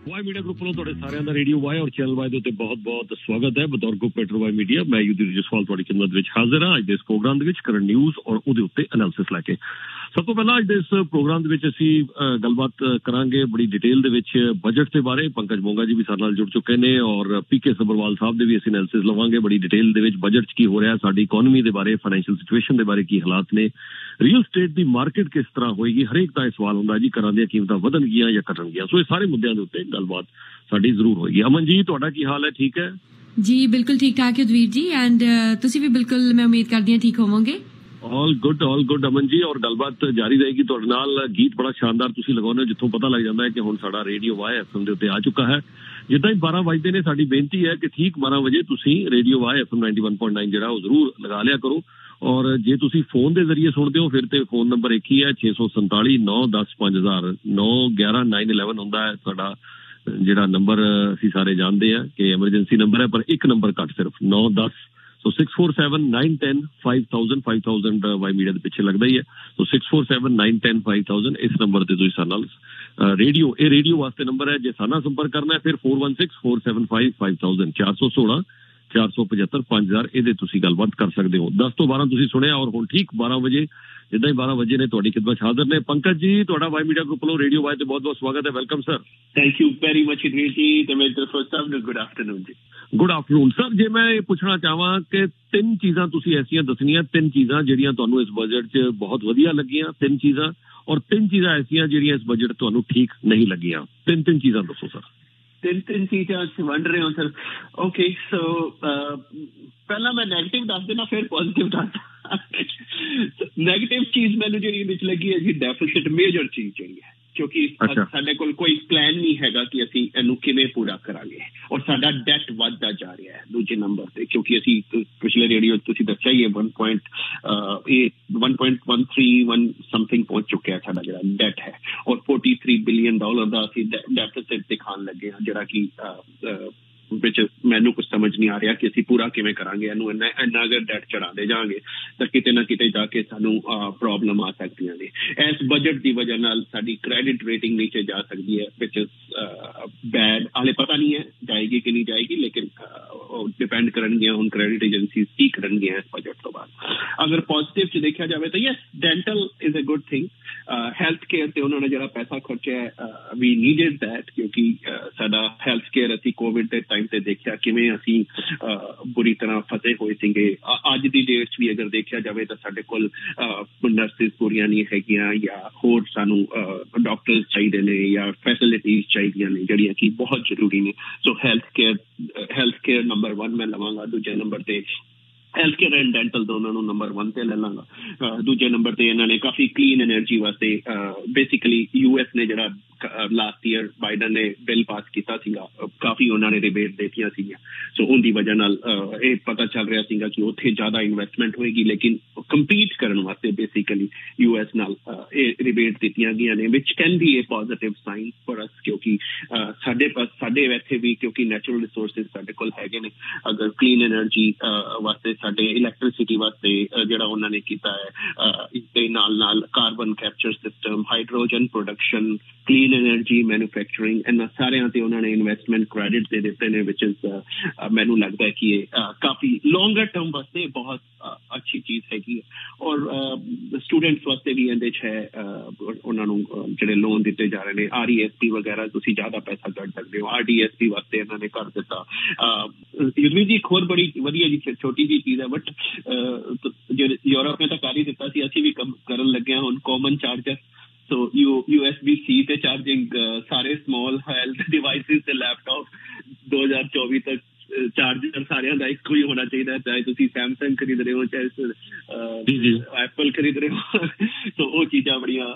Y media group ਵੱਲੋਂ ਤੁਹਾਡੇ ਸਾਰਿਆਂ ਦਾ ਰੇਡੀਓ ਵਾਈ ਔਰ ਚੈਨਲ ਵਾਈ ਦੇ ਉੱਤੇ ਬਹੁਤ-ਬਹੁਤ ਸਵਾਗਤ ਹੈ। ਬਤੌਰ ਕੋਪਰੇਟਰ ਵਾਈ ਮੀਡੀਆ ਮੈਂ ਯੁਧਵੀਰ ਜਸਵਾਲ ਤੁਹਾਡੀ ਖidmat ਵਿੱਚ ਹਾਜ਼ਰ ਹਾਂ। ਅੱਜ ਦੇ ਇਸ ਪ੍ਰੋਗਰਾਮ ਦੇ ਵਿੱਚ ਕਰੰਟ ਨਿਊਜ਼ ਔਰ ਉਹਦੇ ਉੱਤੇ ਐਨਾਲਿਸਿਸ ਲੈ ਕੇ ਸਭ ਤੋਂ ਪਹਿਲਾਂ ਅੱਜ ਦੇ ਇਸ ਪ੍ਰੋਗਰਾਮ ਦੇ ਵਿੱਚ ਅਸੀਂ ਗੱਲਬਾਤ ਕਰਾਂਗੇ ਬੜੀ ਡਿਟੇਲ ਦੇ ਵਿੱਚ ਬਜਟ ਦੇ ਬਾਰੇ। ਪੰਕਜ ਮੋਂਗਾ ਜੀ ਵੀ ਸਾਡੇ ਨਾਲ ਜੁੜ ਚੁੱਕੇ ਨੇ ਔਰ ਪੀਕੇ ਸਬਰਵਾਲ ਸਾਹਿਬ ਦੇ ਵੀ ਅਸੀਂ ਐਨਾਲਿਸਿਸ ਲਵਾਂਗੇ ਬੜੀ ਡਿਟੇਲ ਦੇ ਵਿੱਚ। ਬਜਟ 'ਚ ਕੀ ਹੋ ਰਿਹਾ, ਸਾਡੀ ਇਕਨੋਮੀ ਦੇ ਬਾਰੇ, ਫਾਈਨੈਂਸ਼ੀਅਲ ਸਿਚੁਏਸ਼ਨ ਦੇ ਬਾਰੇ ਕੀ ਹਾਲਾਤ ਨੇ, ਰੀਅਲ ਸਟੇਟ ਦੀ ਮਾਰਕੀਟ ਕਿਸ ਤਰ੍ਹਾਂ ਹੋਏਗੀ, ਹਰੇਕ ਦਾ ਇਹ ਸਵਾਲ ਹੁੰਦਾ ਜੀ ਘਰਾਂ ਦੀਆਂ ਕੀਮਤਾਂ ਵਧਣਗੀਆਂ ਜਾਂ ਘਟਣਗੀਆਂ। ਸੋ ਇਹ ਸਾਰੇ ਮੁੱਦਿਆਂ ਦੇ ਉੱਤੇ ਗੱਲਬਾਤ ਸਾਡੀ ਜ਼ਰੂਰ ਹੋਏਗੀ। ਅਮਨ ਜੀ ਤੁਹਾਡਾ ਕੀ ਹਾਲ ਹੈ, ਠੀਕ ਹੈ? जी बिल्कुल ठीक ठाक है उदवीर जी एंड तुसी भी बिल्कुल मैं उम्मीद करदी हां ठीक होवोगे। All good Aman ji. और गलबात जारी रहेगी तुहाडे नाल। गीत बड़ा शानदार तुसी लगाउने हो जिੱਥੋਂ पता लग जाता है कि हुण साडा रेडियो वाई एफएम दे उत्ते आ चुका है। जिद्दां ही 12 वजदे ने साडी बेनती है कि ठीक 12 वजे तुसी रेडियो वाई एफएम 91.9 ਜਿਹੜਾ ਉਹ ਜ਼ਰੂਰ ਲਗਾ ਲਿਆ ਕਰੋ। और जे तुसी फोन के जरिए सुनते हो फिर तो फोन नंबर एक ही है 647 910 5000 9 11 911 होंदा है साडा ਜਿਹੜਾ ਨੰਬਰ ਅਸੀਂ ਸਾਰੇ ਜਾਣਦੇ ਆ ਕਿ ਐਮਰਜੈਂਸੀ ਨੰਬਰ ਹੈ, ਪਰ ਇੱਕ ਨੰਬਰ ਘੱਟ ਸਿਰਫ 910। ਸੋ 647 910 5000 ਵਾਈ ਮੀਡੀਆ ਦੇ ਪਿੱਛੇ ਲੱਗਦਾ ਹੀ ਹੈ। ਸੋ 647 910 5000 ਇਸ ਨੰਬਰ ਤੇ ਤੁਸੀਂ ਸਾਡੇ ਨਾਲ ਰੇਡੀਓ, ਇਹ ਰੇਡੀਓ ਵਾਸਤੇ ਨੰਬਰ ਹੈ। ਜੇ ਸਾਡਾ ਸੰਪਰਕ ਕਰਨਾ ਹੈ ਫਿਰ 416 475 5000 416 475 5000 ਇਹਦੇ ਤੁਸੀਂ ਗੱਲਬਾਤ ਕਰ ਸਕਦੇ ਹੋ। 10 ਤੋਂ 12 ਤੁਸੀਂ ਸੁਣਿਆ ਔਰ ਹੁਣ ਠੀਕ 12 ਵਜੇ ਜਿੱਦਾਂ ਹੀ 12 ਵਜੇ ਨੇ ਤੁਹਾਡੀ ਖidmat ਹਾਜ਼ਰ ਨੇ। ਪੰਕਜ ਜੀ ਤੁਹਾਡਾ ਵਾਈ ਮੀਡੀਆ ਗਰੁੱਪ ਵੱਲੋਂ ਰੇਡੀਓ ਵਾਈ ਤੇ ਬਹੁਤ-ਬਹੁਤ ਸਵਾਗਤ ਹੈ। Welcome sir. Thank you very much Idrees ji ਤੇ ਮੇਰੇ ਤਰਫੋਂ ਸਭ ਨੂੰ ਗੁੱਡ ਆਫਟਰਨੂਨ ਜੀ। Good afternoon sir. ਜੇ ਮੈਂ ਇਹ ਪੁੱਛਣਾ ਚਾਹਾਂ ਕਿ ਤਿੰਨ ਚੀਜ਼ਾਂ ਤੁਸੀਂ ਐਸੀਆਂ ਦੱਸਣੀਆਂ, ਤਿੰਨ ਚੀਜ਼ਾਂ ਜਿਹੜੀਆਂ ਤੁਹਾਨੂੰ ਇਸ ਬਜਟ 'ਚ ਬਹੁਤ ਵਧੀਆ ਲੱਗੀਆਂ, ਤਿੰਨ ਚੀਜ਼ਾਂ, ਔਰ ਤਿੰਨ ਚੀਜ਼ਾਂ ਐਸੀਆਂ ਜਿਹੜੀਆਂ ਇਸ ਬਜਟ ਤੁਹਾਨੂੰ ਠੀਕ ਨਹੀਂ ਲੱਗੀਆਂ। ਤਿੰਨ ਚੀਜ਼ਾਂ ਦੱਸੋ ਸਰ। ਤਿੰਨ ਚੀਜ਼ਾਂ ਵੰਡ ਰਹੇ ਹੋ ਸਰ। ਓਕੇ ਸੋ ਪਹਿਲਾਂ ਮੈਂ ਨੈਗੇਟਿਵ ਦੱਸ ਦੇਣਾ ਫਿਰ ਪੋਜ਼ੀਟਿਵ ਦੱਸ। ਨੈਗੇਟਿਵ ਚੀਜ਼ ਮੈਨੂੰ ਜਿਹੜੀ ਵਿੱਚ ਲੱਗੀ ਹੈ ਜੀ ਡੈਫਿਸਿਟ ਮੇਜਰ ਚੀਜ਼ ਜਿਹੜੀ ਹੈ, ਕਿਉਂਕਿ ਸਾਡੇ ਕੋਲ ਕੋਈ ਪਲਾਨ ਨਹੀਂ ਹੈਗਾ ਕਿ ਅਸੀਂ ਇਹਨੂੰ ਕਿਵੇਂ ਪੂਰਾ ਕਰਾਂਗੇ ਔਰ ਸਾਡਾ ਡੈਟ ਵੱਧਦਾ ਜਾ ਰਿਹਾ ਹੈ ਦੂਜੇ ਨੰਬਰ ਤੇ, ਕਿਉਂਕਿ ਅਸੀਂ ਪਿਛਲੇ ਰੇਡੀਓ ਤੁਸੀਂ ਦੱਸਿਆ ਹੀ ਹੈ 1.13 ਸਮਥਿੰਗ ਪਹੁੰਚ ਚੁੱਕਿਆ ਸਾਡਾ ਜਿਹੜਾ ਡੈਟ ਹੈ ਔਰ $43 ਬਿਲੀਅਨ ਦਾ ਅਸੀਂ ਡੈਫਿਸਿਟ ਦਿਖਾਉਣ ਲੱਗੇ ਹਾਂ, ਜਿਹੜਾ ਕਿ ਵਿੱਚ ਮੈਨੂੰ ਕੁਝ ਸਮਝ ਨਹੀਂ ਆ ਰਿਹਾ ਕਿ ਅਸੀਂ ਪੂਰਾ ਕਿਵੇਂ ਕਰਾਂਗੇ ਇਹਨੂੰ। ਇੰਨਾ ਅਗਰ ਡੈਟ ਚੜਾਉਂਦੇ ਜਾਵਾਂਗੇ ਤਾਂ ਕਿਤੇ ਨਾ ਕਿਤੇ ਜਾ ਕੇ ਸਾਨੂੰ ਪ੍ਰੋਬਲਮ ਆ ਸਕਦੀਆਂ ਨੇ। ਇਸ ਬਜਟ ਦੀ ਵਜ੍ਹਾ ਨਾਲ ਸਾਡੀ ਕ੍ਰੈਡਿਟ ਰੇਟਿੰਗ ਨੀਚੇ ਜਾ ਸਕਦੀ ਹੈ ਵਿਚ ਬੈਡ। ਹਾਲੇ ਪਤਾ ਨਹੀਂ ਹੈ ਜਾਏਗੀ ਕਿ ਨਹੀਂ ਜਾਏਗੀ, ਲੇਕਿਨ ਡਿਪੈਂਡ ਕਰਨਗੀਆਂ ਹੁਣ ਕ੍ਰੈਡਿਟ ਏਜੰਸੀਜ਼ ਕੀ ਕਰਨਗੀਆਂ ਇਸ ਬਜਟ ਤੋਂ ਬਾਅਦ। ਅਗਰ ਪੋਜ਼ੀਟਿਵ 'ਚ ਦੇਖਿਆ ਜਾਵੇ ਤਾਂ yes dental is a good thing. Health care ਤੇ ਉਹਨਾਂ ਨੇ ਜਿਹੜਾ ਪੈਸਾ ਖਰਚਿਆ ਵੀ ਨੀਡਡ ਦੈਟ, ਕਿਉਂਕਿ ਸਾਡਾ ਹੈਲਥ ਕੇਅਰ ਅਸੀਂ ਕੋਵਿਡ ਦੇ ਟਾਈਮ ਤੇ ਦੇਖਿਆ ਕਿਵੇਂ ਅਸੀਂ ਬੁਰੀ ਤਰ੍ਹਾਂ ਫਸੇ ਹੋਏ ਸੀਗੇ। ਅੱਜ ਦੀ ਡੇਟ 'ਚ ਵੀ ਅਗਰ ਦੇਖਿਆ ਜਾਵੇ ਤਾਂ ਸਾਡੇ ਕੋਲ ਨਰਸਿਸ ਪੂਰੀਆਂ ਨਹੀਂ ਹੈਗੀਆਂ ਜਾਂ ਹੋਰ ਸਾਨੂੰ ਡਾਕਟਰਸ ਚਾਹੀਦੇ ਨੇ ਜਾਂ ਫੈਸਿਲਿਟੀਜ਼ ਚਾਹੀਦੀਆਂ ਨੇ ਜਿਹੜੀਆਂ ਕਿ ਬਹੁਤ ਜ਼ਰੂਰੀ ਨੇ। ਸੋ ਹੈਲਥ ਕੇਅਰ ਨੰਬਰ 1 ਮੈਂ ਲਵਾਂਗਾ। ਦੂਜੇ ਨੰਬਰ ਤੇ ਹੈਲਥ ਕੇਅਰ ਐਂਡ ਡੈਂਟਲ ਦੋਨਾਂ ਨੂੰ ਨੰਬਰ 1 ਤੇ ਲੈ ਲਾਂਗਾ। ਦੂਜੇ ਨੰਬਰ ਤੇ ਇਹਨਾਂ ਨੇ ਕਾਫੀ ਕਲੀਨ ਐਨਰਜੀ ਵਾਸਤੇ ਬੇਸਿਕਲੀ US ਨੇ ਜਿਹੜਾ ਲਾਸਟ ਈਅਰ ਬਾਈਡਨ ਨੇ ਬਿੱਲ ਪਾਸ ਕੀਤਾ ਸੀਗਾ, ਕਾਫੀ ਉਹਨਾਂ ਨੇ ਰਿਬੇਟ ਦਿੱਤੀਆਂ ਸੀਗੀਆਂ। ਸੋ ਉਹਦੀ ਵਜ੍ਹਾ ਨਾਲ ਇਹ ਪਤਾ ਚੱਲ ਰਿਹਾ ਸੀਗਾ ਕਿ ਉੱਥੇ ਜ਼ਿਆਦਾ ਇਨਵੈਸਟਮੈਂਟ ਹੋਏਗੀ, ਲੇਕਿਨ ਕੰਪੀਟ ਕਰਨ ਵਾਸਤੇ ਬੇਸਿਕਲੀ US ਨਾਲ ਇਹ ਰਿਬੇਟ ਦਿੱਤੀਆਂ ਗਈਆਂ ਨੇ, which can be a positive sign for us, ਕਿਉਂਕਿ ਸਾਡੇ ਇੱਥੇ ਵੀ ਕਿਉਂਕਿ ਨੈਚੁਰਲ ਰਿਸੋਰਸਿਸ ਸਾਡੇ ਕੋਲ ਹੈਗੇ ਨੇ। ਅਗਰ ਕਲੀਨ ਐਨਰਜੀ ਵਾਸਤੇ ਸਾਡੇ ਇਲੈਕਟ੍ਰਿਸਿਟੀ ਵਾਸਤੇ ਜਿਹੜਾ ਉਹਨਾਂ ਨੇ ਕੀਤਾ ਹੈ, ਇਸਦੇ ਨਾਲ carbon capture system, hydrogen production, clean energy manufacturing, ਇਹਨਾਂ ਸਾਰਿਆਂ ਤੇ ਉਹਨਾਂ ਨੇ ਇਨਵੈਸਟਮੈਂਟ ਕ੍ਰੈਡਿਟ ਦੇ ਦਿੱਤੇ ਨੇ, ਵਿਚ ਮੈਨੂੰ ਲੱਗਦਾ ਹੈ ਕਿ ਇਹ ਕਾਫੀ ਲੌਂਗਰ ਟਰਮ ਵਾਸਤੇ ਬਹੁਤ ਅੱਛੀ ਚੀਜ਼ ਹੈਗੀ ਹੈ। ਔਰ ਸਟੂਡੈਂਟਸ ਵਾਸਤੇ ਵੀ ਇਹਦੇ 'ਚ ਹੈ, ਉਹਨਾਂ ਨੂੰ ਜਿਹੜੇ ਲੋਨ ਦਿੱਤੇ ਜਾ ਰਹੇ ਨੇ RESP ਵਗੈਰਾ, ਤੁਸੀਂ ਜ਼ਿਆਦਾ ਪੈਸਾ ਕੱਢ ਸਕਦੇ ਹੋ। RDSP ਵਾਸਤੇ ਇਹਨਾਂ ਨੇ ਕਰ ਦਿੱਤਾ। ਯੂਨੀਵਰਸਿਟੀ ਇੱਕ ਹੋਰ ਬੜੀ ਵਧੀਆ ਜੀ ਛੋਟੀ ਜਿਹੀ ਚੀਜ਼ ਹੈ, ਬਟ ਯੂਰਪ ਨੇ ਤਾਂ ਕਰ ਹੀ ਦਿੱਤਾ ਸੀ, ਅਸੀਂ ਵੀ ਕਰਨ ਲੱਗੇ ਹਾਂ ਹੁਣ ਕਾਮਨ ਚਾਰਜਰ। ਸੋ USB-C ਤੇ ਚਾਰਜਿੰਗ ਸਾਰੇ ਸਮਾਲ ਹੈਲਥ ਡਿਵਾਈਸਿਸ ਤੇ ਲੈਪਟਾਪ 2024 ਤੱਕ ਚਾਰਜਰ ਸਾਰਿਆਂ ਦਾ ਇੱਕੋ ਹੀ ਹੋਣਾ ਚਾਹੀਦਾ, ਚਾਹੇ ਤੁਸੀਂ ਸੈਮਸੰਗ ਖਰੀਦ ਰਹੇ ਹੋ ਚਾਹੇ ਐਪਲ ਖਰੀਦ ਰਹੇ ਹੋ। ਸੋ ਉਹ ਚੀਜ਼ਾਂ ਬੜੀਆਂ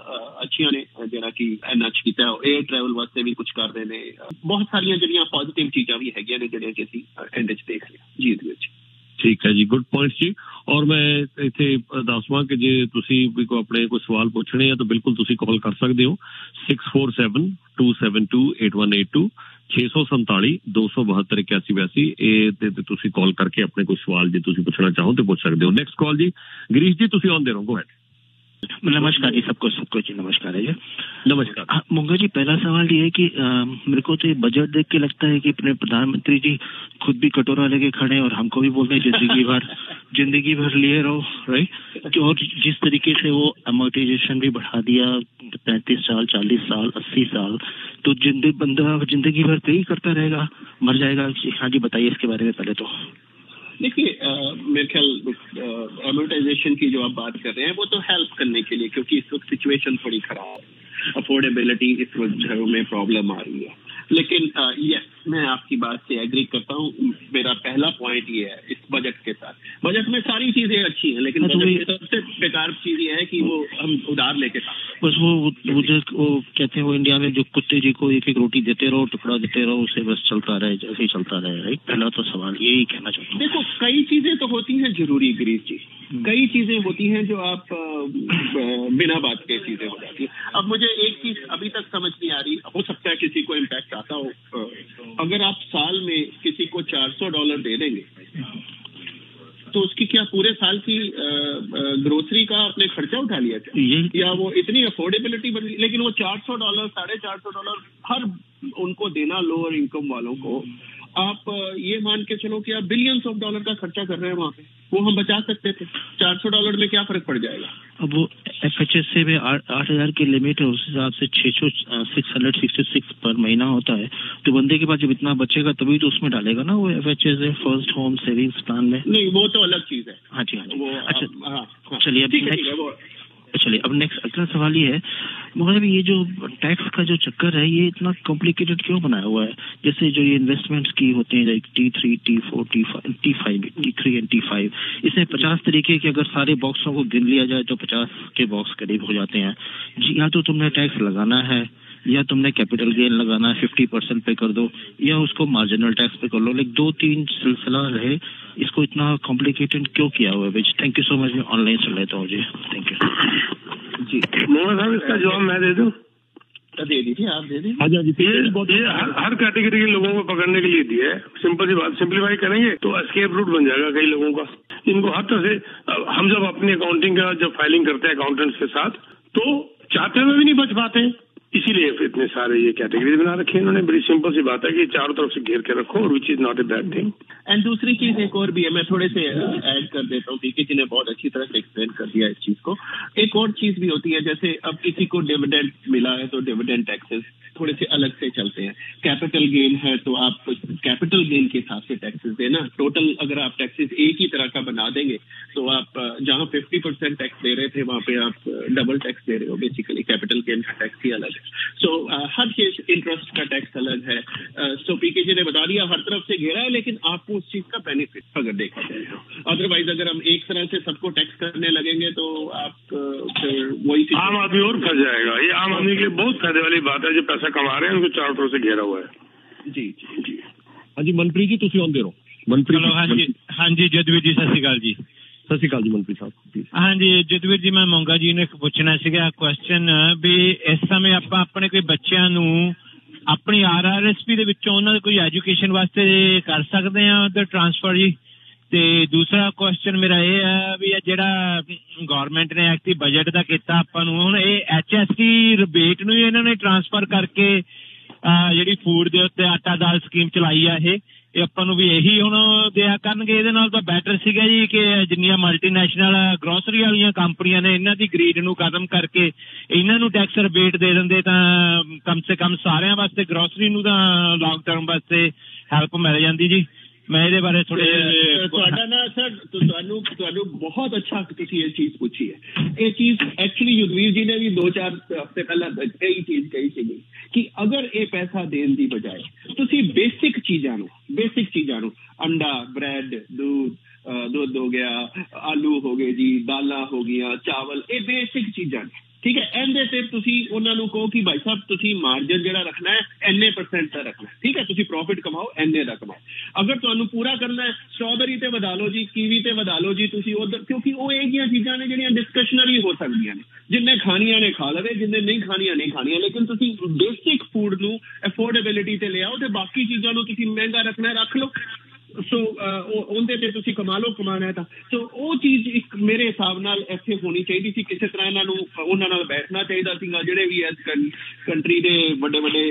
ਅੱਛੀਆਂ ਨੇ ਜਿਹੜਾ ਕਿ ਇੰਨਾ ਚ ਕੀਤਾ। ਏਅਰ ਟਰੈਵਲ ਵਾਸਤੇ ਵੀ ਕੁਛ ਕਰਦੇ ਨੇ। ਬਹੁਤ ਸਾਰੀਆਂ ਜਿਹੜੀਆਂ ਪੋਜ਼ੀਟਿਵ ਚੀਜ਼ਾਂ ਵੀ ਹੈਗੀਆਂ ਨੇ ਜਿਹੜੀਆਂ ਕਿ ਅਸੀਂ ਐਂਡ 'ਚ ਦੇਖ ਲਿਆ ਜੀ ਇਹਦੇ ਵਿੱਚ। ਠੀਕ ਹੈ ਜੀ, ਗੁੱਡ ਪੁਆਇੰਟ ਜੀ। ਔਰ ਮੈਂ ਇੱਥੇ ਦੱਸਵਾਂ ਕਿ ਜੇ ਤੁਸੀਂ ਵੀ ਕੋਈ ਆਪਣੇ ਕੋਈ ਸਵਾਲ ਪੁੱਛਣੇ ਆ ਤਾਂ ਬਿਲਕੁਲ ਤੁਸੀਂ ਕਾਲ ਕਰ ਸਕਦੇ ਹੋ 647 272 8182 647 272 8182 ਇਹ ਤੇ ਤੁਸੀਂ ਕਾਲ ਕਰਕੇ ਆਪਣੇ ਕੋਈ ਸਵਾਲ ਜੇ ਤੁਸੀਂ ਪੁੱਛਣਾ ਚਾਹੋ ਤੇ ਪੁੱਛ ਸਕਦੇ ਹੋ। ਨੈਕਸਟ ਕਾਲ ਜੀ, ਗਿਰੀਸ਼ ਜੀ ਤੁਸੀਂ ਆਨ ਦੇ ਰਹੋ, ਗੋ ਹੈਡ। नमस्कार जी, सबको जी नमस्कार है जी। नमस्कार मुंगा जी, पहला सवाल ये है कि मेरे को तो ये बजट देख के लगता है कि अपने प्रधानमंत्री जी खुद भी कटोरा लेके खड़े हैं और हमको भी बोलते हैं जिंदगी भर लिए रहो, राइट। और जिस तरीके से वो अमोर्टाइजेशन भी बढ़ा दिया 35 साल, 40 साल, 80 साल, तो बंदा जिंदगी भर पे ही करता रहेगा, मर जाएगा। हाँ जी, बताइए इसके बारे में पहले तो। देखिए, मेरे ख्याल अमोर्टाइजेशन की जो आप बात कर रहे हैं वो तो हेल्प करने के लिए, क्योंकि इस वक्त सिचुएशन थोड़ी खराब है, अफोर्डेबिलिटी इस वक्त घरों में प्रॉब्लम आ रही है। लेकिन यस, मैं आपकी बात से एग्री करता हूँ। मेरा पहला पॉइंट ये है इस बजट के साथ, बजट में सारी चीजें अच्छी हैं, लेकिन बजट में सबसे बेकार चीज ये है कि वो हम उधार लेके बस वो कहते हैं वो इंडिया में जो कुत्ते जी को एक एक रोटी देते रहो, टुकड़ा देते रहो, उसे बस चलता रहे, जैसे ही चलता रहे, राइट। पहला तो सवाल यही कहना चाहता हूँ। देखो, कई चीजें तो होती हैं जरूरी गिरीश जी, कई चीजें होती हैं जो आप बिना बात के चीजें हो जाती हैं। अब मुझे एक चीज अभी तक समझ नहीं आ रही, हो सकता है किसी को इम्पैक्ट आता हो, अगर आप साल में किसी को $400 दे देंगे तो उसकी क्या पूरे साल की ग्रोसरी का आपने खर्चा उठा लिया था, या वो इतनी अफोर्डेबिलिटी बन गई। लेकिन वो $400, $450 हर उनको देना लोअर इनकम वालों को, आप ये मान के चलो कि आप $बिलियंस का खर्चा कर रहे हैं वहाँ पे, वो हम बचा सकते थे। $400 में क्या फर्क पड़ जाएगा। अब वो FHSA में 8,000 की लिमिट है, उस हिसाब से 666 पर महीना होता है, तो बंदे के पास जब इतना बचेगा तभी तो उसमें डालेगा ना वो FHSA first home savings plan में। नहीं, वो तो अलग चीज है। हाँ जी, हाँ जी। वो अच्छा, चलिए अब नेक्स्ट अगला सवाल ये है, मगर ये जो टैक्स का जो चक्कर है ये इतना कॉम्प्लिकेटेड क्यों बनाया हुआ है। जैसे जो ये इन्वेस्टमेंट्स की होते हैं T3, T4, T3 and T5, इसमें 50 तरीके के अगर सारे बॉक्सों को गिन लिया जाए तो 50 के बॉक्स करीब हो जाते हैं जी। या तो तुमने टैक्स लगाना है, या तुमने कैपिटल गेन लगाना है 50% पे कर दो, या उसको मार्जिनल टैक्स पे कर लो। लाइक 2-3 सिलसिला रहे, इसको इतना कॉम्प्लिकेटेड क्यों किया हुआ है। थैंक यू सो मच, मैं ऑनलाइन सुन लेता हूँ जी, थैंक यू जी। मोहन साहब, इसका जवाब मैं दे दूं? दे दीजिए, आप दे दीजिए। हाँ जी, ये हर कैटेगरी के लोगों को पकड़ने के लिए दी है। सिंपल सी बात, सिंप्लीफाई करेंगे तो एस्केप रूट बन जाएगा कई लोगों का। इनको हर तरह से, हम जब अपनी अकाउंटिंग का जब फाइलिंग करते हैं अकाउंटेंट्स के साथ, तो चाहते हुए भी नहीं बच पाते, इसीलिए इतने सारे ये कैटेगरी बना रखे हैं इन्होंने। बड़ी सिंपल सी बात है कि चारों तरफ से घेर के रखो, which is not a bad thing. And दूसरी चीज एक और भी है, मैं थोड़े से ऐड कर देता हूँ, पीके जी ने बहुत अच्छी तरह से एक्सप्लेन कर दिया इस चीज को। एक और चीज भी होती है, जैसे अब किसी को डिविडेंड मिला है तो डिविडेंड टैक्सेस थोड़े से अलग से चलते हैं। कैपिटल गेन है तो आप कैपिटल गेन के हिसाब से टैक्सेस देना। टोटल अगर आप टैक्सेस एक ही तरह का बना देंगे तो आप जहां 50% टैक्स दे रहे थे वहां पे आप डबल टैक्स दे रहे हो बेसिकली। कैपिटल गेन का टैक्स ही अलग है। सो हर चीज, इंटरेस्ट का टैक्स अलग है। सो पीके जी ने बता दिया, हर तरफ से घेरा है, लेकिन आपको उस चीज का बेनिफिट अगर देखा जाए तो। अदरवाइज अगर हम एक तरह से सबको टैक्स करने लगेंगे तो आप वही आम आदमी और फंस जाएगा। ये आम आदमी के लिए बहुत फायदे वाली बात है, जो पैसा कमा रहे हैं उनको चारों तरफ से घेरा हुआ है। जी जी जी। हाँ जी, मनप्रीत जी तुम ऑन दे रहो। मनप्रीत, हाँ जी जदवीर जी, सत श्री अकाल जी। सत श्री अकाल जी मनप्रीत साहब। हाँ जी जदवीर जी, मैं ਮੰਗਾ ਜੀ ਨੂੰ ਪੁੱਛਣਾ ਸੀਗਾ ਕੁਐਸਚਨ ਵੀ ਇਸ ਸਮੇਂ ਆਪਾਂ ਆਪਣੇ ਕੋਈ ਬੱਚਿਆਂ ਨੂੰ ਆਪਣੀ RRSP ਦੇ ਵਿੱਚੋਂ ਉਹਨਾਂ ਦੇ ਕੋਈ ਐਜੂਕੇਸ਼ਨ ਵਾਸਤੇ ਕਰ ਸਕਦੇ ਆ ਉਧਰ ਟ੍ਰਾਂਸਫਰ ਜੀ। ਤੇ ਦੂਸਰਾ ਕੁਐਸਚਨ ਮੇਰਾ ਇਹ ਹੈ ਵੀ ਜਿਹੜਾ ਗਵਰਨਮੈਂਟ ਨੇ ਐਕਟਿਵ ਬਜਟ ਦਾ ਕੀਤਾ ਆਪਾਂ ਨੂੰ, ਹੁਣ ਇਹ HST ਰਿਬੇਟ ਨੂੰ ਇਹਨਾਂ ਨੇ ਟ੍ਰਾਂਸਫਰ ਕਰਕੇ ਜਿਹੜੀ ਫੂਡ ਦੇ ਉੱਤੇ ਆਟਾ ਦਾਲ ਸਕੀਮ ਚਲਾਈ ਆ ਇਹ ਆਪਾਂ ਨੂੰ ਵੀ ਇਹੀ ਹੁਣ ਦਿਆ ਕਰਨਗੇ। ਇਹਦੇ ਨਾਲ ਤਾਂ ਬੈਟਰ ਸੀਗਾ ਜੀ ਕਿ ਜਿੰਨੀਆਂ ਮਲਟੀਨੈਸ਼ਨਲ ਗਰੋਸਰੀ ਵਾਲੀਆਂ ਕੰਪਨੀਆਂ ਨੇ ਇਹਨਾਂ ਦੀ ਗਰੀਡ ਨੂੰ ਖਤਮ ਕਰਕੇ ਇਹਨਾਂ ਨੂੰ ਟੈਕਸ ਰਿਬੇਟ ਦੇ ਦਿੰਦੇ ਤਾਂ ਕਮ ਸੇ ਕਮ ਸਾਰਿਆਂ ਵਾਸਤੇ ਗਰੋਸਰੀ ਨੂੰ ਤਾਂ ਲੌਂਗ ਟਰਮ ਵਾਸਤੇ ਹੈਲਪ ਮਿਲ ਜਾਂਦੀ ਜੀ। मैं ਇਹਦੇ ਬਾਰੇ ਥੋੜੇ ਤੁਹਾਡਾ ਨਾ ਸਰ ਤੁਹਾਨੂੰ ਬਹੁਤ ਅੱਛਾ ਤੁਸੀਂ ਇਹ ਚੀਜ਼ ਪੁੱਛੀ ਹੈ। ਇਹ ਚੀਜ਼ ਐਕਚੁਅਲੀ ਯੁਧਵੀਰ ਜੀ ਨੇ ਵੀ 2-4 ਹਫ਼ਤੇ ਪਹਿਲਾਂ ਇਹੀ ਚੀਜ਼ ਕਹੀ ਸੀਗੀ ਕਿ ਅਗਰ ਇਹ ਪੈਸਾ ਦੇਣ ਦੀ ਬਜਾਏ ਤੁਸੀਂ ਬੇਸਿਕ ਚੀਜ਼ਾਂ ਨੂੰ ਅੰਡਾ, ਬ੍ਰੈਡ, ਦੁੱਧ ਹੋ ਗਿਆ, ਆਲੂ ਹੋ ਗਏ ਜੀ, ਦਾਲਾਂ ਹੋ ਗਈਆਂ, ਚਾਵਲ, ਇਹ ਬੇਸਿਕ ਚੀਜ਼ਾਂ ਨੇ, ਠੀਕ ਹੈ। ਇਹਦੇ ਤੇ ਤੁਸੀਂ ਉਹਨਾਂ ਨੂੰ ਕਹੋ ਕਿ ਭਾਈ ਸਾਹਿਬ ਤੁਸੀਂ ਮਾਰਜਨ ਜਿਹੜਾ ਰੱਖਣਾ ਹੈ ਇੰਨੇ % ਦਾ ਰੱਖਣਾ, ਠੀਕ ਹੈ। ਤੁਸੀਂ ਪ੍ਰੋਫਿਟ ਕਮਾਓ ਇੰਨੇ ਦਾ ਕਮਾਓ। ਅਗਰ ਤੁਹਾਨੂੰ ਪੂਰਾ ਕਰਨਾ ਹੈ ਸਟ੍ਰਾਬੇਰੀ ਤੇ ਵਧਾ ਲਓ ਜੀ, ਕੀਵੀ ਤੇ ਵਧਾ ਲਓ ਜੀ ਤੁਸੀਂ ਉਧਰ, ਕਿਉਂਕਿ ਉਹ ਇਹ ਜਿਹੀਆਂ ਚੀਜ਼ਾਂ ਨੇ ਜਿਹੜੀਆਂ ਡਿਸਕਸ਼ਨਰੀ ਹੋ ਸਕਦੀਆਂ ਨੇ। ਜਿੰਨੇ ਖਾਣੀਆਂ ਨੇ ਖਾ ਲਵੇ, ਜਿੰਨੇ ਨਹੀਂ ਖਾਣੀਆਂ ਨਹੀਂ ਖਾਣੀਆਂ, ਲੇਕਿਨ ਤੁਸੀਂ ਬੇਸਿਕ ਫੂਡ ਨੂੰ ਅਫੋਰਡੇਬਿਲਿਟੀ ਤੇ ਲਿਆਓ ਤੇ ਬਾਕੀ ਚੀਜ਼ਾਂ ਨੂੰ ਤੁਸੀਂ ਮਹਿੰਗਾ ਰੱਖਣਾ ਰੱਖ ਲਓ। ਸੋ ਉਹਦੇ ਤੇ ਤੁਸੀਂ ਕਮਾ ਲਓ, ਕਮਾਣਾ ਹੈ ਤਾਂ। ਸੋ ਉਹ ਚੀਜ਼ ਇੱਕ ਮੇਰੇ ਹਿਸਾਬ ਨਾਲ ਇੱਥੇ ਹੋਣੀ ਚਾਹੀਦੀ ਸੀ। ਕਿਸੇ ਤਰ੍ਹਾਂ ਇਹਨਾਂ ਨੂੰ ਉਹਨਾਂ ਨਾਲ ਬੈਠਣਾ ਚਾਹੀਦਾ ਸੀਗਾ, ਜਿਹੜੇ ਵੀ ਇਸ ਕੰਟਰੀ ਦੇ ਵੱਡੇ ਵੱਡੇ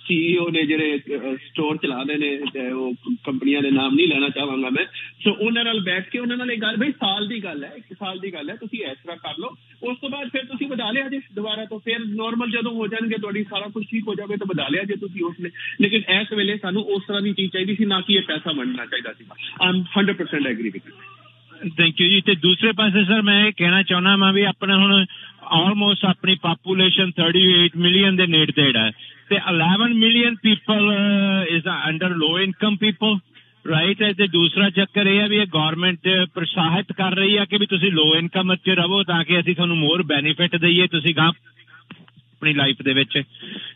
CEO ਨੇ, ਜਿਹੜੇ ਸਟੋਰ ਚਲਾਉਂਦੇ ਨੇ, ਉਹ ਕੰਪਨੀਆਂ ਦੇ ਨਾਮ ਨਹੀਂ ਲੈਣਾ ਚਾਹਾਂਗਾ ਮੈਂ। ਸੋ ਉਹਨਾਂ ਨਾਲ ਬੈਠ ਕੇ ਉਹਨਾਂ ਨਾਲ ਇਹ ਗੱਲ, ਬਈ ਸਾਲ ਦੀ ਗੱਲ ਹੈ, 1 ਸਾਲ ਦੀ ਗੱਲ ਹੈ, ਤੁਸੀਂ ਇਸ ਤਰ੍ਹਾਂ ਕਰ ਲਓ, ਉਸ ਤੋਂ ਬਾਅਦ ਫਿਰ ਤੁਸੀਂ ਵਧਾ ਲਿਆ ਜੇ ਦੁਬਾਰਾ ਤੋਂ, ਫਿਰ ਨੋਰਮਲ ਜਦੋਂ ਹੋ ਜਾਣਗੇ, ਤੁਹਾਡੀ ਸਾਰਾ ਕੁਝ ਠੀਕ ਹੋ ਜਾਵੇ ਤਾਂ ਵਧਾ ਲਿਆ ਜੇ ਤੁਸੀਂ ਉਸਨੇ। ਲੇਕਿਨ ਇਸ ਵੇਲੇ ਸਾਨੂੰ ਉਸ ਤਰ੍ਹਾਂ ਦੀ ਚੀਜ਼ ਚਾਹੀਦੀ ਸੀ, ਨਾ ਕਿ ਇਹ ਪੈਸਾ ਵੰਡਣਾ ਚਾਹੀਦਾ ਸੀ। I am 100% agree with you. Thank you ਜੀ। ਤੇ ਦੂਸਰੇ ਪਾਸੇ ਸਰ ਮੈਂ ਇਹ ਕਹਿਣਾ ਚਾਹੁੰਦਾ ਮੈਂ ਵੀ ਆਪਣਾ ਹੁਣ ਆਲਮੋਸਟ ਆਪਣੀ ਪਾਪੂਲੇਸ਼ਨ 38 ਮਿਲੀਅਨ ਦੇ ਨੇੜੇ ਤੇੜ ਹੈ, ਤੇ 11 million people is under low income people, right ਹੈ। ਤੇ ਦੂਸਰਾ ਚੱਕਰ ਇਹ ਹੈ ਵੀ ਇਹ ਗੌਰਮੈਂਟ ਪ੍ਰੋਤਸਾਹਿਤ ਕਰ ਰਹੀ ਹੈ ਕਿ ਵੀ ਤੁਸੀਂ ਲੋ ਇਨਕਮ 'ਚ ਰਹੋ ਤਾਂ ਕਿ ਅਸੀਂ ਤੁਹਾਨੂੰ ਮੋਰ ਬੈਨੀਫਿਟ ਦਈਏ ਤੁਸੀਂ ਗਾਂ ਆਪਣੀ ਲਾਈਫ ਦੇ ਵਿੱਚ।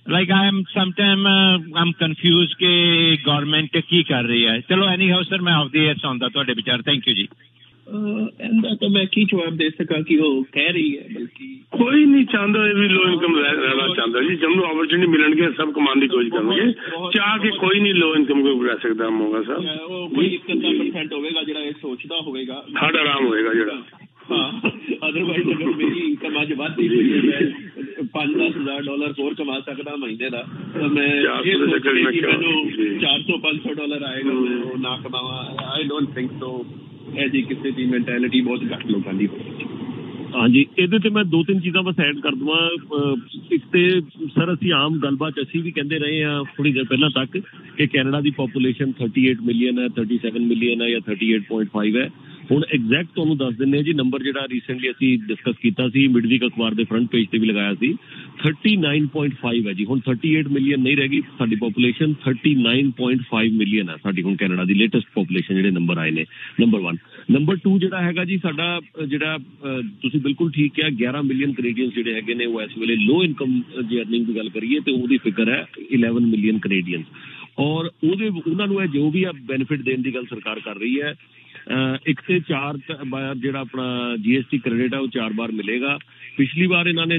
Like I am sometime Aam confuse ਕਿ ਗੌਰਮੈਂਟ ਕੀ ਕਰ ਰਹੀ ਹੈ। ਚਲੋ ਐਨੀ ਹਾਊ ਸਰ, ਮੈਂ ਆਫ ਦੀ ਏਅਰ ਸੁਣਦਾ ਤੁਹਾਡੇ ਵਿਚਾਰ। ਥੈਂਕ ਯੂ ਜੀ। ਇਹਦਾ ਤਾਂ ਮੈਂ ਕੀ ਜਵਾਬ ਦੇ ਸਕਾਂ ਕਿ ਉਹ ਕਹਿ ਰਹੀ ਹੈ, ਬਲਕਿ ਕੋਈ ਨਹੀਂ ਚਾਹੁੰਦਾ ਵੀ ਲੋ ਇਨਕਮ ਰਹਿਣਾ ਚਾਹੁੰਦਾ ਜੀ। ਜਦ ਨੂੰ ਆਪਰਚੁਨਿਟੀ ਮਿਲਣਗੇ ਸਭ ਕਮਾਉਣ ਦੀ ਕੋਸ਼ਿਸ਼ ਕਰਨਗੇ, ਚਾਹ ਕੇ ਕੋਈ ਨਹੀਂ ਲੋ ਇਨਕਮ ਕੋਈ ਰਹਿ ਸਕਦਾ ਮੋਗਾ ਸਾਹਿਬ। ਉਹ ਕੋਈ 1% ਹੋਵੇਗਾ ਜਿਹੜਾ ਇਹ ਸੋਚਦਾ ਹੋਵੇਗਾ, ਸਾਡਾ ਆਰਾਮ ਹੋਏਗਾ ਜਿਹੜਾ। ਹਾਂ, ਅਦਰਵਾਈਜ਼ ਅਗਰ ਮੇਰੀ ਇਨਕਮ ਅੱਜ ਵੱਧਦੀ ਹੋਈ ਹੈ, ਮੈਂ $5-10,000 ਹੋਰ ਕਮਾ ਸਕਦਾ ਮਹੀਨੇ ਦਾ, ਤਾਂ ਮੈਂ ਇਹ ਸੋਚਦੀ ਕਿ ਮੈਨੂੰ $400-500 ਆਏਗਾ, ਮੈਂ ਉਹ ਨਾ ਕਮਾਵਾਂ। I don't think so. ਇਹ ਜੀ ਕਿਸੇ ਦੀ ਮੈਂਟੈਲਿਟੀ ਬਹੁਤ ਘੱਟ ਲੋਕਾਂ ਦੀ ਹੋਈ। ਹਾਂਜੀ, ਇਹਦੇ ਤੇ ਮੈਂ 2-3 ਚੀਜ਼ਾਂ ਬਸ ਐਡ ਕਰ ਦਵਾਂ। ਇੱਕ ਤੇ ਸਰ ਅਸੀਂ ਆਮ ਗੱਲਬਾਤ ਅਸੀਂ ਵੀ ਕਹਿੰਦੇ ਰਹੇ ਹਾਂ ਥੋੜੀ ਦੇਰ ਪਹਿਲਾਂ ਤੱਕ ਕਿ ਕੈਨੇਡਾ ਦੀ ਪੋਪੂਲੇਸ਼ਨ 38 ਮਿਲੀਅਨ ਹੈ, 37 ਮਿਲੀਅਨ ਹੈ ਜਾਂ 38.5 ਹੈ। ਹੁਣ ਐਗਜ਼ੈਕਟ ਤੁਹਾਨੂੰ ਦੱਸ ਦਿੰਦੇ ਹਾਂ ਜੀ ਨੰਬਰ, ਜਿਹੜਾ ਰੀਸੈਂਟਲੀ ਅਸੀਂ ਡਿਸਕਸ ਕੀਤਾ ਸੀ, ਮਿਡਵੀਕ ਅਖਬਾਰ ਦੇ ਫਰੰਟ ਪੇਜ ਤੇ ਵੀ ਲਗਾਇਆ ਸੀ, 39.5 ਹੈ ਜੀ। ਹੁਣ 38 ਮਿਲੀਅਨ ਨਹੀਂ ਰਹਿ ਗਈ ਸਾਡੀ ਪੋਪੂਲੇਸ਼ਨ, 39.5 ਮਿਲੀਅਨ ਹੈ ਸਾਡੀ ਹੁਣ ਕੈਨੇਡਾ ਦੀ ਲੇਟੈਸਟ ਪੋਪੂਲੇਸ਼ਨ ਜਿਹੜੇ ਨੰਬਰ ਆਏ ਨੇ, ਨੰਬਰ 1। ਨੰਬਰ 2 ਜਿਹੜਾ ਹੈਗਾ ਜੀ ਸਾਡਾ, ਜਿਹੜਾ ਤੁਸੀਂ ਬਿਲਕੁਲ ਠੀਕ ਕਿਹਾ, 11 ਮਿਲੀਅਨ ਕੈਨੇਡੀਅਨਸ ਜਿਹੜੇ ਹੈਗੇ ਨੇ ਉਹ ਇਸ ਵੇਲੇ ਲੋ ਇਨਕਮ ਜੇ ਅਰਨਿੰਗ ਦੀ ਗੱਲ ਕਰੀਏ ਤੇ ਉਹਦੀ ਫਿਗਰ ਹੈ 11 ਮਿਲੀਅਨ ਕੈਨੇਡੀਅਨਸ। ਔਰ ਉਹਨਾਂ ਨੂੰ ਇਹ ਜੋ ਵੀ ਆ ਬੈਨੀਫਿਟ ਦੇਣ ਦੀ ਗੱਲ ਸਰਕਾਰ ਕਰ ਰਹੀ ਹੈ। ਇੱਕ ਤੇ 4 ਵਾਰ ਜਿਹੜਾ ਆਪਣਾ GST ਕ੍ਰੈਡਿਟ ਹੈ ਉਹ 4 ਵਾਰ ਮਿਲੇਗਾ। ਪਿਛਲੀ ਵਾਰ ਇਹਨਾਂ ਨੇ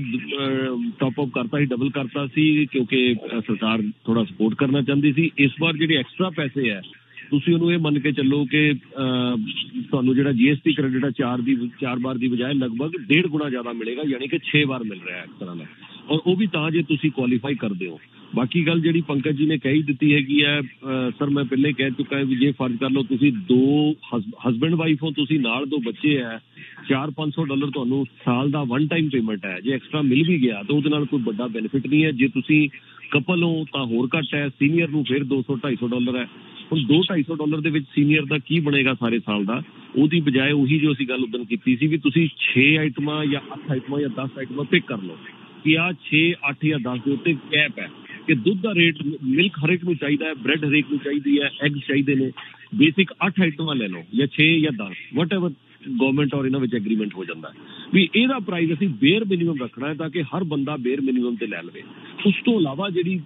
ਟੌਪ ਅਪ ਕਰਤਾ ਸੀ, ਡਬਲ ਕਰਤਾ ਸੀ, ਕਿਉਂਕਿ ਸਰਕਾਰ ਥੋੜਾ ਸਪੋਰਟ ਕਰਨਾ ਚਾਹੁੰਦੀ ਸੀ। ਇਸ ਵਾਰ ਜਿਹੜੇ ਐਕਸਟਰਾ ਪੈਸੇ ਹੈ ਤੁਸੀਂ ਉਹਨੂੰ ਇਹ ਮੰਨ ਕੇ ਚੱਲੋ ਕਿ ਤੁਹਾਨੂੰ ਜਿਹੜਾ GST ਕ੍ਰੈਡਿਟ ਹੈ 4 ਵਾਰ ਦੀ ਬਜਾਏ ਲਗਭਗ 1.5 ਗੁਣਾ ਜ਼ਿਆਦਾ ਮਿਲੇਗਾ, ਯਾਨੀ ਕਿ 6 ਵਾਰ ਮਿਲ ਰਿਹਾ ਇੱਕ ਤਰ੍ਹਾਂ ਦਾ। ਔਰ ਉਹ ਵੀ ਤਾਂ ਜੇ ਤੁਸੀਂ ਕੁਆਲੀਫਾਈ ਕਰਦੇ ਹੋ। ਬਾਕੀ ਗੱਲ ਜਿਹੜੀ ਪੰਕਜ ਜੀ ਨੇ ਕਹੀ ਦਿੱਤੀ ਹੈਗੀ ਹੈ, ਸਰ ਮੈਂ ਪਹਿਲੇ ਕਹਿ ਚੁੱਕਾ ਵੀ ਜੇ ਫਰਜ਼ ਕਰ ਲਓ ਤੁਸੀਂ 2 ਹਸਬੈਂਡ ਵਾਈਫ ਹੋ, ਤੁਸੀਂ ਨਾਲ 2 ਬੱਚੇ ਹੈ, $400-500 ਤੁਹਾਨੂੰ ਸਾਲ ਦਾ 1 ਟਾਈਮ ਪੇਮੈਂਟ ਹੈ। ਜੇ ਐਕਸਟਰਾ ਮਿਲ ਵੀ ਗਿਆ ਤਾਂ ਉਹਦੇ ਨਾਲ ਕੋਈ ਵੱਡਾ ਬੈਨੀਫਿਟ ਨਹੀਂ ਹੈ। ਜੇ ਤੁਸੀਂ ਕਪਲ ਹੋ ਤਾਂ ਹੋਰ ਘੱਟ ਹੈ, ਸੀਨੀਅਰ ਨੂੰ ਫਿਰ $200-250 ਹੈ। ਹੁਣ $200-250 ਦੇ ਵਿੱਚ ਸੀਨੀਅਰ ਦਾ ਕੀ ਬਣੇਗਾ ਸਾਰੇ ਸਾਲ ਦਾ? ਉਹਦੀ ਬਜਾਏ ਉਹੀ ਜੋ ਅਸੀਂ ਗੱਲ ਉਦੋਂ ਕੀਤੀ ਸੀ ਵੀ ਤੁਸੀਂ 6 ਆਈਟਮਾਂ ਜਾਂ 8 ਆਈਟਮਾਂ ਜਾਂ 10 ਆਈਟਮਾਂ ਪਿਕ ਕਰ ਲਓ ਕਿ ਆਹ 6, 8 ਜਾਂ 10 ਦੇ ਉੱਤੇ ਕੈਪ ਹੈ ਕਿ ਦੁੱਧ ਦਾ ਰੇਟ, ਮਿਲਕ ਹਰੇਕ ਨੂੰ ਚਾਹੀਦਾ ਹੈ, ਬ੍ਰੈਡ ਹਰੇਕ ਨੂੰ ਚਾਹੀਦੀ ਹੈ, ਐਗ ਚਾਹੀਦੇ ਨੇ, ਬੇਸਿਕ 8 ਆਈਟਮਾਂ ਲੈ ਲਓ ਜਾਂ 6 ਜਾਂ 10 ਵਟ ਐਵਰ ਗਵਰਨਮੈਂਟ ਔਰ ਇਹਨਾਂ ਵਿੱਚ ਐਗਰੀਮੈਂਟ ਹੋ ਜਾਂਦਾ ਵੀ ਇਹਦਾ ਪ੍ਰਾਈਸ ਅਸੀਂ ਬੇਅਰ ਮਿਨੀਮਮ ਰੱਖਣਾ ਹੈ ਤਾਂ ਕਿ ਹਰ ਬੰਦਾ ਬੇਅਰ ਮਿਨੀਮਮ ਤੇ ਲੈ ਲਵੇ। ਉਸ ਤੋਂ ਇਲਾਵਾ ਜਿਹੜੀ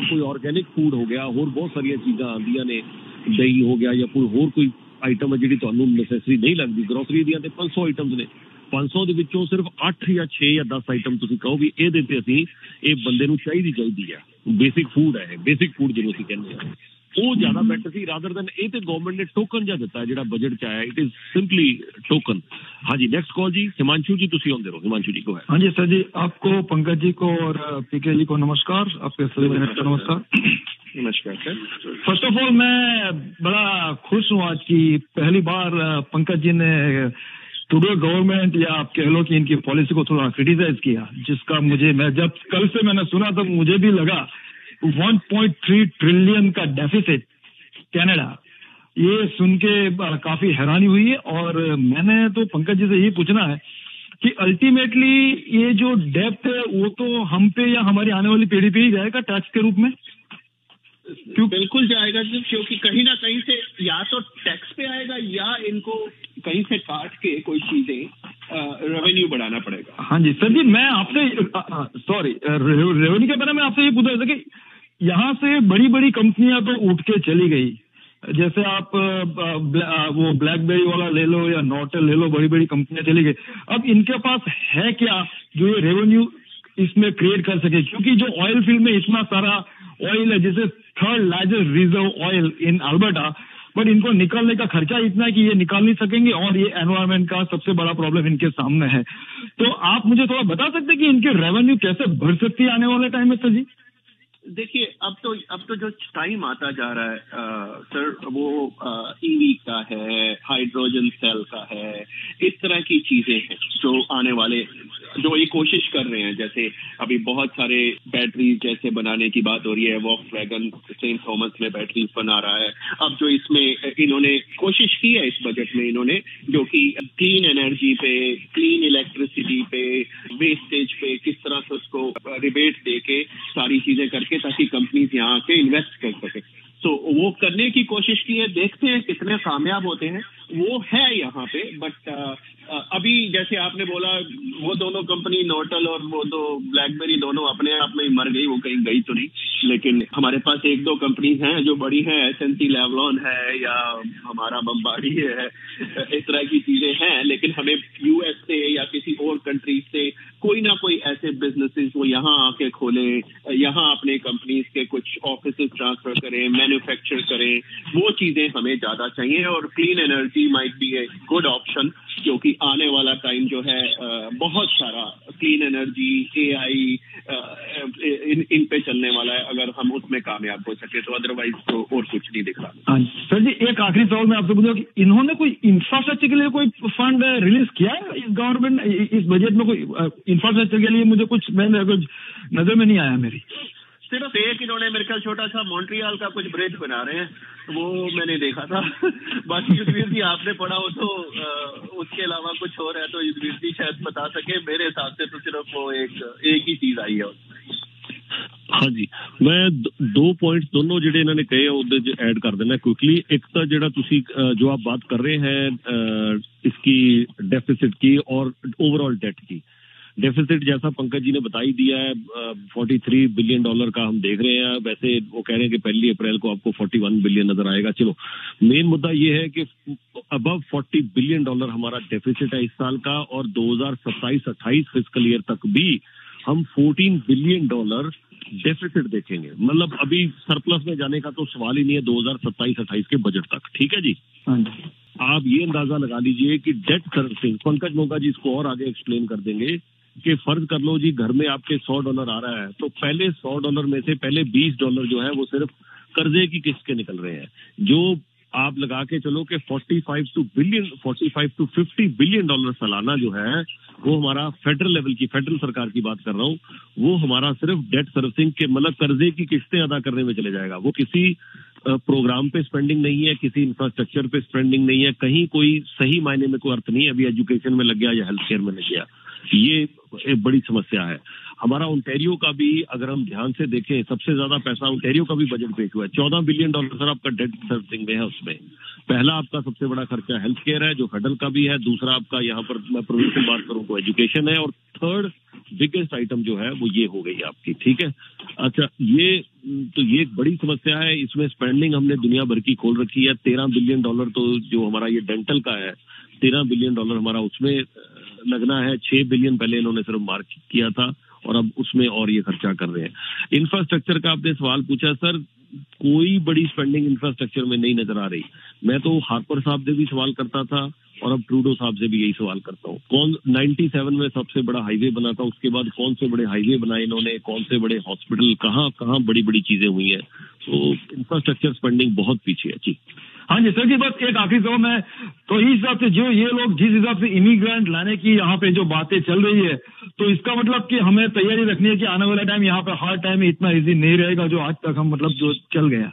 ਕੋਈ ਆਰਗੈਨਿਕ ਫੂਡ ਹੋ ਗਿਆ, ਹੋਰ ਬਹੁਤ ਸਾਰੀਆਂ ਚੀਜ਼ਾਂ ਆਉਂਦੀਆਂ ਨੇ, ਦਹੀਂ ਹੋ ਗਿਆ ਜਾਂ ਕੋਈ ਹੋਰ ਕੋਈ ਆਈਟਮ ਹੈ ਜਿਹੜੀ ਤੁਹਾਨੂੰ ਨੈਸੈਸਰੀ ਨਹੀਂ ਲੱਗਦੀ, ਗਰੋਸਰੀ ਦੀਆਂ ਤੇ 500 ਆਈਟਮਸ ਨੇ, 500 ਦੇ ਵਿੱਚੋਂ ਸਿਰਫ 8 ਜਾਂ 6 ਜਾਂ 10 ਆਈਟਮ ਤੁਸੀਂ ਕਹੋ ਵੀ ਇਹਦੇ ਤੇ ਅਸੀਂ ਇਹ ਬੰਦੇ ਨੂੰ ਚਾਹੀਦੀ ਹੈ, ਬੇਸਿਕ ਫੂਡ ਹੈ, ਬੇਸਿਕ ਫੂਡ ਜਿਹਨੂੰ ਅਸੀਂ ਕਹਿੰਦੇ ਹਾਂ, ਉਹ ਜ਼ਿਆਦਾ ਬੈਟਰ ਸੀ ਰਾਦਰ ਦੈਨ ਇਹ ਤੇ ਗਵਰਨਮੈਂਟ ਨੇ ਟੋਕਨ ਜਿਹਾ ਦਿੱਤਾ ਜਿਹੜਾ ਬਜਟ ਚ ਆਇਆ, ਇਟ ਇਜ਼ ਸਿੰਪਲੀ टोकन। हाँ जी, नेक्स्ट कॉल जी, हिमांशु जी तुसी आंदे रहो। हिमांशु जी को है। हाँ जी सर जी, आपको पंकज जी को और पीके जी को नमस्कार, आपके सभी को नमस्कार। नमस्कार सर। फर्स्ट ऑफ ऑल मैं बड़ा खुश हूँ आज की पहली बार पंकज जी ने टुडे गवर्नमेंट या आप कह लो कि इनकी पॉलिसी को थोड़ा क्रिटिसाइज किया, जिसका मुझे, मैं जब कल से मैंने सुना तो मुझे भी लगा 1.3 ट्रिलियन का डेफिसिट कनाडा, ये सुन के काफी हैरानी हुई है। और मैंने तो पंकज जी से यही पूछना है कि अल्टीमेटली ये जो डेप्ट है वो तो हम पे या हमारी आने वाली पीढ़ी पे ही जाएगा टैक्स के रूप में? क्यों? बिल्कुल जाएगा जी, क्योंकि कहीं ना कहीं से या तो टैक्स पे आएगा या इनको कहीं से काट के कोई चीजें रेवेन्यू बढ़ाना पड़ेगा। हाँ जी सर जी, मैं आपसे सॉरी रेवेन्यू के बारे में आपसे ये पूछ रहा था कि यहाँ से बड़ी बड़ी कंपनियां तो उठ के चली गई, जैसे आप वो ब्लैकबेरी वाला ले लो या नॉर्टल ले लो, बड़ी बड़ी कंपनियां चली गई। अब इनके पास है क्या जो ये रेवेन्यू इसमें क्रिएट कर सके? क्योंकि जो ऑयल फील्ड में इतना सारा ऑयल है, जिसे 3rd largest reserve oil in Alberta, but इनको निकालने का खर्चा इतना है कि ये निकाल नहीं सकेंगे और ये एनवायरमेंट का सबसे बड़ा प्रॉब्लम इनके सामने है। तो आप मुझे थोड़ा बता सकते हैं कि इनके रेवेन्यू कैसे बढ़ सकती है आने वाले टाइम में सर जी? देखिए, अब तो जो टाइम आता जा रहा है सर, वो ईवी का है, हाइड्रोजन सेल का है, इस तरह की चीजें हैं जो आने वाले, जो ये कोशिश कर रहे हैं। जैसे अभी बहुत सारे बैटरीज जैसे बनाने की बात हो रही है, वॉक्सवैगन सेंट थॉमस में बैटरीज बना रहा है। अब जो इसमें इन्होंने कोशिश की है इस बजट में, इन्होंने जो कि क्लीन एनर्जी पे, क्लीन इलेक्ट्रिसिटी पे, वेस्टेज पे किस तरह से उसको रिबेट देके सारी चीजें करके ताकि कंपनीज यहाँ आके इन्वेस्ट कर सके, तो वो करने की कोशिश की है। देखते हैं कितने कामयाब होते हैं, वो है यहाँ पे। बट अभी जैसे आपने बोला, वो दोनों कंपनी नोटल और वो दो ब्लैकबेरी दोनों अपने आप में ही मर गई, वो कहीं गई तो नहीं। लेकिन हमारे पास 1-2 कंपनीज हैं जो बड़ी हैं, एसएनसी लेवलॉन है या हमारा बम्बार्डी है, इस तरह की चीजें हैं। लेकिन हमें यूएस से या किसी और कंट्रीज से कोई ना कोई ऐसे बिजनेसेस वो यहाँ आके खोलें, यहाँ अपने कंपनीज के कुछ ऑफिसेज ट्रांसफर करें, मैन्युफैक्चर करें, वो चीजें हमें ज्यादा चाहिए। और clean energy might be a good option, क्योंकि आने वाला टाइम जो है बहुत सारा क्लीन एनर्जी, एआई इन पे चलने वाला है, अगर हम उसमें कामयाब हो सके तो। अदरवाइज तो और कुछ नहीं दिख रहा। सर जी, एक आखिरी सवाल मैं आपसे पूछूंगा कि इन्होंने कोई इंफ्रास्ट्रक्चर के लिए कोई फंड रिलीज किया है इस गवर्नमेंट, इस बजट में कोई इंफ्रास्ट्रक्चर के लिए? मुझे कुछ नजर में नहीं आया मेरी। सिर्फ एक इन्होंने मेरे ख्याल छोटा सा मॉन्ट्रियल का कुछ ब्रिज बना रहे हैं, वो मैंने देखा था। बाकी युद्धवीर जी आपने पढ़ा हो तो उसके अलावा कुछ और है तो युद्धवीर जी शायद बता सके। मेरे हिसाब से तो सिर्फ वो एक ही चीज आई है उसमें। हाँ जी, मैं 2 पॉइंट्स दोनों ਜਿਹੜੇ ਇਹਨਾਂ ਨੇ ਕਹੇ ਉਹਦੇ ਚ ऐड कर देना क्विकली। एक तो ਜਿਹੜਾ ਤੁਸੀਂ जो आप बात कर रहे हैं इसकी डेफिसिट की और ओवरऑल डेट की, डेफिसिट जैसा पंकज जी ने बता ही दिया है, $43 बिलियन का हम देख रहे हैं। वैसे वो कह रहे हैं कि 1 अप्रैल को आपको 41 बिलियन नजर आएगा। चलो, मेन मुद्दा ये है कि अबव $40 बिलियन हमारा डेफिसिट है इस साल का, और 2027-28 फिस्कल ईयर तक भी हम $14 बिलियन डेफिसिट देखेंगे। मतलब अभी सरप्लस में जाने का तो सवाल ही नहीं है 2027-28 के बजट तक। ठीक है जी, आप ये अंदाजा लगा लीजिए कि डेट सर्विसिंग, पंकज मोगा जी इसको और आगे एक्सप्लेन कर देंगे कि फर्ज कर लो जी घर में आपके $100 आ रहा है, तो पहले $100 में से पहले $20 जो है वो सिर्फ कर्जे की किस्त के निकल रहे हैं। जो आप लगा के चलो कि 45 to 50 बिलियन सालाना जो है वो हमारा फेडरल लेवल की, फेडरल सरकार की बात कर रहा हूँ, वो हमारा सिर्फ डेट सर्विसिंग के मतलब कर्जे की किस्तें अदा करने में चले जाएगा। वो किसी प्रोग्राम पे स्पेंडिंग नहीं है, किसी इंफ्रास्ट्रक्चर पे स्पेंडिंग नहीं है, कहीं कोई सही मायने में कोई अर्थ नहीं है। अभी एजुकेशन में लग गया या हेल्थ केयर में लग गया, ये एक बड़ी समस्या है। हमारा ओंटारियो का भी अगर हम ध्यान से देखें, सबसे ज्यादा पैसा ओंटारियो का भी बजट पेश हुआ है, $14 बिलियन सर आपका डेट सर्विसिंग में है। उसमें पहला आपका सबसे बड़ा खर्चा हेल्थ केयर है जो फेडरल का भी है, दूसरा आपका यहाँ पर मैं प्रोविंशियल बात करूँ तो एजुकेशन है, और थर्ड बिगेस्ट आइटम जो है वो ये हो गई आपकी। ठीक है, अच्छा, ये एक बड़ी समस्या है। इसमें स्पेंडिंग हमने दुनिया भर की खोल रखी है। $13 बिलियन तो जो हमारा ये डेंटल का है, $13 बिलियन हमारा उसमें लगना है। 6 बिलियन पहले इन्होंने सिर्फ मार्क किया था और अब उसमें और ये खर्चा कर रहे हैं। इंफ्रास्ट्रक्चर का आपने सवाल पूछा, सर कोई बड़ी स्पेंडिंग इंफ्रास्ट्रक्चर में नहीं नजर आ रही। मैं तो हार्पर साहब से भी सवाल करता था और अब ट्रूडो साहब से भी यही सवाल करता हूँ। कौन 97 में सबसे बड़ा हाईवे बना था, उसके बाद कौन से बड़े हाईवे बनाए इन्होंने, कौन से बड़े हॉस्पिटल, कहाँ बड़ी बड़ी चीजें हुई हैं। तो इंफ्रास्ट्रक्चर स्पेंडिंग बहुत पीछे है जी। हाँ जी सर जी, बस एक आखिरी सवाल है, तो इस हिसाब से जो ये लोग जिस हिसाब से इमिग्रेंट लाने की यहाँ पे जो बातें चल रही है, तो इसका मतलब कि हमें तैयारी रखनी है कि आने वाला टाइम यहाँ पे हर टाइम इतना इजी नहीं रहेगा जो आज तक हम मतलब जो चल गया।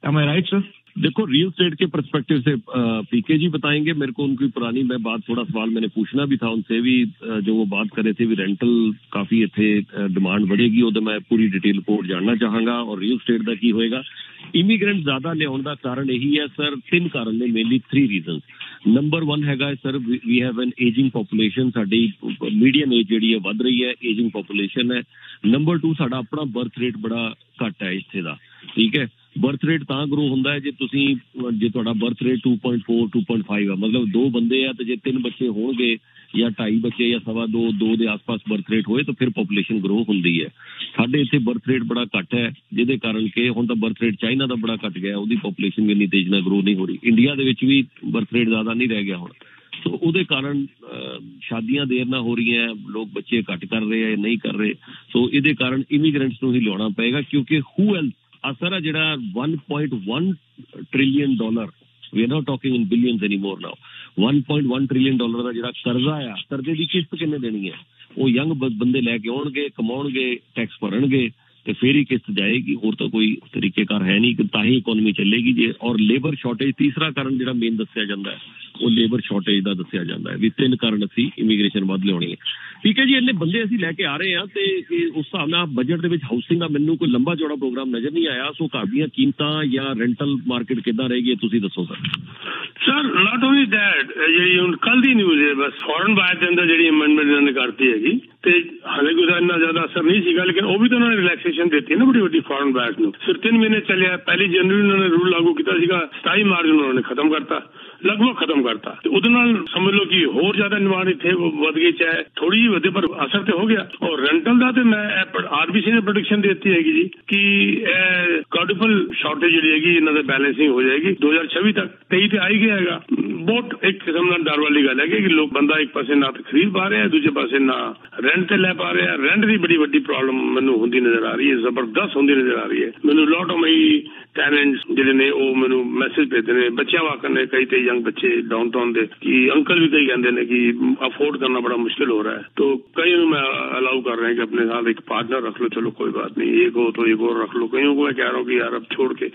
एम आई राइट सर? देखो, रियल एस्टेट के पर्सपेक्टिव से पीके जी बताएंगे। मेरे को उनकी पुरानी बात, थोड़ा सवाल मैंने पूछना भी था उनसे भी, जो वो बात कर रहे थे भी रेंटल काफी थे डिमांड बढ़ेगी, वो तो मैं पूरी डिटेल रिपोर्ट जानना चाहूंगा। और रियल एस्टेट का की होएगा, इमीग्रेंट ज्यादा लियाउण का कारण यही है सर, 3 कारण ने, मेनली 3 रीजन। नंबर 1 हैगा sir, we have an aging population, साडी मीडियम एज ਜਿਹੜੀ ਹੈ ਵੱਧ ਰਹੀ ਹੈ, एजिंग पॉपुलेशन है। नंबर 2 ਸਾਡਾ ਆਪਣਾ ਬਰਥ ਰੇਟ ਬੜਾ ਘੱਟ ਹੈ ਇੱਥੇ ਦਾ। ਠੀਕ ਹੈ, ਬਰਥ ਰੇਟ ਤਾਂ ਗਰੋ ਹੁੰਦਾ ਹੈ ਜੇ ਤੁਹਾਡਾ ਬਰਥ ਰੇਟ 2.4 2.5 ਹੈ, ਮਤਲਬ 2 ਬੰਦੇ ਆ ਤੇ ਜੇ 3 ਬੱਚੇ ਹੋਣਗੇ ਜਾਂ 2.5 ਬੱਚੇ ਜਾਂ 2.25 2 ਦੇ ਆਸ-ਪਾਸ ਬਰਥ ਰੇਟ ਹੋਏ ਤਾਂ ਫਿਰ ਪੋਪੂਲੇਸ਼ਨ ਗਰੋ ਹੁੰਦੀ ਹੈ। ਸਾਡੇ ਇੱਥੇ ਬਰਥ ਰੇਟ ਬੜਾ ਘੱਟ ਹੈ, ਜਿਹਦੇ ਕਾਰਨ ਕਿ ਹੁਣ ਤਾਂ ਬਰਥ ਰੇਟ ਚਾਈਨਾ ਦਾ ਬੜਾ ਘੱਟ ਗਿਆ, ਉਹਦੀ ਪੋਪੂਲੇਸ਼ਨ ਵੀ ਇੰਨੀ ਤੇਜ਼ ਨਾਲ ਗਰੋ ਨਹੀਂ ਹੋ ਰਹੀ। ਇੰਡੀਆ ਦੇ ਵਿੱਚ ਵੀ ਬਰਥ ਰੇਟ ਜ਼ਿਆਦਾ ਨਹੀਂ ਰਹਿ ਗਿਆ ਹੁਣ, ਸੋ ਉਹਦੇ ਕਾਰਨ ਸ਼ਾਦੀਆਂ ਦੇਰ ਨਾਲ ਹੋ ਰਹੀਆਂ, ਲੋਕ ਬੱਚੇ ਘੱਟ ਕਰ ਰਹੇ ਹੈ, ਨਹੀਂ ਕਰ ਰਹੇ। ਸੋ ਇਹਦੇ ਕਾਰਨ ਇਮੀਗ੍ਰੈਂਟਸ ਨੂੰ ਹੀ ਲਿਆਉਣਾ ਪਏਗਾ, ਕਿਉਂਕਿ ਹੂ ਐਲਸ ਅਸਰ ਆ ਜਿਹੜਾ $1.1 trillion, we are not talking in billions anymore now, $1.1 trillion ਦਾ ਜਿਹੜਾ ਕਰਜ਼ਾ ਆ, ਕਰਜ਼ੇ ਦੀ ਕਿਸ਼ਤ ਕਿੰਨੇ ਦੇਣੀ ਹੈ? ਉਹ ਯੰਗ ਬੰਦੇ ਲੈ ਕੇ ਆਉਣਗੇ, ਕਮਾਉਣਗੇ, ਟੈਕਸ ਭਰਨਗੇ ਤੇ ਫਿਰ ਹੀ ਕਿਸ਼ਤ ਜਾਏਗੀ। ਹੋਰ ਤਾਂ ਕੋਈ ਤਰੀਕੇਕਾਰ ਹੈ ਨਹੀਂ ਕਿ ਤਾਂ ਹੀ ਇਕੋਨਮੀ ਚੱਲੇਗੀ ਜੇ। ਔਰ ਲੇਬਰ ਸ਼ਾਰਟੇਜ ਤੀਸਰਾ ਕਾਰਨ ਜਿਹੜਾ ਮੇਨ ਦੱਸਿਆ ਜਾਂਦਾ ਹੈ ਉਹ ਲੇਬਰ ਸ਼ਾਰਟੇਜ ਦਾ ਦੱਸਿਆ ਜਾਂਦਾ ਹੈ ਵੀ 3 ਕਾਰਨ ਅਸੀਂ ਇਮੀਗ੍ਰੇਸ਼ਨ ਵੱਧ ਲਿਆਉਣੀ ਹੈ। ਠੀਕ ਹੈ ਜੀ, ਇੰਨੇ ਬੰਦੇ ਅਸੀਂ ਲੈ ਕੇ ਆ ਰਹੇ ਹਾਂ ਤੇ ਉਸ ਹਿਸਾਬ ਨਾਲ ਬਜਟ ਦੇ ਵਿੱਚ ਹਾਊਸਿੰਗ ਦਾ ਮੈਨੂੰ ਕੋਈ ਲੰਬਾ ਚੌੜਾ ਪ੍ਰੋਗਰਾਮ ਨਜ਼ਰ ਨਹੀਂ ਆਇਆ। ਸੋ ਘਰ ਦੀਆਂ ਕੀਮਤਾਂ ਜਾਂ ਰੈਂਟਲ ਮਾਰਕੀਟ ਕਿੱਦਾਂ ਰਹੇਗੀ ਤੁਸੀਂ ਦੱਸੋ ਸਰ। ਨਾਟ ਓਨਲੀ ਦੈਟ, ਜਿਹੜੀ ਹੁਣ ਕੱਲ ਦੀ ਨਿਊਜ਼ ਹੈ ਬਸ ਫੋਰਨ ਬਾਇਰ ਦੇ ਅੰਦਰ ਜਿਹੜੀ ਅਮੈਂਡਮੈਂਟ ਇਹਨਾਂ ਨੇ ਕਰਤੀ ਹੈਗੀ ਤੇ ਹਾਲੇ ਕੋਈ ਇੰਨਾ ਜ਼ਿਆਦਾ ਅਸਰ ਨਹੀਂ ਸੀਗਾ, ਲੇਕਿਨ ਉਹ ਵੀ ਤਾਂ ਉਹਨਾਂ ਨੇ ਰਿਲੈਕਸੇਸ਼ਨ ਦਿੱਤੀ ਨਾ ਬੜੀ ਵੱਡੀ ਫੋਰਨ ਬਾਇਰ ਨੂੰ। ਸਿਰ 3 ਮਹੀਨੇ ਚੱਲਿਆ, 1 ਜਨਵਰੀ ਉਹਨਾਂ ਨੇ ਰੂਲ ਲਾਗੂ ਕੀਤਾ ਸੀਗਾ, 27 ਮਾਰਚ ਨੂੰ ਉਹਨਾਂ ਨੇ ਖਤਮ ਕਰਤਾ, ਲਗਭਗ ਖਤਮ ਕਰਤਾ। ਤੇ ਉਹਦੇ ਨਾਲ ਸਮਝ ਲਓ ਕਿ ਹੋਰ ਜ਼ਿਆਦਾ ਡਿਮਾਂਡ ਇੱਥੇ ਵਧ ਗਈ, ਚਾਹੇ ਥੋੜੀ ਜਿਹੀ ਵਧੇ ਪਰ ਅਸਰ ਤੇ ਹੋ ਗਿਆ। ਔਰ ਰੈਂਟਲ ਦਾ ਤੇ ਮੈਂ ਆਰਬੀਸੀ ਨੇ ਪ੍ਰੈਡਿਕਸ਼ਨ ਦਿੱਤੀ ਹੈਗੀ ਜੀ ਕਿ ਕਾਰਡਫੁਲ ਸ਼ਾਰਟੇਜ ਜਿਹੜੀ ਹੈਗੀ ਇਹਨਾਂ ਦੇ ਬੈਲੈਂਸਿੰਗ ਹੋ ਜਾਏਗੀ 2026 ਤੱਕ। 23 ਤੇ ਆਈ ਗਿਆ ਹੈਗਾ। ਬਹੁਤ ਇੱਕ ਕਿਸਮ ਨਾਲ ਡਰ ਵਾਲੀ ਗੱਲ ਹੈ ਕਿ ਲੋਕ ਬੰਦਾ ਇੱਕ ਪਾਸੇ ਨਾ ਤਾਂ ਖਰੀਦ ਪਾ ਰਿਹਾ, ਦੂਜੇ ਪਾਸੇ ਨਾ ਰੈਂਟ ਤੇ ਲੈ ਪਾ ਰਿਹਾ। ਰੈਂਟ ਦੀ ਬੜੀ ਵੱਡੀ ਪ੍ਰੋਬਲਮ ਮੈਨੂੰ ਹੁੰਦੀ ਨਜ਼ਰ ਆ ਰਹੀ ਹੈ, ਜ਼ਬਰਦਸਤ ਹੁੰਦੀ ਨਜ਼ਰ ਆ ਰਹੀ ਹੈ। ਮੈਨੂੰ ਲੋਟ ਆਫ ਮਾਈ ਟੈਨੈਂਟਸ ਜਿਹੜੇ ਨੇ ਉਹ ਮੈਨੂੰ ਮੈਸੇਜ ਭੇਜਦੇ ਨੇ, ਬੱਚਿਆਂ ਵਾਕਰ ਨੇ ਕਈ ਤੇ ਯੰਗ ਬੱਚੇ डाउनटाउन ਦੇ कि अंकल भी कई कहते हैं कि अफोर्ड करना बड़ा मुश्किल हो रहा है। तो कईयों में अलाउ कर रहे हैं कि अपने साथ एक पार्टनर रख लो, चलो कोई बात नहीं, एक हो तो एक और रख लो। कईयों को मैं कह रहा हूँ कि यार अब छोड़ के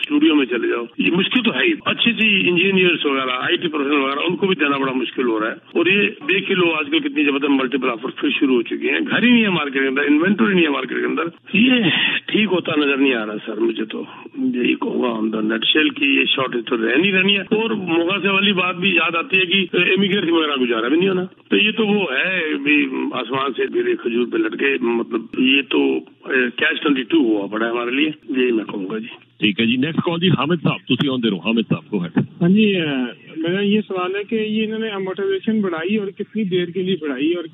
स्टूडियो में चले जाओ। ये मुश्किल तो है ही, अच्छी सी इंजीनियर्स वगैरह IT प्रोफेशनल वगैरह उनको भी देना बड़ा मुश्किल हो रहा है। और ये देख के लो आजकल कितनी जबरदस्त मल्टीपल ऑफर फिर शुरू हो चुकी है। घर ही नहीं है मार्केट के अंदर, इन्वेंटरी नहीं है मार्केट के अंदर। ये ठीक होता नजर नहीं आ रहा सर। मुझे तो यही कहूँगा ऑन द नटशेल की ये शॉर्टेज तो रहनी रहनी है। और मुगासे वाली बात भी याद आती है कि इमिग्रेट वगैरह गुजारा भी नहीं होना। तो ये तो वो है भी आसमान से मेरे खजूर पे लटके, मतलब ये तो कैच 22 हुआ पड़ा है हमारे लिए, यही मैं कहूँगा जी। ठीक है जी, नेक्स्ट कॉल जी हामिद साहब, तुसी आंदे रहो। हामिद साहब को है। हाँ जी, मेरा ये सवाल है कि ये इन्होंने अमोर्टाइजेशन बढ़ाई और कितनी देर के लिए बढ़ाई और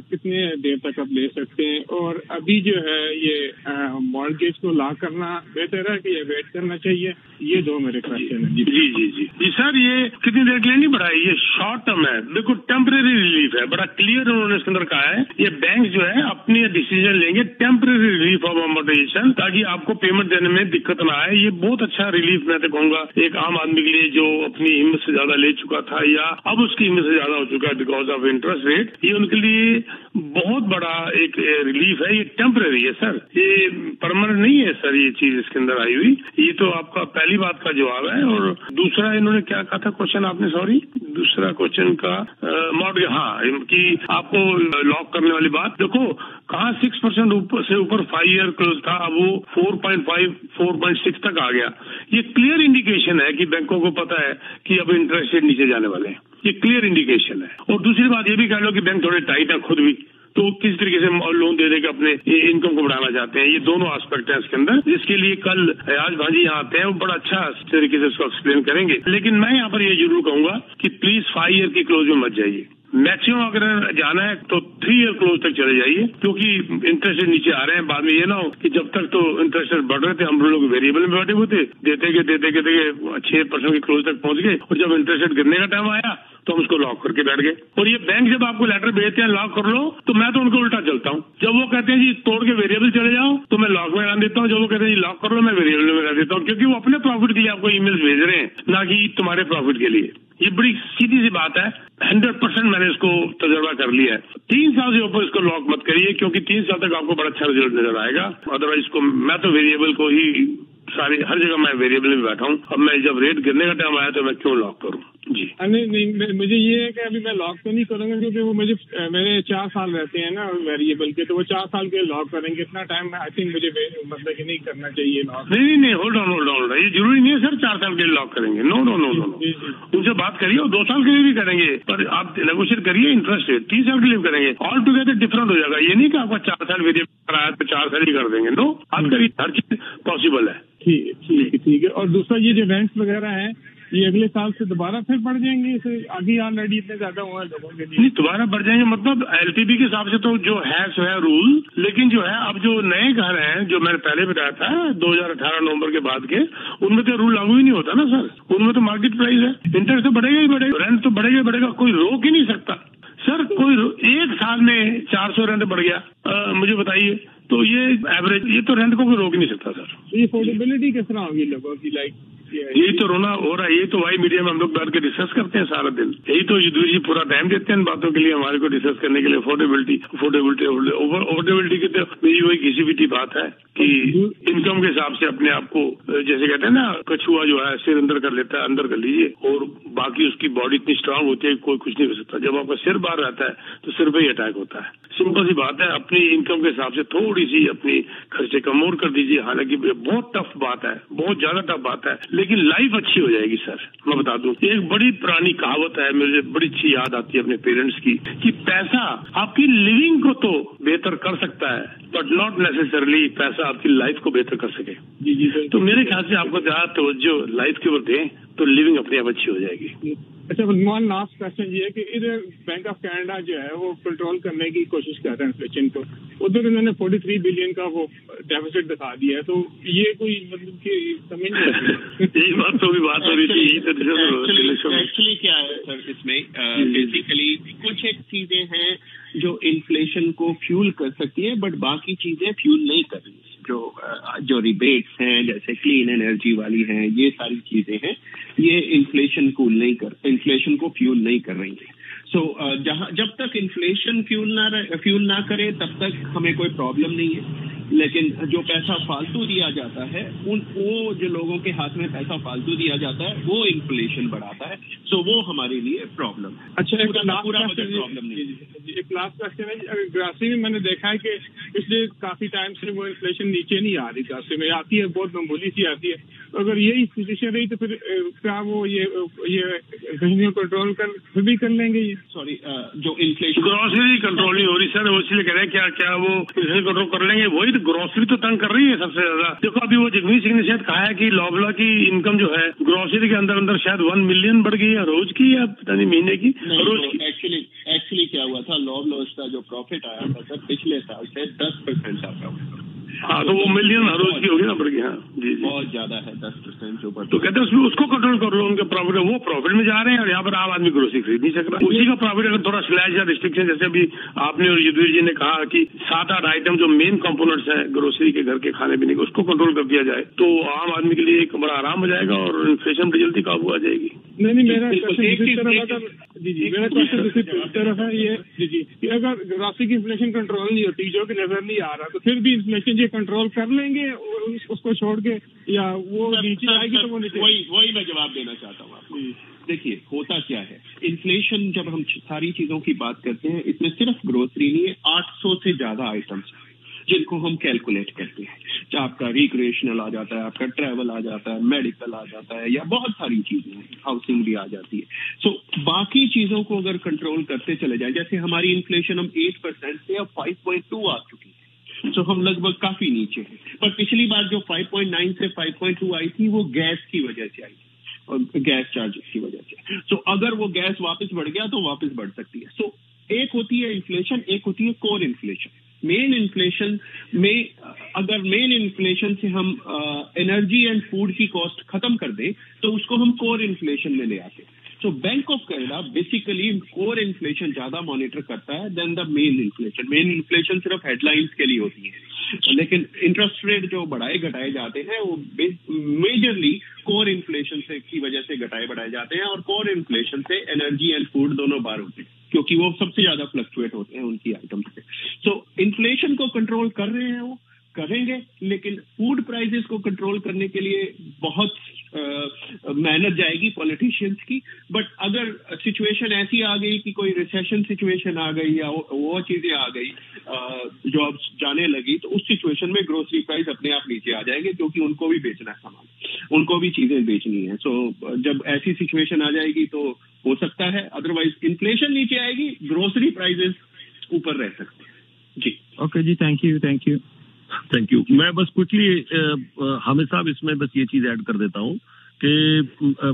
कितने देर तक आप ले सकते हैं? और अभी जो है ये मॉर्गेज को लॉक करना बेहतर है कि ये वेट करना चाहिए? ये दो मेरे क्वेश्चन है। जी जी जी जी जी सर, ये कितनी देर के लिए नहीं बढ़ाई, ये शॉर्ट टर्म है। देखो टेम्परेरी रिलीफ है, बड़ा क्लियर उन्होंने इसके अंदर कहा है ये बैंक जो है अपनी डिसीजन लेंगे टेम्परेरी रिलीफ ऑफ अमोर्टाइजेशन, ताकि आपको पेमेंट देने में दिक्कत ना आए। ये बहुत अच्छा रिलीफ मैं तो कहूँगा एक आम आदमी के लिए जो अपनी हिम्मत से ज्यादा ले चुका था या अब उसकी हिम्मत से ज्यादा हो चुका है बिकॉज ऑफ इंटरेस्ट रेट। ये उनके लिए बहुत बड़ा एक रिलीफ है। ये टेम्परेरी है सर, ये परमानेंट नहीं है सर। ये चीज इसके अंदर आई हुई, ये तो आपका पहली बात का जवाब है। और दूसरा इन्होंने क्या कहा था क्वेश्चन आपने, सॉरी दूसरा क्वेश्चन का मॉडल, हाँ कि आपको लॉक करने वाली बात। देखो कहाँ 6% से ऊपर 5 ईयर क्लोज था, अब वो 4.5 4.6 तक आ गया। ये क्लियर इंडिकेशन है कि बैंकों को पता है कि अब इंटरेस्ट रेट नीचे जाने वाले हैं, ये क्लियर इंडिकेशन है। और दूसरी बात ये भी कह लो कि बैंक थोड़े टाइट है खुद भी, तो किस तरीके से लोन दे देकर अपने इनकम को बढ़ाना चाहते हैं। ये दोनों एस्पेक्ट हैं इसके अंदर, जिसके लिए कल आज भाजी यहाँ आते हैं, वो बड़ा अच्छा तरीके से इसको एक्सप्लेन करेंगे। लेकिन मैं यहाँ पर ये जरूर कहूंगा कि प्लीज 5 ईयर की क्लोज में मत जाइए। मैक्सिमम अगर जाना है तो 3 ईयर क्लोज तक चले जाइए, क्योंकि इंटरेस्ट रेट नीचे आ रहे हैं। बाद में ये ना हो कि जब तक तो इंटरेस्ट रेट बढ़ रहे थे हम लोग वेरिएबल में बैठे हुए थे, देते के 6% की क्लोज तक पहुंच गए, और जब इंटरेस्ट रेट गिरने का टाइम आया तो हम उसको लॉक करके बैठ गए। और ये बैंक जब आपको लेटर भेजते हैं लॉक कर लो, तो मैं तो उनको उल्टा चलता हूँ। जब वो कहते हैं जी तोड़ के वेरिएबल चले जाओ तो मैं लॉक में लगा देता हूँ, जब वो कहते हैं जी लॉक कर लो मैं वेरिएबल में लगा देता हूँ, क्योंकि वो अपने प्रॉफिट के लिए आपको ईमेल भेज रहे हैं, ना कि तुम्हारे प्रॉफिट के लिए। ये बड़ी सीधी सी बात है, 100% मैंने इसको तजुर्बा कर लिया है। 3 साल से ऊपर इसको लॉक मत करिए, क्योंकि 3 साल तक आपको बड़ा अच्छा रिजल्ट नजर आएगा। अदरवाइज इसको मैं तो वेरिएबल को ही सारी हर जगह मैं वेरिएबल में बैठा हूँ। अब मैं जब रेट गिरने का टाइम आया तो मैं क्यों लॉक करूँ जी? नहीं, मुझे ये है कि अभी मैं लॉक तो नहीं करूंगा, क्योंकि वो मुझे मेरे 4 साल रहते हैं ना वेरिएबल के, तो वो 4 साल के लॉक करेंगे। इतना टाइम आई थिंक मुझे मतलब कि नहीं करना चाहिए लॉक। नहीं होल्ड ऑन, ये जरूरी नहीं है सर 4 साल के लिए लॉक करेंगे। नो उनसे बात करिए, 2 साल के लिए भी करेंगे, पर आप नेगोशिएट करिए इंटरेस्ट रेट 3 साल के लिए करेंगे। ऑल टुगेदर डिफरेंट हो जाएगा। ये नहीं कि आपका 4 साल वेरिएबल कराया तो 4 साल ही कर देंगे। नो, आप करिए, हर चीज पॉसिबल है। ठीक है। और दूसरा ये जो रेंट्स वगैरह है ये अगले साल से दोबारा फिर बढ़ जाएंगे? इसे आगे ऑलरेडी इतने ज्यादा हुआ है लोगों के लिए। नहीं, दोबारा बढ़ जाएंगे मतलब LTP के हिसाब से तो जो है सो है रूल, लेकिन जो है अब जो नए घर हैं जो मैंने पहले बताया था 2018 नवंबर के बाद के, उनमें तो रूल लागू ही नहीं होता ना सर। उनमें तो मार्केट प्राइस है, इंटरेस्ट तो बढ़ेगा ही बढ़ेगा, रेंट तो बढ़ेगा ही बढ़ेगा, कोई रोक ही नहीं सकता सर। कोई एक साल में 400 रेंट बढ़ गया, मुझे बताइए, तो ये एवरेज, ये तो रेंट को कोई रोक ही नहीं सकता सर। ये अफोर्डेबिलिटी किस तरह होगी लोगों की? लाइक यही तो रोना हो रहा है, यही तो वाई मीडिया में हम लोग बैठ के डिस्कस करते हैं सारा दिन। यही तो युद्धवीर जी पूरा टाइम देते हैं इन बातों के लिए, हमारे को डिस्कस करने के लिए। अफोर्डेबिलिटी की तो मेरी वही घिसी पिटी बात है कि इनकम के हिसाब से अपने आप को, जैसे कहते हैं ना, कछुआ जो है सिर अंदर कर लेता है, अंदर कर लीजिए, और बाकी उसकी बॉडी इतनी स्ट्रांग होती है कि कोई कुछ नहीं कर सकता। जब आपका सिर बाहर रहता है तो सिर पे ही अटैक होता है। सिंपल सी बात है, अपनी इनकम के हिसाब से थोड़ी सी अपनी खर्चे कम और कर दीजिए। हालांकि बहुत टफ बात है, बहुत ज्यादा टफ बात है, लेकिन लाइफ अच्छी हो जाएगी सर। मैं बता दूं, एक बड़ी पुरानी कहावत है, मुझे बड़ी अच्छी याद आती है अपने पेरेंट्स की, कि पैसा आपकी लिविंग को तो बेहतर कर सकता है, बट नॉट नेसेसरली पैसा आपकी लाइफ को बेहतर कर सके। जी। तो मेरे ख्याल से आपको ज्यादा तवज्जो लाइफ के ऊपर दें तो लिविंग अपने आप अच्छी हो जाएगी। अच्छा, वन लास्ट क्वेश्चन ये है कि इधर बैंक ऑफ कनाडा जो है वो कंट्रोल करने की कोशिश कर रहे हैं इन्फ्लेशन को, उधर इन्होंने 43 बिलियन का वो डेफिसिट दिखा दिया है, तो ये कोई मतलब कि समझ नहीं यही बात तो भी बात हो रही थी। एक्चुअली क्या है सर, इसमें बेसिकली कुछ एक चीजें हैं जो इन्फ्लेशन को फ्यूल कर सकती है, बट बाकी चीजें फ्यूल नहीं कर रही। जो रिबेट्स हैं, जैसे क्लीन एनर्जी वाली हैं, ये सारी चीजें हैं, ये इन्फ्लेशन को फ्यूल नहीं कर रही है। जब तक इन्फ्लेशन फ्यूल ना करे तब तक हमें कोई प्रॉब्लम नहीं है, लेकिन जो पैसा फालतू दिया जाता है, वो जो लोगों के हाथ में पैसा फालतू दिया जाता है, वो इन्फ्लेशन बढ़ाता है। सो वो हमारे लिए प्रॉब्लम है। अच्छा, पूरा प्रॉब्लम नहीं है। एक लास्ट क्वेश्चन है, ग्रासी में मैंने देखा है कि पिछले काफी टाइम से वो इन्फ्लेशन नीचे नहीं आ रही, ग्रासी में आती है, बहुत मामूली सी आती है। तो अगर यही पोजीशन रही तो फिर क्या वो ये कंट्रोल फिर भी कर लेंगे? ये सॉरी, जो इन्फ्लेशन ग्रोसरी कंट्रोल नहीं हो रही सर, वो इसलिए कह रहे हैं क्या वो इन्फ्लेशन कंट्रोल कर लेंगे? वही तो ग्रोसरी तो तंग कर रही है सबसे ज्यादा। देखो अभी वो जगमीत सिंह ने शायद कहा है कि लॉबला की इनकम जो है ग्रोसरी के अंदर शायद 1 मिलियन बढ़ गई है रोज की, या पता नहीं महीने की, रोज की। एक्चुअली क्या हुआ था, लॉबलॉस का जो प्रॉफिट आया था सर पिछले साल से 10% आता हुआ। हाँ, तो वो मिलियन हर रोज की होगी ना, बढ़ गई। हाँ जी, बहुत ज्यादा है, 10% ऊपर। तो कहते हैं उसमें उसको कंट्रोल कर लो, उनके प्रॉफिट, वो प्रॉफिट में जा रहे हैं और यहाँ पर आम आदमी ग्रोसरी खरीद नहीं सक रहा। उसी का प्रॉफिट अगर थोड़ा स्लैश या रिस्ट्रिक्शन, जैसे अभी आपने और युद्धवीर जी ने कहा कि 7-8 आइटम जो मेन कंपोनेंट्स हैं ग्रोसरी के, घर के खाने पीने के, उसको कंट्रोल कर दिया जाए तो आम आदमी के लिए एक बड़ा आराम हो जाएगा और इन्फ्लेशन बड़ी जल्दी काबू आ जाएगी। नहीं, मेरा क्वेश्चन मेरा क्वेश्चन दूसरी तरफ है ये जी, कि अगर ग्रोसरी की इन्फ्लेशन कंट्रोल नहीं होती, जो कि नजर नहीं आ रहा, तो फिर भी इन्फ्लेशन ये कंट्रोल कर लेंगे उसको छोड़ के, या वो नीचे आएगी तो वो नीचे? वही मैं जवाब देना चाहता हूँ आपको। देखिए होता क्या है, इन्फ्लेशन जब हम सारी चीजों की बात करते हैं, इसमें सिर्फ ग्रोसरी नहीं है, 800 से ज्यादा आइटम्स जिनको हम कैलकुलेट करते हैं। चाहे आपका रिक्रिएशनल आ जाता है, आपका ट्रैवल आ जाता है, मेडिकल आ जाता है, या बहुत सारी चीजें हैं, हाउसिंग भी आ जाती है। सो बाकी चीजों को अगर कंट्रोल करते चले जाए, जैसे हमारी इन्फ्लेशन हम 8% से अब 5.2 आ चुकी है, तो हम लगभग काफी नीचे हैं। पर पिछली बार जो 5.9 से 5.2 आई थी, वो गैस की वजह से आई थी, और गैस चार्जेस की वजह से। सो अगर वो गैस वापस बढ़ गया तो वापस बढ़ सकती है। सो एक होती है इन्फ्लेशन, एक होती है कोर इन्फ्लेशन। मेन इन्फ्लेशन में अगर मेन इन्फ्लेशन से हम एनर्जी एंड फूड की कॉस्ट खत्म कर दें तो उसको हम कोर इन्फ्लेशन में ले आते हैं। So Bank of Canada basically core inflation ज्यादा मॉनिटर करता है then the main inflation. Main inflation सिर्फ हेडलाइंस के लिए होती है, लेकिन इंटरेस्ट रेट जो बढ़ाए घटाए जाते हैं वो मेजरली कोर इन्फ्लेशन से की वजह से घटाए बढ़ाए जाते हैं, और कोर इन्फ्लेशन से एनर्जी एंड फूड दोनों बार होते हैं, क्योंकि वो सबसे ज्यादा फ्लक्चुएट होते हैं उनकी आइटम्स से। सो इन्फ्लेशन को कंट्रोल कर रहे हैं, वो करेंगे, लेकिन फूड प्राइसेस को कंट्रोल करने के लिए बहुत मेहनत जाएगी पॉलिटिशियंस की। बट अगर सिचुएशन ऐसी आ गई कि कोई रिसेशन सिचुएशन आ गई या वो चीजें आ गई, जॉब्स जाने लगी, तो उस सिचुएशन में ग्रोसरी प्राइस अपने आप नीचे आ जाएंगे, क्योंकि उनको भी बेचना है सामान, उनको भी चीजें बेचनी है। सो जब ऐसी सिचुएशन आ जाएगी तो हो सकता है, अदरवाइज इन्फ्लेशन नीचे आएगी, ग्रोसरी प्राइसेस ऊपर रह सकते हैं। जी ओके जी, थैंक यू। मैं बस क्विकली हामिद साहब इसमें बस ये चीज ऐड कर देता हूँ ਕਿ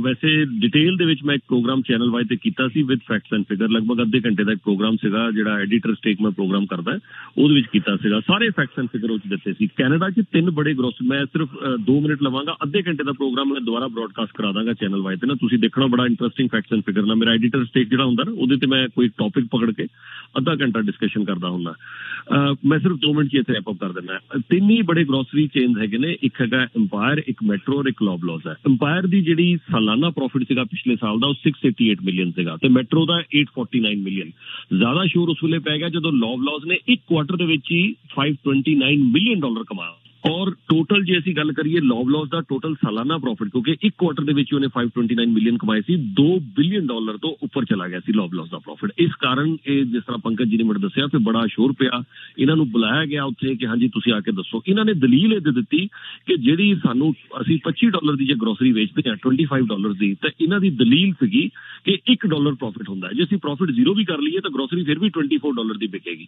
ਵੈਸੇ ਡਿਟੇਲ ਦੇ ਵਿੱਚ ਮੈਂ ਇੱਕ ਪ੍ਰੋਗਰਾਮ ਚੈਨਲ ਵਾਈਜ਼ ਤੇ ਕੀਤਾ ਸੀ ਵਿਦ ਫੈਕਟਸ ਐਂਡ ਫਿਗਰ, ਲਗਭਗ ਅੱਧੇ ਘੰਟੇ ਦਾ ਇੱਕ ਪ੍ਰੋਗਰਾਮ ਸੀਗਾ ਜਿਹੜਾ ਐਡੀਟਰ ਸਟੇਕ ਮੈਂ ਪ੍ਰੋਗਰਾਮ ਕਰਦਾ ਉਹਦੇ ਵਿੱਚ ਕੀਤਾ ਸੀਗਾ। ਸਾਰੇ ਫੈਕਟਸ ਐਂਡ ਫਿਗਰ ਉਹ 'ਚ ਦਿੱਤੇ ਸੀ। ਕੈਨੇਡਾ 'ਚ 3 ਬੜੇ ਗ੍ਰੋਸਰੀ, ਮੈਂ ਸਿਰਫ 2 ਮਿੰਟ ਲਵਾਂਗਾ, ਅੱਧੇ ਘੰਟੇ ਦਾ ਪ੍ਰੋਗਰਾਮ ਮੈਂ ਦੁਬਾਰਾ ਬ੍ਰੌਡਕਾਸਟ ਕਰਾ ਦਾਂਗਾ ਚੈਨਲ ਵਾਈਜ਼ ਤੇ ਨਾ, ਤੁਸੀਂ ਦੇਖਣਾ ਬੜਾ ਇੰਟਰਸਟਿੰਗ ਫੈਕਟਸ ਐਂਡ ਫਿਗਰ ਨਾਲ। ਮੇਰਾ ਐਡੀਟਰ ਸਟੇਕ ਜਿਹੜਾ ਹੁੰਦਾ ਨਾ ਉਹਦੇ ਤੇ ਮੈਂ ਕੋਈ ਟੌਪਿਕ ਪਕੜ ਕੇ ਅੱਧਾ ਘੰਟਾ ਡਿਸਕਸ਼ਨ ਕਰਦਾ ਹੁੰਦਾ। ਮੈਂ ਸਿਰਫ 2 ਮਿੰਟ 'ਚ ਇੱਥੇ ਰੈਪ ਅਪ ਕਰ ਦਿੰਦਾ। 3 ਹੀ ਬੜੇ ਗ੍ਰੋਸਰੀ ਚੇਨਸ ਹੈਗੇ ਨੇ, ਇੱਕ ਹੈਗਾ ਇੰਪਾਇਰ, ਇੱਕ ਮੈਟਰੋ ਔਰ ਇੱਕ ਲੌਬਲਾਜ਼ ਹੈ। ਇੰਪਾਇਰ ਦੀ ਜਿਹੜੀ ਸਾਲਾਨਾ ਪ੍ਰੋਫਿਟ ਸੀਗਾ ਪਿਛਲੇ ਸਾਲ ਦਾ ਉਹ 688 ਮਿਲੀਅਨ ਸੀਗਾ ਤੇ ਮੈਟਰੋ ਦਾ 849 ਮਿਲੀਅਨ। ਜ਼ਿਆਦਾ ਸ਼ੋਰ ਉਸ ਵੇਲੇ ਪੈ ਗਿਆ ਜਦੋਂ ਲੌਬਲਾਜ਼ ਨੇ ਇੱਕ ਕੁਆਟਰ ਦੇ ਵਿੱਚ ਹੀ $529 ਮਿਲੀਅਨ ਕਮਾਇਆ। ਔਰ ਟੋਟਲ ਜੇ ਅਸੀਂ ਗੱਲ ਕਰੀਏ ਲੌਬਲਾਜ਼ ਦਾ ਟੋਟਲ ਸਾਲਾਨਾ ਪ੍ਰੋਫਿਟ, ਕਿਉਂਕਿ ਇੱਕ ਕੁਆਟਰ ਦੇ ਵਿੱਚ ਉਹਨੇ $529 ਮਿਲੀਅਨ ਕਮਾਏ ਸੀ, $2 ਬਿਲੀਅਨ ਤੋਂ ਉੱਪਰ ਚਲਾ ਗਿਆ ਸੀ ਲੌਬਲਾਜ਼ ਦਾ ਪ੍ਰੋਫਿਟ। ਇਸ ਕਾਰਨ ਇਹ ਜਿਸ ਤਰ੍ਹਾਂ ਪੰਕਜ ਜੀ ਨੇ ਮੈਨੂੰ ਦੱਸਿਆ ਫਿਰ ਬੜਾ ਸ਼ੋਰ ਪਿਆ, ਇਹਨਾਂ ਨੂੰ ਬੁਲਾਇਆ ਗਿਆ ਉੱਥੇ ਕਿ ਹਾਂਜੀ ਤੁਸੀਂ ਆ ਕੇ ਦੱਸੋ। ਇਹਨਾਂ ਨੇ ਦਲੀਲ ਇਹ ਦੇ ਦਿੱਤੀ ਕਿ ਜਿਹੜੀ ਸਾਨੂੰ ਅਸੀਂ $25 ਦੀ ਜੇ ਗਰੋਸਰੀ ਵੇਚਦੇ ਹਾਂ $25 ਦੀ, ਤਾਂ ਇਹਨਾਂ ਦੀ ਦਲੀਲ ਸੀਗੀ ਕਿ $1 ਪ੍ਰੋਫਿਟ ਹੁੰਦਾ ਹੈ। ਜੇ ਅਸੀਂ ਪ੍ਰੋਫਿਟ ਜ਼ੀਰੋ ਵੀ ਕਰ ਲਈਏ ਤਾਂ ਗਰੋਸਰੀ ਫਿਰ ਵੀ $24 ਦੀ ਵਿਕੇਗੀ।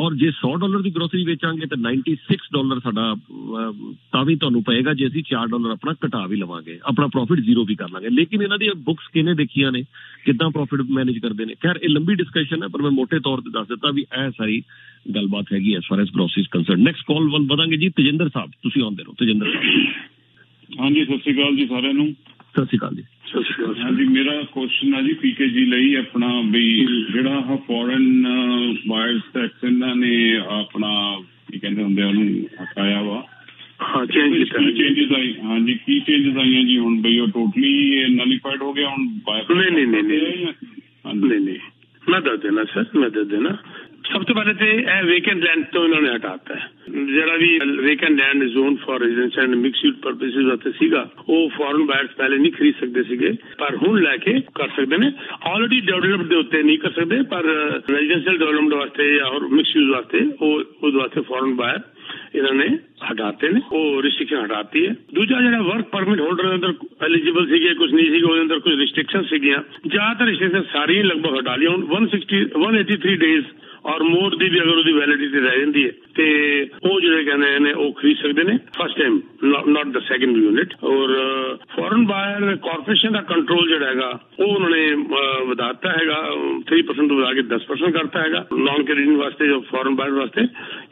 ਔਰ ਜੇ $100 ਦੀ ਗਰੋਸਰੀ ਵੇਚਾਂਗੇ ਤਾਂ $96 ਸਾਡਾ ਤਾਂ ਵੀ ਤੁਹਾਨੂੰ ਪਏਗਾ ਜੇ ਅਸੀਂ $4 ਆਪਣਾ ਘਟਾ ਵੀ ਲਵਾਂਗੇ, ਆਪਣਾ ਪ੍ਰੋਫਿਟ ਜ਼ੀਰੋ ਵੀ ਕਰ ਲਾਂਗੇ। ਲੇਕਿਨ ਇਹਨਾਂ ਦੀਆਂ ਬੁੱਕਸ ਕਿਹਨੇ ਦੇਖੀਆਂ ਨੇ, ਕਿੱਦਾਂ ਪ੍ਰੋਫਿਟ ਮੈਨੇਜ ਕਰਦੇ ਨੇ। ਖੈਰ ਇਹ ਲੰਬੀ ਡਿਸਕਸ਼ਨ ਹੈ ਪਰ ਮੈਂ ਮੋਟੇ ਤੌਰ ਤੇ ਦੱਸ ਦਿੱਤਾ ਵੀ ਇਹ ਸਾਰੀ ਗੱਲਬਾਤ ਹੈਗੀ S for S groceries concern. Next call ਵੱਲ ਵਧਾਂਗੇ ਜੀ। ਤੇਜਿੰਦਰ ਸਾਹਿਬ ਤੁਸੀਂ ਆਉਂਦੇ ਰਹੋ। ਤੇਜਿੰਦਰ ਸਾਹਿਬ। ਹਾਂਜੀ ਸਤਿ ਸ਼੍ਰੀ ਅਕਾਲ ਜੀ ਸਾਰਿਆਂ ਨੂੰ। ਸਤਿ ਸ਼੍ਰੀ ਅਕਾਲ ਜੀ। ਸਤਿ ਸ਼੍ਰੀ ਅਕਾਲ। ਹਾਂਜੀ ਮੇਰਾ ਕੁਐਸਚਨ ਹੈ ਜੀ ਪੀਕੇ ਜੀ ਲਈ ਆਪਣਾ ਵੀ ਜਿਹੜਾ ਫੋਰਨ ਬਾਇਰਸ ਟੈਕਸ ਇਹਨਾਂ ਨੇ ਆਪਣਾ ਕੀ ਕਹਿੰਦੇ ਹੁੰਦੇ ਉਹਨੂੰ ਹਟਾਇਆ ਵਾ। ਹਾਂ ਚੇਂਜਸ ਆਈ। ਹਾਂਜੀ ਕੀ ਚੇਂਜਸ ਆਈਆਂ ਜੀ ਹੁਣ ਬਈ ਉਹ ਟੋਟਲੀ ਨਲੀਫਾਈਡ ਹੋ ਗਿਆ ਹੁਣ? ਨਹੀਂ ਮੈਂ ਦੱਸ ਦੇਣਾ ਸਰ, ਮੈਂ ਦੱਸ ਦੇਣਾ। ਸਭ ਤੋਂ ਪਹਿਲੇ ਤੇ ਇਹ ਵੇਕੈਂਟ ਲੈਂਡ ਤੋਂ ਇਹਨਾਂ ਨੇ ਹਟਾਤਾ ਹੈ। ਜਿਹੜਾ ਵੀ vacant land zone for residence and mix use purposes ਵਾਸਤੇ ਸੀਗਾ ਉਹ ਫੋਰਨ ਬਾਇਰਸ ਪਹਿਲੇ ਨਹੀਂ ਖਰੀਦ ਸਕਦੇ ਸੀਗੇ ਪਰ ਹੁਣ ਲੈ ਕੇ ਕਰ ਸਕਦੇ ਨੇ। ਆਲਰੇਡੀ ਡਿਵੈਲਪਡ ਦੇ ਉੱਤੇ ਨਹੀਂ ਕਰ ਸਕਦੇ ਪਰ ਰੈਜ਼ੀਡੈਂਸ਼ੀਅਲ ਡਿਵੈਲਪਮੈਂਟ ਵਾਸਤੇ ਜਾਂ ਹੋਰ ਮਿਕਸ ਯੂਜ਼ ਵਾਸਤੇ ਉਹਦੇ ਵਾਸਤੇ ਫੋਰਨ ਬਾਇਰ ਇਹਨਾਂ ਨੇ ਹਟਾਤੇ ਨੇ, ਉਹ ਰਿਸਟ੍ਰਿਕਸ਼ਨ ਹਟਾਤੀ ਹੈ। ਦੂਜਾ ਜਿਹੜਾ ਵਰਕ ਪਰਮਿਟ ਹੋਲਡਰ ਦੇ ਅੰਦਰ ਐਲੀਜੀਬਲ ਸੀਗੇ ਕੁਝ ਨਹੀਂ ਸੀਗੇ, ਉਹਦੇ ਅੰਦਰ ਕੁਝ ਰਿਸਟ੍ਰਿਕਸ਼ਨ ਸੀਗੀਆਂ। ਜ਼ਿਆਦਾਤਰ ਰਿਸਟ੍ਰਿਕਸ਼ਨ ਸਾਰੀਆਂ ਲਗਭਗ ਹਟਾ ਲਈਆਂ। ਹੁਣ 183 ਡੇਜ਼ ਔਰ ਮੋਰ ਦੀ ਵੀ ਅਗਰ ਉਹਦੀ ਵੈਲਿਡਿਟੀ ਰਹਿ ਜਾਂਦੀ ਹੈ ਤੇ ਉਹ ਜਿਹੜੇ ਕਹਿੰਦੇ ਨੇ ਉਹ ਖਰੀਦ ਸਕਦੇ ਨੇ ਫਸਟ ਟਾਈਮ, ਨਾਟ ਦ ਸੈਕੰਡ ਯੂਨਿਟ। ਔਰ ਫੋਰਨ ਬਾਇਰ ਕਾਰਪੋਰੇਸ਼ਨ ਦਾ ਕੰਟਰੋਲ ਜਿਹੜਾ ਹੈਗਾ ਉਹ ਉਹਨਾਂ ਨੇ ਵਧਾਤਾ ਹੈਗਾ, 3% ਤੋਂ ਵਧਾ ਕੇ 10% ਕਰਤਾ ਹੈਗਾ ਨੌਨ ਕੈਨੇਡੀਅਨ ਵਾਸਤੇ, ਜੋ ਫੋਰਨ ਬਾਇਰ ਵਾਸਤੇ।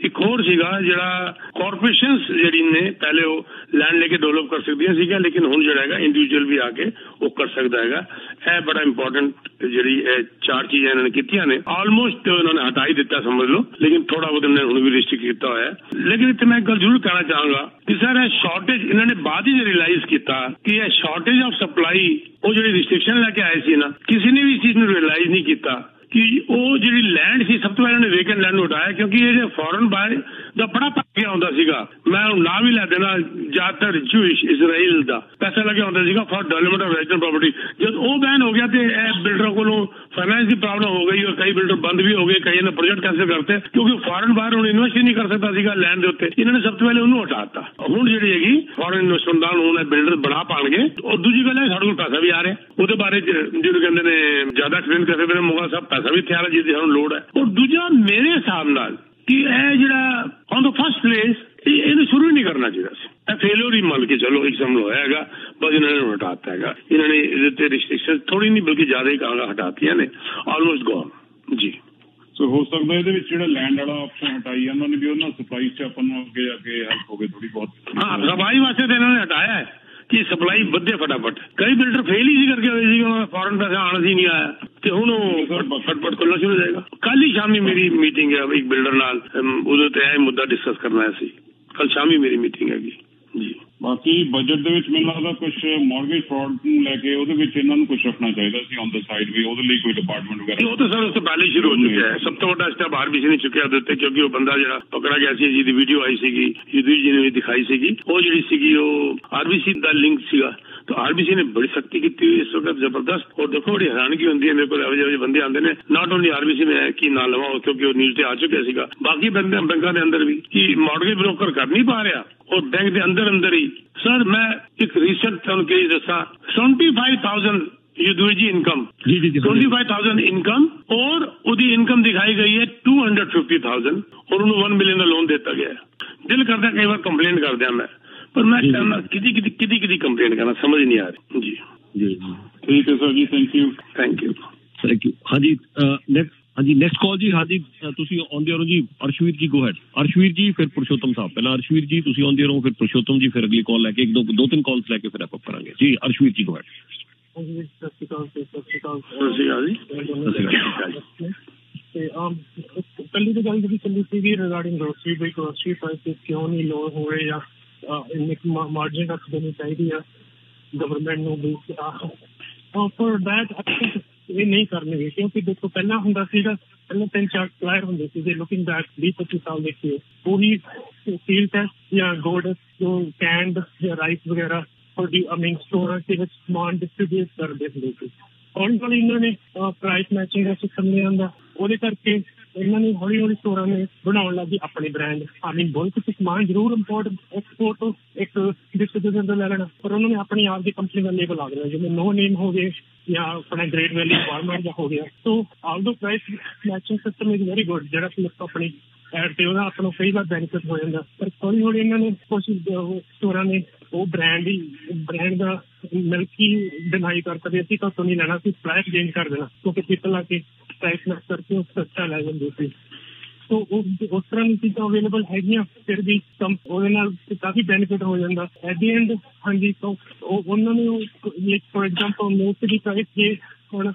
ਇੱਕ ਹੋਰ ਸੀਗਾ ਜਿਹੜਾ ਕਾਰਪੋਰੇਸ਼ਨਸ ਜਿਹੜੀ ਨੇ ਪਹਿਲੇ ਉਹ ਲੈਂਡ ਲੈ ਕੇ ਡਿਵੈਲਪ ਕਰ ਸਕਦੀਆਂ ਸੀਗੀਆਂ ਲੇਕਿਨ ਹੁਣ ਜਿਹੜਾ ਹੈਗਾ ਇੰਡੀਵਿਜੂਅਲ ਵੀ ਆ ਕੇ ਉਹ ਕਰ ਸਕਦਾ ਹੈਗਾ। ਇਹ ਬੜਾ ਇੰਪੋਰਟੈਂਟ ਜਿਹੜੀ ਇਹ 4 ਚੀਜ਼ਾਂ ਇਹਨਾਂ ਨੇ ਕੀਤੀਆਂ ਨੇ। ਆਲਮੋਸਟ ਇਹਨਾਂ ਨੇ ਹਟਾ ਹੀ ਦਿੱਤਾ ਸਮਝ ਲਓ, ਲੇਕਿਨ ਥੋੜਾ ਬਹੁਤ ਇਹਨਾਂ ਨੇ ਹੁਣ ਵੀ ਰਿਸਟ੍ਰਿਕਟ ਕੀਤਾ ਹੋਇਆ ਹੈ। ਲੇਕਿਨ ਇੱਥੇ ਮੈਂ ਇੱਕ ਗੱਲ ਜ਼ਰੂਰ ਕਹਿਣਾ ਚਾਹਾਂਗਾ ਕਿ ਸਰ ਇਹ ਸ਼ਾਰਟੇਜ ਇਹਨਾਂ ਨੇ ਬਾਅਦ ਹੀ ਰਿਅਲਾਈਜ਼ ਕੀਤਾ ਕਿ ਇਹ ਸ਼ਾਰਟੇਜ ਆਫ ਸਪਲਾਈ ਉਹ ਜਿਹੜੀ ਰਿਸਟ੍ਰਿਕਸ਼ਨ ਲੈ ਕੇ ਆਏ ਸੀ ਨਾ, ਕਿਸੇ ਨੇ ਵੀ ਇਸ ਚੀਜ਼ ਨੂੰ ਰਿਅਲਾਈਜ਼ ਨਹੀਂ ਕੀਤਾ ਕਿ ਉਹ ਜਿਹੜੀ ਲੈਂਡ ਸੀ ਸਭ ਤੋਂ ਪਹਿਲਾਂ ਉਹਨੇ ਵੇਕੈਂਟ ਲੈਂਡ ਨੂੰ ਹਟਾਇਆ ਕਿਉਂਕਿ ਇਹ ਜੇ ਫੋਰਨ ਬਾਇਰ ਦਾ ਬੜਾ ਗਿਆ ਹੁੰਦਾ ਸੀਗਾ। ਮੈਂ ਨਾਂ ਵੀ ਲੈ ਦੇਣਾ, ਜ਼ਿਆਦਾਤਰ ਜੂਇਸ਼ ਇਜ਼ਰਾਈਲ ਦਾ ਪੈਸਾ ਲੱਗਿਆ ਹੁੰਦਾ ਸੀਗਾ for development of resident property. ਜਦ ਉਹ ਬੈਨ ਹੋ ਗਿਆ ਤੇ ਇਹ ਬਿਲਡਰਾਂ ਕੋਲੋਂ ਫਾਈਨੈਂਸ ਦੀ ਪ੍ਰੋਬਲਮ ਹੋ ਗਈ ਔਰ ਕਈ ਬਿਲਡਰ ਬੰਦ ਵੀ ਹੋ ਗਏ, ਕਈ ਨੇ ਪ੍ਰੋਜੈਕਟ ਕੈਂਸਲ ਕਰਤੇ ਕਿਉਂਕਿ ਫੋਰਨ ਬਾਇਰ ਹੁਣ ਇਨਵੈਸਟ ਹੀ ਨਹੀਂ ਕਰ ਸਕਦਾ ਸੀਗਾ ਲੈਂਡ ਦੇ ਉੱਤੇ। ਇਹਨਾਂ ਨੇ ਸਭ ਤੋਂ ਪਹਿਲੇ ਉਹਨੂੰ ਹਟਾਤਾ। ਹੁਣ ਜਿਹੜੀ ਹੈਗੀ ਫੋਰਨ ਇਨਵੈਸਟਮੈਂਟ ਦਾ ਹੁਣ ਬਿਲਡਰ ਬਣਾ ਪਾਣਗੇ। ਔਰ ਦੂਜੀ ਗੱਲ ਹੈ ਸਾਡੇ ਕੋਲ ਪੈਸਾ ਵੀ ਆ ਰਿਹਾ, ਉਹਦੇ ਬਾਰੇ ਜਿਹਨੂੰ ਕਹਿੰਦੇ ਨੇ ਜ਼ਿਆਦਾ ਐਕਸਪਲੇਨ ਕਰ ਸਕਦੇ ਨੇ ਮੋਗਾ ਸਾਹਿਬ, ਪੈਸਾ ਵੀ ਤਿਆਰ ਹੈ ਜਿਹਦੀ ਸਾਨੂੰ ਲੋੜ ਹੈ। ਔਰ ਦੂਜਾ ਮੇਰੇ ਹਿਸਾਬ ਨਾਲ ਕਿ ਇਹ ਜਿਹੜਾ ਔਨ ਦ ਫਸਟ ਪਲੇਸ ਇਹਨੂੰ ਸ਼ੁਰੂ ਹੀ ਨਹੀਂ ਕਰਨਾ ਚਾਹੀਦਾ ਸੀ। ਇਹ ਫੇਲਿਅਰ ਹੀ ਮੰਨ ਕੇ ਚਲੋ ਐਗਜ਼ਾਮ ਹੋਇਆ ਹੈਗਾ, ਬਸ ਇਹਨਾਂ ਨੇ ਹਟਾਤਾ ਹੈਗਾ। ਇਹਨਾਂ ਨੇ ਇਹਦੇ ਤੇ ਰਿਸਟ੍ਰਿਕਸ਼ਨ ਥੋੜੀ ਨਹੀਂ ਬਲਕਿ ਜ਼ਿਆਦਾ ਹੀ ਕਹਾਂਗਾ ਹਟਾਤੀਆਂ ਨੇ, ਆਲਮੋਸਟ ਗੋਨ ਜੀ। ਸੋ ਹੋ ਸਕਦਾ ਇਹਦੇ ਵਿੱਚ ਜਿਹੜਾ ਲੈਂਡ ਵਾਲਾ ਆਪਸ਼ਨ ਹਟਾਈ ਉਹਨਾਂ ਨੇ ਵੀ ਉਹਨਾਂ ਸਪਲਾਈ ਚ ਆਪਾਂ ਨੂੰ ਅੱਗੇ ਹੈਲਪ ਹੋਵੇ ਥੋੜੀ ਬਹੁਤ। ਹਾਂ ਸਪਲਾਈ ਵਾਸਤੇ ਤਾਂ ਇਹਨਾਂ ਨੇ ਹਟਾਇਆ ਹੈ ਕਿ ਸਪਲਾਈ ਵਧੇ ਫਟਾਫਟ। ਕਈ ਬਿਲਡਰ ਫੇਲ ਹੀ ਸੀ ਕਰਕੇ ਹੋਏ ਸੀ, ਫੋਰਨ ਪੈਸਾ ਆਉਣਾ ਸੀ ਨਹੀਂ ਆਇਆ ਤੇ ਹੁਣ ਉਹ ਫਟਫਟ ਖੁੱਲਣਾ ਸ਼ੁਰੂ ਹੋ ਜਾਏਗਾ। ਕੱਲ ਹੀ ਸ਼ਾਮੀ ਮੇਰੀ ਮੀਟਿੰਗ ਹੈ ਇੱਕ ਬਿਲਡਰ ਨਾਲ, ਉਹਦੇ ਤੇ ਇਹ ਮੁੱਦਾ ਡਿਸਕਸ ਕਰਨਾ ਸੀ। ਕੱਲ ਸ਼ਾਮੀ ਮੇਰੀ ਮੀਟਿੰਗ ਹੈਗੀ ਜੀ। ਬਾਕੀ ਬਜਟ ਦੇ ਵਿੱਚ ਮੈਨੂੰ ਲੱਗਦਾ ਕੁਝ ਮਾਰਗੇਜ ਫਰਾਡ ਨੂੰ ਲੈ ਕੇ ਉਹਦੇ ਵਿੱਚ ਇਹਨਾਂ ਨੂੰ ਕੁਝ ਰੱਖਣਾ ਚਾਹੀਦਾ ਸੀ ਔਨ ਦ ਸਾਈਡ ਵੀ, ਉਹਦੇ ਲਈ ਕੋਈ ਡਿਪਾਰਟਮੈਂਟ ਵਗੈਰਾ। ਉਹ ਤਾਂ ਸਰ ਉਸ ਤੋਂ ਪਹਿਲੇ ਸ਼ੁਰੂ ਹੋ ਚੁੱਕਿਆ ਹੈ। ਸਭ ਤੋਂ ਵੱਡਾ ਸਟੈਪ ਆਰਬੀਸੀ ਨੇ ਚੁੱਕਿਆ ਉਹਦੇ ਉੱਤੇ ਕਿਉਂਕਿ ਉਹ ਬੰਦਾ ਜਿਹੜਾ ਪਕੜਾ ਗਿਆ ਸੀ ਜਿਹਦੀ ਵੀਡੀਓ ਆਈ ਸੀਗੀ, ਯੁਧਵੀਰ ਜੀ ਨੇ ਵੀ ਦਿਖਾਈ ਸੀਗੀ, ਉਹ ਜਿਹੜੀ ਸੀਗੀ ਉਹ ਆਰਬੀਸੀ ਦਾ ਲਿੰਕ ਸੀਗਾ। तो आरबीसी ने बड़ी सख्ती की थी इस वक्त जबरदस्त। और देखो बड़ी हैरानगी होती है मेरे को, ਇਹੋ ਜਿਹੇ ਬੰਦੇ ਆਉਂਦੇ ਨੇ ਨਾਟ ਓਨਲੀ ਆਰਬੀਸੀ में कि ना लवाओ क्योंकि वो न्यूज़ ਤੇ आ चुके ਸੀਗਾ, बाकी ਬੰਦੇ ਬੈਂਕਾਂ ਦੇ ਅੰਦਰ ਵੀ कि मॉर्गेज ब्रोकर कर नहीं पा रहा और बैंक ਦੇ ਅੰਦਰ ਹੀ। सर मैं एक रिसेंट ਤੁਹਾਨੂੰ ਕਹੀ ਦੱਸਾਂ 75,000 युद्धवीर जी इनकम 25,000 इनकम और ਉਹਦੀ इनकम दिखाई गई है 250,000 और ਉਹਨੂੰ 1 मिलियन ਦਾ ਲੋਨ ਦਿੱਤਾ ਗਿਆ। ਦਿਲ ਕਰਦਾ ਕਈ ਵਾਰ ਕੰਪਲੇਂਟ ਕਰਦਿਆਂ ਮੈਂ पर मैं कहना किसी कंप्लेंट करना समझ नहीं आ रही जी। जी ठीक है सर जी, थैंक यू। हाँ जी नेक्स्ट कॉल जी। हाँ जी ਤੁਸੀਂ ਆਉਂਦੇ ਰਹੋ ਜੀ। ਅਰਸ਼ਵੀਰ ਜੀ ਗੋ ਹੈਡ। ਅਰਸ਼ਵੀਰ ਜੀ ਫਿਰ ਪੁਰਸ਼ੋਤਮ ਸਾਹਿਬ। ਪਹਿਲਾਂ ਅਰਸ਼ਵੀਰ ਜੀ ਤੁਸੀਂ ਆਉਂਦੇ ਰਹੋ, ਫਿਰ ਪੁਰਸ਼ੋਤਮ ਜੀ, ਫਿਰ ਅਗਲੀ ਕਾਲ ਲੈ ਕੇ ਦੋ ਤਿੰਨ ਕਾਲਸ ਲੈ ਕੇ ਫਿਰ ਆਪਾਂ ਕਰਾਂਗੇ ਜੀ। ਅਰਸ਼ਵੀਰ ਜੀ ਗੋ ਹੈਡ। ਸਤਿ ਸ਼੍ਰੀ ਅਕਾਲ ਤੇ ਪਹਿਲੀ ਤਾਂ ਗੱਲ ਜਿਹੜੀ ਚੱਲੀ ਸੀਗੀ ਰਿਗਾਰਡਿੰਗ ਗਰੋਸਰੀ ਵੀ ਗਰੋਸਰੀ ਪ੍ਰਾਈਸਿਸ ਕਿਉਂ ਨਹੀਂ ਲੋ ਹੋ ਰਹੇ ਜਾਂ ਇੰਨੀ ਮਾਰਜਿਨ ਰੱਖ ਦੇਣੀ ਚਾਹੀਦੀ ਆ ਗਵਰਨਮੈਂਟ ਨੂੰ ਵੀ ਫॉर दैट ਇਹ ਨਹੀਂ ਕਰਨਗੇ ਕਿਉਂਕਿ ਦੇਖੋ ਪਹਿਲਾਂ ਹੁੰਦਾ ਸੀਗਾ, ਪਹਿਲਾਂ 3-4 ਸਪਲਾਇਰ ਹੁੰਦੇ ਸੀਗੇ ਲੁਕਿੰਗ ਬੈਕ 20-25 ਸਾਲ ਦੇਖੀਏ ਉਹੀ ਸੀਲ ਟੈਸਟ ਜਾਂ ਗੋਲਡ ਜੋ ਕੈਂਡ ਜਾਂ ਰਾਈਸ ਵਗੈਰਾ ਸਟੋਰਾਂ ਦੇ ਵਿੱਚ ਸਮਾਨ ਡਿਸਟਰੀਬਿਊਟ ਕਰਦੇ ਹੁੰਦੇ ਸੀ। ਹੌਲੀ ਹੌਲੀ ਇਹਨਾਂ ਨੇ ਪ੍ਰਾਈਸ ਮੈਚਿੰਗ ਦਾ ਸਿਸਟਮ ਲਿਆਂਦਾ, ਉਹਦੇ ਕਰਕੇ ਇਹਨਾਂ ਨੇ ਹੌਲੀ ਹੌਲੀ ਸਟੋਰਾਂ ਨੇ ਬਣਾਉਣ ਲੱਗੀ ਆਪਣੇ ਬ੍ਰਾਂਡ। ਬੁਲਕ ਚ ਸਮਾਨ ਜ਼ਰੂਰ ਐਕਸਪੋਰਟ ਤੋਂ ਇੱਕ ਡਿਸਟਰੀਬਿਊਟਰ ਤੋਂ ਲੈ ਲੈਣਾ, ਪਰ ਉਹਨਾਂ ਨੇ ਆਪਣੀ ਆਪ ਦੀ ਕੰਪਨੀ ਦਾ ਲੇਬਲ ਲਾ ਦੇਣਾ, ਜਿਵੇਂ ਨੋ ਨੇਮ ਹੋ ਗਏ ਜਾਂ ਆਪਣਾ ਗ੍ਰੇਟ ਵੈਲੀ ਵਾਲਮਾਰਟ ਦਾ ਹੋ ਗਿਆ। So although price matching system is very good, ਜਿਹੜਾ ਫਲਿਪ ਆਪਣੀ ਐਡ ਤੇ ਉਹਦਾ ਆਪਾਂ ਨੂੰ ਕਈ ਵਾਰ ਬੈਨੀਫਿਟ ਹੋ ਜਾਂਦਾ, ਪਰ ਹੌਲੀ ਹੌਲੀ ਇਹਨਾਂ ਨੇ ਕੁਛ ਸਟੋਰਾਂ ਨੇ ਉਹ ਬ੍ਰਾਂਡ ਦਾ ਮਿਲਕ ਹੀ ਡਿਨਾਈ ਕਰਤਾ ਵੀ ਅਸੀਂ ਘੱਟੋਂ ਨਹੀਂ ਲੈਣਾ, ਅਸੀਂ ਪ੍ਰਾਈਸ ਚੇਂਜ ਕਰ ਦੇਣਾ ਕਿਉਂਕਿ ਪੀਪਲ ਆ ਕੇ ਪ੍ਰਾਈਸ ਮੈਚ ਕਰਕੇ ਉਹ ਸਸਤਾ ਲੈ ਜਾਂਦੇ ਸੀ। ਸੋ ਉਸ ਤਰ੍ਹਾਂ ਦੀ ਚੀਜ਼ਾਂ ਅਵੇਲੇਬਲ ਹੈਗੀਆਂ, ਫਿਰ ਵੀ ਉਹਦੇ ਨਾਲ ਕਾਫੀ ਬੈਨੀਫਿਟ ਹੋ ਜਾਂਦਾ ਐਟ ਦੀ ਐਂਡ। ਹਾਂਜੀ ਤਾਂ ਉਹਨਾਂ ਨੇ for example milk the price ਜੇ ਹੁਣ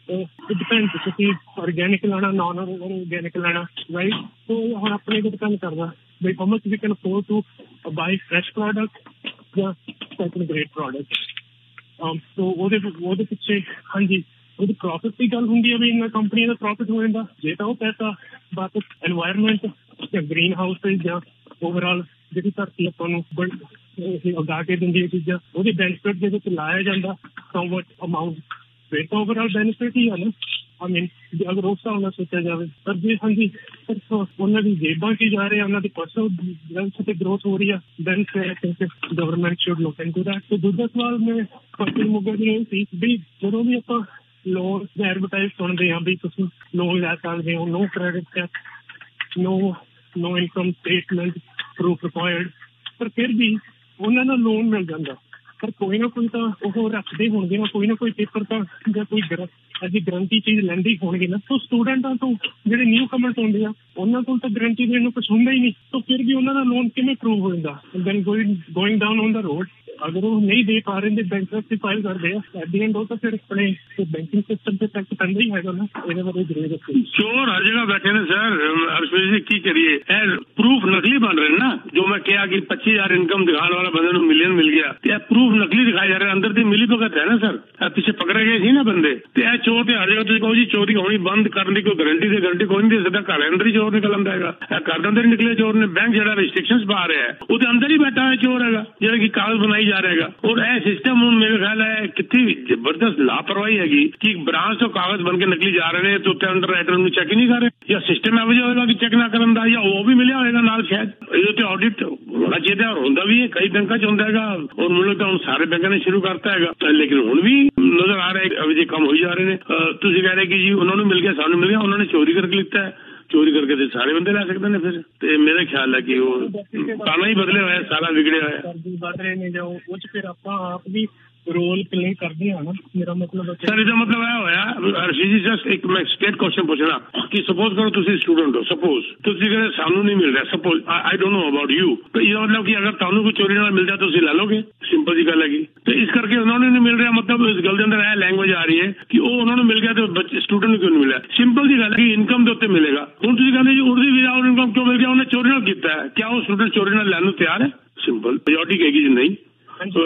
ਡਿਪੈਂਡ ਤੁਸੀਂ ਔਰਗੈਨਿਕ ਲੈਣਾ ਨॉन ਔਰਗੈਨਿਕ ਲੈਣਾ ਰਾਈਟ। ਸੋ ਹੁਣ ਆਪਣੇ ਤੇ ਡਿਪੈਂਡ ਕਰਦਾ ਬਈ how much we can afford to buy fresh product ਜਾਂ ਸੈਕੰਡ ਗ੍ਰੇਡ ਪ੍ਰੋਡਕਟ। ਸੋ ਉਹਦੇ ਪਿੱਛੇ ਹਾਂਜੀ ਉਹਦੀ ਪ੍ਰੋਫਿਟ ਦੀ ਗੱਲ ਹੁੰਦੀ ਹੈ ਵੀ ਇਹਨਾਂ ਕੰਪਨੀਆਂ ਦਾ ਪ੍ਰੋਫਿਟ ਹੋ ਜਾਂਦਾ, ਜੇ ਤਾਂ ਉਹ ਪੈਸਾ ਵਾਪਸ ਐਨਵਾਇਰਮੈਂਟ ਜਾਂ ਗ੍ਰੀਨ ਹਾਊਸ ਜਾਂ ਓਵਰਆਲ ਜਿਹੜੀ ਧਰਤੀ ਆਪਾਂ ਨੂੰ ਉਗਾ ਕੇ ਦਿੰਦੀ ਹੈ ਚੀਜ਼ਾਂ ਉਹਦੇ ਬੈਨੀਫਿਟ ਦੇ ਵਿੱਚ ਲਾਇਆ ਜਾਂਦਾ ਸਮਵਟ ਅਮਾਊਂਟ, ਫਿਰ ਤਾਂ ਓਵਰਆਲ ਬੈਨੀਫਿਟ ਹੀ ਆ ਨਾ। ਅਗਰ ਉਸ ਹਿਸਾਬ ਨਾਲ ਸੋਚਿਆ ਜਾਵੇ ਪਰ ਜੇ ਹਾਂਜੀ ਉਹਨਾਂ ਦੀ ਜੇਬਾਂ 'ਚ ਜਾ ਰਹੇ, ਉਹਨਾਂ ਦੀ ਪਰਸਨਲ ਵੈਲਥ ਤੇ ਗਰੋਥ ਹੋ ਰਹੀ ਆ, then government should look into that. ਤੇ ਦੂਜਾ ਸਵਾਲ ਮੈਂ ਫਸਲ ਮੁੱਗਾ ਜੀ ਇਹ ਸੀ ਵੀ ਜਦੋਂ ਵੀ ਆਪਾਂ ਲੋਨ ਐਡਵਰਟਾਈਜ਼ ਸੁਣਦੇ ਹਾਂ ਵੀ ਤੁਸੀਂ ਲੋਨ ਲੈ ਸਕਦੇ ਹੋ, ਨੋ ਕ੍ਰੈਡਿਟ ਚੈੱਕ, ਨੋ ਇਨਕਮ ਸਟੇਟਮੈਂਟ ਪ੍ਰੂਫ ਰਿਕੁਆਇਰਡ, ਪਰ ਫਿਰ ਵੀ ਉਹਨਾਂ ਨੂੰ ਲੋਨ ਮਿਲ ਜਾਂਦਾ। ਪਰ ਕੋਈ ਨਾ ਕੋਈ ਤਾਂ ਉਹ ਰੱਖਦੇ ਹੋਣਗੇ ਨਾ, ਕੋਈ ਨਾ ਕੋਈ ਪੇਪਰ ਤਾਂ ਜਾਂ ਕੋਈ ਅਸੀਂ ਗਰੰਟੀ ਚੀਜ਼ ਲੈਂਦੇ ਹੋਣਗੇ ਨਾ। ਸੋ ਸਟੂਡੈਂਟਾਂ ਤੋਂ ਜਿਹੜੇ ਨਿਊ ਕਮਰਸ ਹੁੰਦੇ ਆ ਉਹਨਾਂ ਕੋਲ ਤਾਂ ਗਰੰਟੀ ਦੇਣ ਨੂੰ ਕੁਛ ਹੁੰਦਾ ਹੀ ਨਹੀਂ, ਤਾਂ ਫਿਰ ਵੀ ਉਹਨਾਂ ਦਾ ਲੋਨ ਕਿਵੇਂ ਪ੍ਰੂਵ ਹੋ ਜਾਂਦਾ। Then going down on the road ਅਗਰ ਉਹ ਨਹੀਂ ਦੇ ਪਾ ਰਹੇ ਬੈਂਕਰਪਸੀ ਫਾਈਲ ਕਰਦੇ ਆ ਐਟ ਦੀ ਐਂਡ ਉਹ ਤਾਂ ਫਿਰ ਆਪਣੇ ਬੈਂਕਿੰਗ ਸਿਸਟਮ ਤੇ ਟੈਕਸ ਪੈਂਦਾ ਹੀ ਹੈਗਾ ਨਾ। ਇਹਦੇ ਬਾਰੇ ਜ਼ਰੂਰ ਦੱਸੋ। ਚੋਰ ਹਰ ਜਗ੍ਹਾ ਬੈਠੇ ਨੇ ਸਰ, ਅਰਸ਼ਵੀਰ ਜੀ ਕੀ ਕਰੀਏ, ਇਹ ਪ੍ਰੂਫ ਨਕਲੀ ਬਣ ਰਹੇ ਨਾ। ਜੋ ਮੈਂ ਕਿਹਾ ਕਿ 25,000 ਇਨਕਮ ਦਿਖਾਉਣ ਵਾਲਾ ਬੰਦੇ ਨੂੰ ਮਿਲੀਅਨ ਮਿਲ ਗਿਆ ਤੇ ਇਹ ਪ੍ਰੂਫ ਨਕਲੀ ਦਿਖਾਇਆ ਜਾ ਰਿਹਾ, ਅੰਦਰ ਦੀ ਮਿਲੀ ਭਗਤ ਹੈ ਨਾ ਸਰ। ਇਹ ਪਿੱਛੇ ਪਕੜੇ ਗਏ ਸੀ ਨਾ ਬੰਦੇ, ਤੇ ਇਹ ਚੋਰ ਤੇ ਹਰ ਜਗ੍ਹਾ ਤੁਸੀਂ ਕਹੋ ਜੀ ਚੋਰੀ ਹੋਣੀ ਬੰਦ ਕਰਨ ਦੀ ਕੋਈ ਗਰੰਟੀ ਕੋਈ ਨਹੀਂ ਦੇ ਸਕਦਾ। ਘਰ ਅੰਦਰ ਹੀ ਚੋਰ ਨਿਕਲ ਆਉਂਦਾ ਹੈਗਾ, ਇਹ ਘਰ ਦੇ ਅੰਦਰ ਹੀ ਨਿਕਲੇ ਚੋਰ ਨੇ। ਬੈਂਕ ਜਿਹੜਾ ਰਿਸਟ੍ਰਿਕਸ਼ਨ ਪਾ ਰਿਹਾ ਹੈ ਉਹਦੇ ਅੰਦਰ ਹੀ ਬੈਠਾ ਹੋਇਆ ਚੋਰ ਹੈਗਾ ਜਿਹੜਾ ਕਿ ਕਾਗਜ਼ ਬਣਾਈ ਜਾ ਰਿਹਾ ਹੈਗਾ। ਔਰ ਇਹ ਸਿਸਟਮ ਹੁਣ ਮੇਰੇ ਖਿਆਲ ਹੈ ਕਿੱਥੇ ਜ਼ਬਰਦਸਤ ਲਾਪਰਵਾਹੀ ਹੈਗੀ ਕਿ ਬ੍ਰਾਂਚ ਤੋਂ ਕਾਗਜ਼ ਬਣ ਕੇ ਨਕਲੀ ਜਾ ਰਹੇ ਨੇ ਤੇ ਉੱਤੇ ਅੰਡਰ ਰਾਈਟਰ ਨੂੰ ਚੈੱਕ ਹੀ ਨਹੀਂ ਕਰ ਰਹੇ, ਜਾਂ ਸਿਸਟਮ ਇਹੋ ਜਿਹਾ ਹੋਏਗਾ ਕਿ ਚੈੱਕ ਨਾ ਕਰਨ ਦਾ, ਜਾਂ ਉਹ ਵੀ ਮਿਲਿਆ ਹੋਏਗਾ ਨਾਲ ਸ਼ਾਇਦ। ਇਹਦੇ ਤੇ ਆਡਿਟ ਹੋਣਾ ਚਾਹੀਦਾ, ਹੁੰਦਾ ਵੀ ਹੈ ਕਈ ਬੈਂਕਾਂ 'ਚ ਹੁੰਦਾ ਹੈਗਾ। ਔਰ ਮੈਨੂੰ ਤਾਂ ਹੁਣ ਸਾਰੇ ਬੈਂਕਾਂ ਨੇ ਸ਼ੁਰੂ ਕਰਤਾ ਹੈਗਾ, ਲੇਕਿਨ ਹੁਣ ਵੀ ਨਜ਼ਰ ਆ ਰਿਹਾ ਇਹੋ ਜਿਹੇ ਕੰਮ ਹੋਈ ਜਾ ਰਹੇ ਨੇ। ਤੁਸੀਂ ਕਹਿ ਰਹੇ ਕਿ ਜੀ ਉਹਨਾਂ ਨੂੰ ਮਿਲ ਗਿਆ ਸਾਨੂੰ ਮਿਲ ਗਿਆ, ਉਹਨਾਂ ਨੇ ਚੋਰੀ ਕਰਕੇ ਲਿੱਤਾ ਹੈ, ਚੋਰੀ ਕਰਕੇ ਤੇ ਸਾਰੇ ਬੰਦੇ ਲੈ ਸਕਦੇ ਨੇ ਫਿਰ। ਤੇ ਮੇਰਾ ਖਿਆਲ ਹੈ ਕਿ ਉਹ ਤਾਣਾ ਹੀ ਬਦਲਿਆ ਹੋਇਆ, ਸਾਰਾ ਵਿਗੜਿਆ ਹੋਇਆ ਬਦ ਰਹੇ ਨੇ। ਜੋ ਉਹ 'ਚ ਫਿਰ ਆਪਾਂ ਆਪ ਵੀ ਰੋਲ ਪਲੇ ਕਰਦੇ ਹਾਂ ਨਾ। ਮੇਰਾ ਮਤਲਬ ਸਰ ਇਹਦਾ ਮਤਲਬ ਇਹ ਹੋਇਆ ਅਰਸ਼ੀ ਜੀ ਜਸਟ ਇੱਕ ਮੈਂ ਸਟੇਟ ਕੁਐਸਚਨ ਪੁੱਛਣਾ ਕਿ ਸਪੋਜ਼ ਕਰੋ ਤੁਸੀਂ ਸਟੂਡੈਂਟ ਹੋ, ਸਪੋਜ਼ ਤੁਸੀਂ ਕਹਿੰਦੇ ਸਾਨੂੰ ਨਹੀਂ ਮਿਲ ਰਿਹਾ, suppose I don't know about you, ਤਾਂ ਇਹਦਾ ਮਤਲਬ ਕਿ ਅਗਰ ਤੁਹਾਨੂੰ ਕੋਈ ਚੋਰੀ ਨਾਲ ਮਿਲ ਜਾਏ ਤੁਸੀਂ ਲੈ ਲਓਗੇ, ਸਿੰਪਲ ਜੀ ਗੱਲ ਹੈਗੀ। ਤੇ ਇਸ ਕਰਕੇ ਉਹਨਾਂ ਨੂੰ ਨਹੀਂ ਮਿਲ ਰਿਹਾ, ਮਤਲਬ ਇਸ ਗੱਲ ਦੇ ਅੰਦਰ ਇਹ ਲੈਂਗੁਏਜ ਆ ਰਹੀ ਹੈ ਕਿ ਉਹ ਉਹਨਾਂ ਨੂੰ ਮਿਲ ਗਿਆ ਤੇ ਬੱਚੇ ਸਟੂਡੈਂਟ ਨੂੰ ਕਿਉਂ ਨਹੀਂ ਮਿਲਿਆ। ਸਿੰਪਲ ਜੀ ਗੱਲ ਹੈ ਕਿ ਇਨਕਮ ਦੇ ਉੱਤੇ ਮਿਲੇਗਾ। ਹੁਣ ਤੁਸੀਂ ਕਹਿੰਦੇ ਜੀ ਉਹਦੀ ਵਿਦਆਊਟ ਇਨਕਮ ਕਿਉਂ ਮਿਲ ਗਿਆ, ਉਹਨੇ ਚੋਰੀ ਨਾਲ ਕੀਤਾ ਹੈ, ਕਿਆ ਉਹ ਸਟੂਡੈਂਟ ਚੋਰੀ ਨਾਲ ਲੈਣ ਨੂੰ ਤਿਆਰ ਹੈ? ਸਿੰਪਲ ਮੈਜੋਰਟੀ ਕਹੇਗੀ ਜੀ ਨਹੀਂ,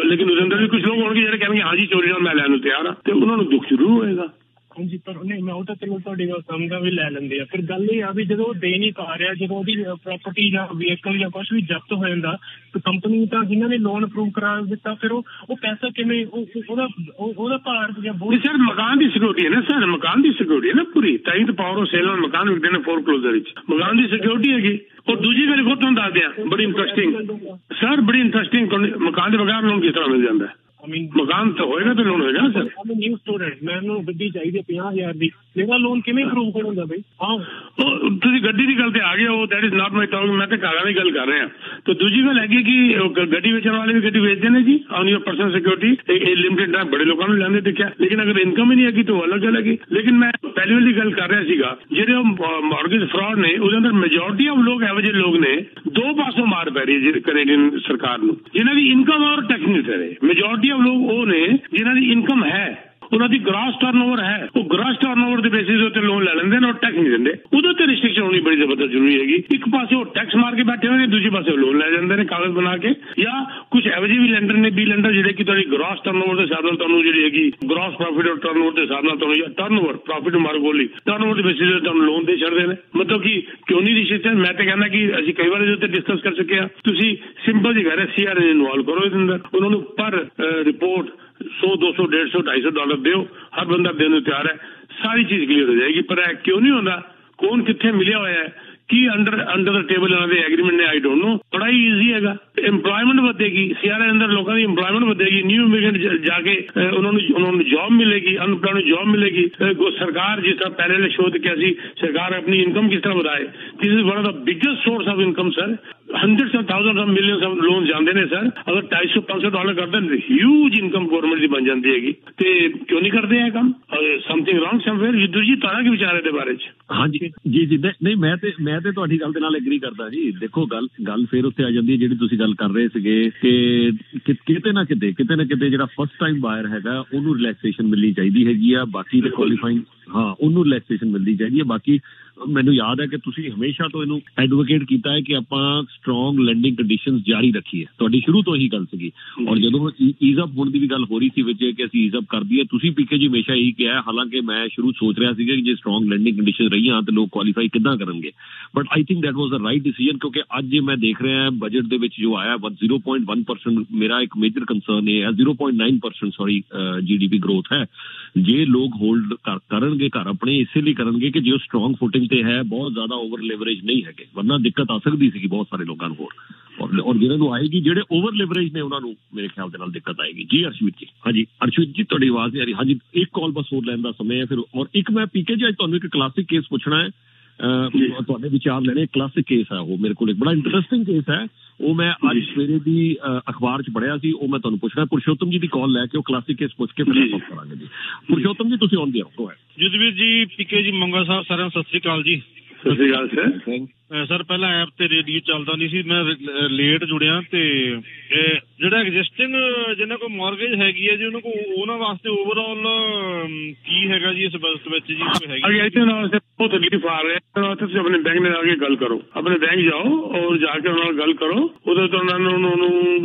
ਲੇਕਿਨ ਉਹਦੇ ਅੰਦਰ ਵੀ ਕੁਝ ਲੋਕ ਹੋਣਗੇ ਜਿਹੜੇ ਕਹਿਣਗੇ ਹਾਂ ਜੀ ਚੋਰੀ ਨਾਲ ਮੈਂ ਲੈਣ ਨੂੰ ਤਿਆਰ ਹਾਂ, ਤੇ ਉਹਨਾਂ ਨੂੰ ਦੁੱਖ ਜ਼ਰੂਰ ਹੋਏਗਾ। ਹਾਂਜੀ ਪਰ ਉਹਨੇ ਮੈਂ ਉਹ ਤਾਂ ਚਲੋ ਤੁਹਾਡੀ ਗੱਲ ਸਮਝਦਾ ਵੀ ਲੈ ਲੈਂਦੇ ਆ। ਫਿਰ ਗੱਲ ਇਹ ਆ ਵੀ ਜਦੋਂ ਉਹ ਦੇ ਨਹੀਂ ਪਾ ਰਿਹਾ, ਜਦੋਂ ਉਹਦੀ ਪ੍ਰਾਪਰਟੀ ਜਾਂ ਵਹੀਕਲ ਜਾਂ ਕੁਛ ਵੀ ਜ਼ਬਤ ਹੋ ਜਾਂਦਾ ਤੇ ਕੰਪਨੀ ਤਾਂ ਜਿਨ੍ਹਾਂ ਨੇ ਲੋਨ ਅਪਰੂਵ ਕਰਾ ਦਿੱਤਾ ਫਿਰ ਉਹ ਪੈਸਾ ਕਿਵੇਂ ਉਹਦਾ ਭਾਰ ਜਾਂ ਬਹੁਤ। ਸਰ ਮਕਾਨ ਦੀ ਸਿਕਿਉਰਿਟੀ ਹੈ ਨਾ ਸਰ, ਮਕਾਨ ਦੀ ਸਿਕਿਉਰਿਟੀ ਹੈ ਨਾ ਪੂਰੀ, ਤਾਂ ਹੀ ਤਾਂ ਪਾਵਰ ਆਫ ਸੇਲ ਨਾਲ ਮਕਾਨ ਵਿਕਦੇ ਨੇ ਫੋਰਕਲੋਜ਼ਰ ਵਿੱਚ, ਮਕਾਨ ਦੀ ਸਿਕਿਉਰਿਟੀ ਹੈਗੀ। ਔਰ ਦੂਜੀ ਗੱਲ ਖੁਦ ਤੁਹਾਨੂੰ ਦੱਸਦੇ ਆ ਬੜੀ ਇੰਟਰਸਟਿੰਗ ਸਰ, ਬੜੀ ਇੰਟਰਸਟਿੰਗ, ਮਕਾਨ ਦੇ ਬਗੈਰ ਲੋਨ ਕਿਸ ਤਰ੍ਹਾਂ ਮਿਲ ਜਾਂਦਾ ਹੈ? ਮਕਾਨ ਤਾਂ ਹੋਏਗਾ ਤਾਂ ਲੋਨ ਹੋਏਗਾ ਸਰ। ਨਿਊ ਸਟੂਡੈਂਟ ਮੈਨੂੰ ਗੱਡੀ ਚਾਹੀਦੀ 50,000 ਦੀ, ਮੇਰਾ ਲੋਨ ਕਿਵੇਂ ਅਪਰੂਵ ਕਰੂੰਗਾ ਬਈ? ਹਾਂ ਤੁਸੀਂ ਗੱਡੀ ਦੀ ਗੱਲ ਤੇ ਆ ਗਏ ਹੋ, that is not my talk, ਮੈਂ ਤਾਂ ਕਾਰਾਂ ਦੀ ਗੱਲ ਕਰ ਰਿਹਾ। ਤੇ ਦੂਜੀ ਗੱਲ ਹੈਗੀ ਕਿ ਗੱਡੀ ਵੇਚਣ ਵਾਲੇ ਵੀ ਗੱਡੀ ਵੇਚਦੇ ਨੇ ਜੀ ਔਨ ਯੋਰ ਪਰਸਨਲ ਸਿਕਿਉਰਿਟੀ। ਇਹ ਲਿਮਿਟਡ ਟਾਈਮ ਬੜੇ ਲੋਕਾਂ ਨੂੰ ਲੈਂਦੇ ਦੇਖਿਆ, ਲੇਕਿਨ ਅਗਰ ਇਨਕਮ ਹੀ ਨਹੀਂ ਹੈਗੀ ਤਾਂ ਅਲੱਗ ਗੱਲ ਹੈਗੀ। ਲੇਕਿਨ ਮੈਂ ਪਹਿਲੀ ਵਾਲੀ ਗੱਲ ਕਰ ਰਿਹਾ ਸੀਗਾ, ਜਿਹੜੇ ਮਾਰਗੇਜ ਫਰਾਡ ਨੇ ਉਹਦੇ ਅੰਦਰ ਮੈਜੋਰਟੀ ਆਫ ਲੋਕ ਇਹੋ ਜਿਹੇ ਲੋਕ ਨੇ, ਦੋ ਪਾਸੋਂ ਮਾਰ ਪੈ ਰਹੀ ਹੈ ਕੈਨੇਡੀਅਨ ਸਰਕਾਰ ਨੂੰ, ਜਿਨ੍ਹਾਂ ਦੀ ਇਨਕਮ ਔਰ ਟੈਕਸ ਨਹੀਂ ਦੇ ਰਹੇ। ਮੈਜੋਰਟੀ ਆਫ ਲੋਕ ਉਹ ਨੇ ਜਿਨ੍ਹਾਂ ਦੀ ਇਨਕਮ ਹੈ, ਉਹਨਾਂ ਦੀ ਗ੍ਰਾਸ ਟਰਨਓਵਰ ਹੈ, ਉਹ ਗ੍ਰਾਸ ਟਰਨਓਵਰ ਦੇ ਬੇਸਿਸ ਉੱਤੇ ਲੋਨ ਲੈ ਲੈਂਦੇ ਨੇ ਔਰ ਟੈਕਸ ਨਹੀਂ ਦਿੰਦੇ। ਉਹਦੇ ਤੇ ਰਿਸਟ੍ਰਿਕਸ਼ਨ ਹੋਣੀ ਬੜੀ ਜ਼ਬਰਦਸਤ ਜ਼ਰੂਰੀ ਹੈਗੀ। ਇੱਕ ਪਾਸੇ ਉਹ ਟੈਕਸ ਮਾਰ ਕੇ ਬੈਠੇ ਹੋਏ ਨੇ, ਦੂਜੇ ਪਾਸੇ ਉਹ ਲੋਨ ਲੈ ਜਾਂਦੇ ਨੇ ਕਾਗਜ਼ ਬਣਾ ਕੇ। ਜਾਂ ਕੁਝ ਇਹੋ ਜਿਹੇ ਵੀ ਲੈਂਡਰ ਨੇ, ਬੀ ਲੈਂਡਰ, ਜਿਹੜੇ ਕਿ ਤੁਹਾਡੀ ਗ੍ਰਾਸ ਟਰਨਓਵਰ ਦੇ ਹਿਸਾਬ ਨਾਲ ਤੁਹਾਨੂੰ ਜਿਹੜੀ ਹੈਗੀ ਗ੍ਰਾਸ ਪ੍ਰੋਫਿਟ ਔਰ ਟਰਨਓਵਰ ਦੇ ਹਿਸਾਬ ਨਾਲ ਤੁਹਾਨੂੰ, ਜਾਂ ਟਰਨਓਵਰ ਪ੍ਰੋਫਿਟ ਮਾਰ ਗੋਲੀ ਟਰਨਓਵਰ ਦੇ ਬੇਸਿਸ ਤੇ ਤੁਹਾਨੂੰ ਲੋਨ ਦੇ ਛੱਡਦੇ ਨੇ। ਮਤਲਬ ਕਿ ਕਿਉਂ ਨਹੀਂ ਰਿਸਟ੍ਰਿਕਸ਼ਨ? ਮੈਂ ਤਾਂ ਕਹਿੰਦਾ ਕਿ ਅਸੀਂ ਕਈ ਵਾਰ ਇਹਦੇ ਉੱਤੇ ਡਿਸਕਸ ਕਰ ਚੁੱਕੇ ਹਾਂ। ਤੁਸੀਂ ਸਿੰਪਲ ਜਿਹੀ ਗੱਲ ਹੈ, CRA ਇਨਵੋਲਵ ਕਰੋ ਇਹਦੇ ਅੰਦਰ, ਉਹਨਾਂ ਨੂੰ ਪਰ ਰਿਪੋਰਟ $100, $200, $150, $250 ਦਿਓ, ਹਰ ਬੰਦਾ ਦੇਣ ਨੂੰ ਤਿਆਰ ਹੈ, ਸਾਰੀ ਚੀਜ਼ ਕਲੀਅਰ ਹੋ ਜਾਏਗੀ। ਪਰ ਇਹ ਕਿਉਂ ਨਹੀਂ ਹੁੰਦਾ? ਕੌਣ ਕਿੱਥੇ ਮਿਲਿਆ ਹੋਇਆ ਹੈ, ਕੀ ਅੰਡਰ ਦਾ ਟੇਬਲ ਇਹਨਾਂ ਦੇ ਐਗਰੀਮੈਂਟ ਨੇ, ਆਈ ਡੋਂਟ ਨੋ। ਬੜਾ ਹੀ ਈਜ਼ੀ ਹੈਗਾ, ਇੰਪਲੋਇਮੈਂਟ ਵਧੇਗੀ, CRA ਅੰਦਰ ਲੋਕਾਂ ਦੀ ਇੰਪਲੋਇਮੈਂਟ ਵਧੇਗੀ, ਨਿਊ ਇਮੀਗ੍ਰੈਂਟ ਜਾ ਕੇ ਉਹਨਾਂ ਨੂੰ ਜੌਬ ਮਿਲੇਗੀ, ਅਨਪਲਾਈਡ ਨੂੰ ਜੌਬ ਮਿਲੇਗੀ। ਸਰਕਾਰ ਜਿਸ ਤਰ੍ਹਾਂ ਪਹਿਲੇ ਨੇ ਸ਼ੋਅ ਕਿਹਾ ਸੀ, ਸਰਕਾਰ ਆਪਣੀ ਇਨਕਮ ਕਿਸ ਤਰ੍ਹਾਂ ਵਧਾਏ। This is one of the biggest source of income sir. hundreds of thousands of millions of loan ਜਾਂਦੇ ਨੇ ਸਰ। ਅਗਰ $250-500 ਕਰਦੇ ਨੇ, ਹਿਊਜ ਇਨਕਮ ਗਵਰਨਮੈਂਟ ਦੀ ਬਣ ਜਾਂਦੀ ਹੈਗੀ। ਤੇ ਕਿਉਂ ਨਹੀਂ ਕਰਦੇ ਇਹ ਕੰਮ? Something wrong somewhere. ਯੁੱਧ ਜੀ ਤੁਹਾਡਾ ਕੀ ਵਿਚਾਰ ਇਹਦੇ ਬਾਰੇ ਚ? ਹਾਂਜੀ ਜੀ ਨਹੀਂ, ਮੈਂ ਤੇ ਤੁਹਾਡੀ ਗੱਲ ਦੇ ਨਾਲ ਐਗਰੀ ਕਰਦਾ ਜੀ। ਦੇਖੋ ਗੱਲ ਫੇਰ ਉੱਥੇ ਆ ਜਾਂਦੀ ਹੈ ਜਿਹੜੀ ਤੁਸੀਂ ਗੱਲ ਕਰ ਰਹੇ ਸੀਗੇ ਕਿ ਕਿਤੇ ਨਾ ਕਿਤੇ ਜਿਹੜਾ ਫਸਟ ਟਾਈਮ ਬਾਇਰ ਹੈਗਾ ਉਹਨੂੰ ਰਿਲੈਕਸੇਸ਼ਨ ਮਿਲਣੀ ਚਾਹੀਦੀ ਹੈਗੀ ਆ। ਬਾਕੀ ਤੇ ਕੁਆਲੀਫਾਈਂਗ, ਹਾਂ, ਉਹਨੂੰ ਰਿਲੈਕਸੇਸ਼ਨ ਮਿਲਣੀ ਚਾਹੀਦੀ ਹੈ। ਬਾਕੀ ਮੈਨੂੰ ਯਾਦ ਹੈ ਕਿ ਤੁਸੀਂ ਹਮੇਸ਼ਾ ਤੋਂ ਇਹਨੂੰ ਐਡਵੋਕੇਟ ਕੀਤਾ ਹੈ ਕਿ ਆਪਾਂ ਸਟਰੋਂਗ ਲੈਂਡਿੰਗ ਕੰਡੀਸ਼ਨਸ ਜਾਰੀ ਰੱਖੀਏ। ਤੁਹਾਡੀ ਸ਼ੁਰੂ ਤੋਂ ਇਹੀ ਗੱਲ ਸੀਗੀ। ਔਰ ਜਦੋਂ ਈਜ਼ ਅਪ ਹੋਣ ਦੀ ਵੀ ਗੱਲ ਹੋ ਰਹੀ ਸੀ ਵਿੱਚ ਕਿ ਅਸੀਂ ਈਜ਼ ਅਪ ਕਰ ਦਈਏ, ਤੁਸੀਂ ਪੀਕੇ ਜੀ ਹਮੇਸ਼ਾ ਇਹੀ ਕਿਹਾ। ਹਾਲਾਂਕਿ ਮੈਂ ਸ਼ੁਰੂ ਸੋਚ ਰਿਹਾ ਸੀਗਾ ਕਿ ਜੇ ਸਟਰੋਂਗ ਲੈਂਡਿੰਗ ਕੰਡੀਸ਼ਨ ਰਹੀਆਂ ਤਾਂ ਲੋਕ ਕੁਆਲੀਫਾਈ ਕਿੱਦਾਂ ਕਰਨਗੇ, but I think that was the right decision. ਕਿਉਂਕਿ ਅੱਜ ਜੇ ਮੈਂ ਦੇਖ ਰਿਹਾ ਬਜਟ ਦੇ ਵਿੱਚ ਜੋ ਆਇਆ 0.1%, ਮੇਰਾ ਇੱਕ ਮੇਜਰ ਕੰਸਰਨ ਇਹ ਹੈ 0.9% GDP ਗਰੋਥ ਹੈ। ਜੇ ਲੋਕ ਹੋਲਡ ਕਰਨਗੇ ਘਰ ਆਪਣੇ, ਇਸੇ ਲਈ ਕਰਨਗੇ ਕਿ ਜੇ ਉਹ ਸਟਰੋਂਗ ਫੁਟਿੰਗ ਤੇ ਹੈ, ਬਹੁਤ ਜ਼ਿਆਦਾ ਓਵਰ ਲਿਵਰੇਜ ਨਹੀਂ ਹੈਗੇ, ਵਰਨਾ ਦਿੱਕਤ ਆ ਸਕਦੀ ਸੀਗੀ ਬਹੁਤ ਸਾਰੇ ਲੋਕਾਂ ਨੂੰ ਹੋਰ। ਔਰ ਜਿਹਨਾਂ ਨੂੰ ਆਏਗੀ, ਜਿਹੜੇ ਓਵਰ ਲਿਵਰੇਜ ਨੇ, ਉਹਨਾਂ ਨੂੰ ਮੇਰੇ ਖਿਆਲ ਦੇ ਨਾਲ ਦਿੱਕਤ ਆਏਗੀ। ਜੀ ਅਰਸ਼ਵੀਤ ਜੀ। ਹਾਂਜੀ ਅਰਸ਼ਵੀਤ ਜੀ, ਤੁਹਾਡੀ ਆਵਾਜ਼ ਨਹੀਂ ਆ ਰਹੀ। ਹਾਂਜੀ, ਇੱਕ ਕਾਲ ਬਸ ਹੋਰ ਲੈਣ ਦਾ ਸਮੇਂ ਹੈ ਫਿਰ। ਔਰ ਇੱਕ ਮੈਂ ਪੀਕੇ ਜੀ ਅੱਜ ਤੁਹਾਨੂੰ ਇੱਕ ਕਲਾਸਿਕ ਕੇਸ ਪੁੱਛਣਾ ਹੈ, ਤੁਹਾਡੇ ਵਿਚਾਰ ਲੈਣੇ। ਕਲਾਸਿਕ ਕੇਸ ਹੈ ਉਹ, ਮੇਰੇ ਕੋਲ ਇੱਕ ਬੜਾ ਇੰਟਰਸਟਿੰਗ ਕੇਸ ਹੈ, ਉਹ ਮੈਂ ਅੱਜ ਸਵੇਰੇ ਦੀ ਅਖਬਾਰ 'ਚ ਪੜ੍ਹਿਆ ਸੀ, ਉਹ ਮੈਂ ਤੁਹਾਨੂੰ ਪੁੱਛਣਾ। ਪੁਰਸ਼ੋਤਮ ਜੀ ਦੀ ਕਾਲ ਲੈ ਕੇ ਉਹ ਕਲਾਸਿਕ ਕੇਸ ਪੁੱਛ ਕੇ ਫਿਰ ਆਪਾਂ ਕਰਾਂਗੇ ਜੀ। ਪੁਰਸ਼ੋਤਮ ਜੀ ਤੁਸੀਂ ਆਉਂਦੇ ਹੋ। ਜੁਦਵੀਰ ਜੀ, ਪੀਕੇ ਜੀ, ਮੰਗਾ ਸਾਹਿਬ, ਸਾਰਿਆਂ ਨੂੰ ਸਤਿ ਸ੍ਰੀ ਅਕਾਲ ਜੀ। ਸਤਿ ਸ੍ਰੀ ਅਕਾਲ ਸਰ। ਸਰ ਪਹਿਲਾਂ ਐਪ ਤੇ ਰੇਡੀਓ ਚੱਲਦਾ ਨਹੀਂ ਸੀ, ਮੈਂ ਲੇਟ ਜੁੜਿਆ। ਤੇ ਜਿਹੜਾ ਐਗਜ਼ਿਸਟਿੰਗ ਜਿਹਨਾਂ ਕੋਲ ਮਾਰਗੇਜ ਹੈਗੀ ਹੈ ਜੀ, ਉਹਨਾਂ ਵਾਸਤੇ ਓਵਰਆਲ ਕੀ ਹੈਗਾ ਜੀ ਇਸ ਬਜਟ ਵਿੱਚ ਜੀ? ਬਹੁਤ ਤਕਲੀਫ ਆ ਰਿਹਾ। ਤੁਸੀਂ ਆਪਣੇ ਬੈਂਕ ਨਾਲ ਆ ਕੇ ਗੱਲ ਕਰੋ, ਆਪਣੇ ਬੈਂਕ ਜਾਓ ਔਰ ਜਾ ਕੇ ਉਹਨਾਂ ਨਾਲ ਗੱਲ ਕਰੋ। ਉਹਦੇ ਤੋਂ ਉਹਨਾਂ ਨੂੰ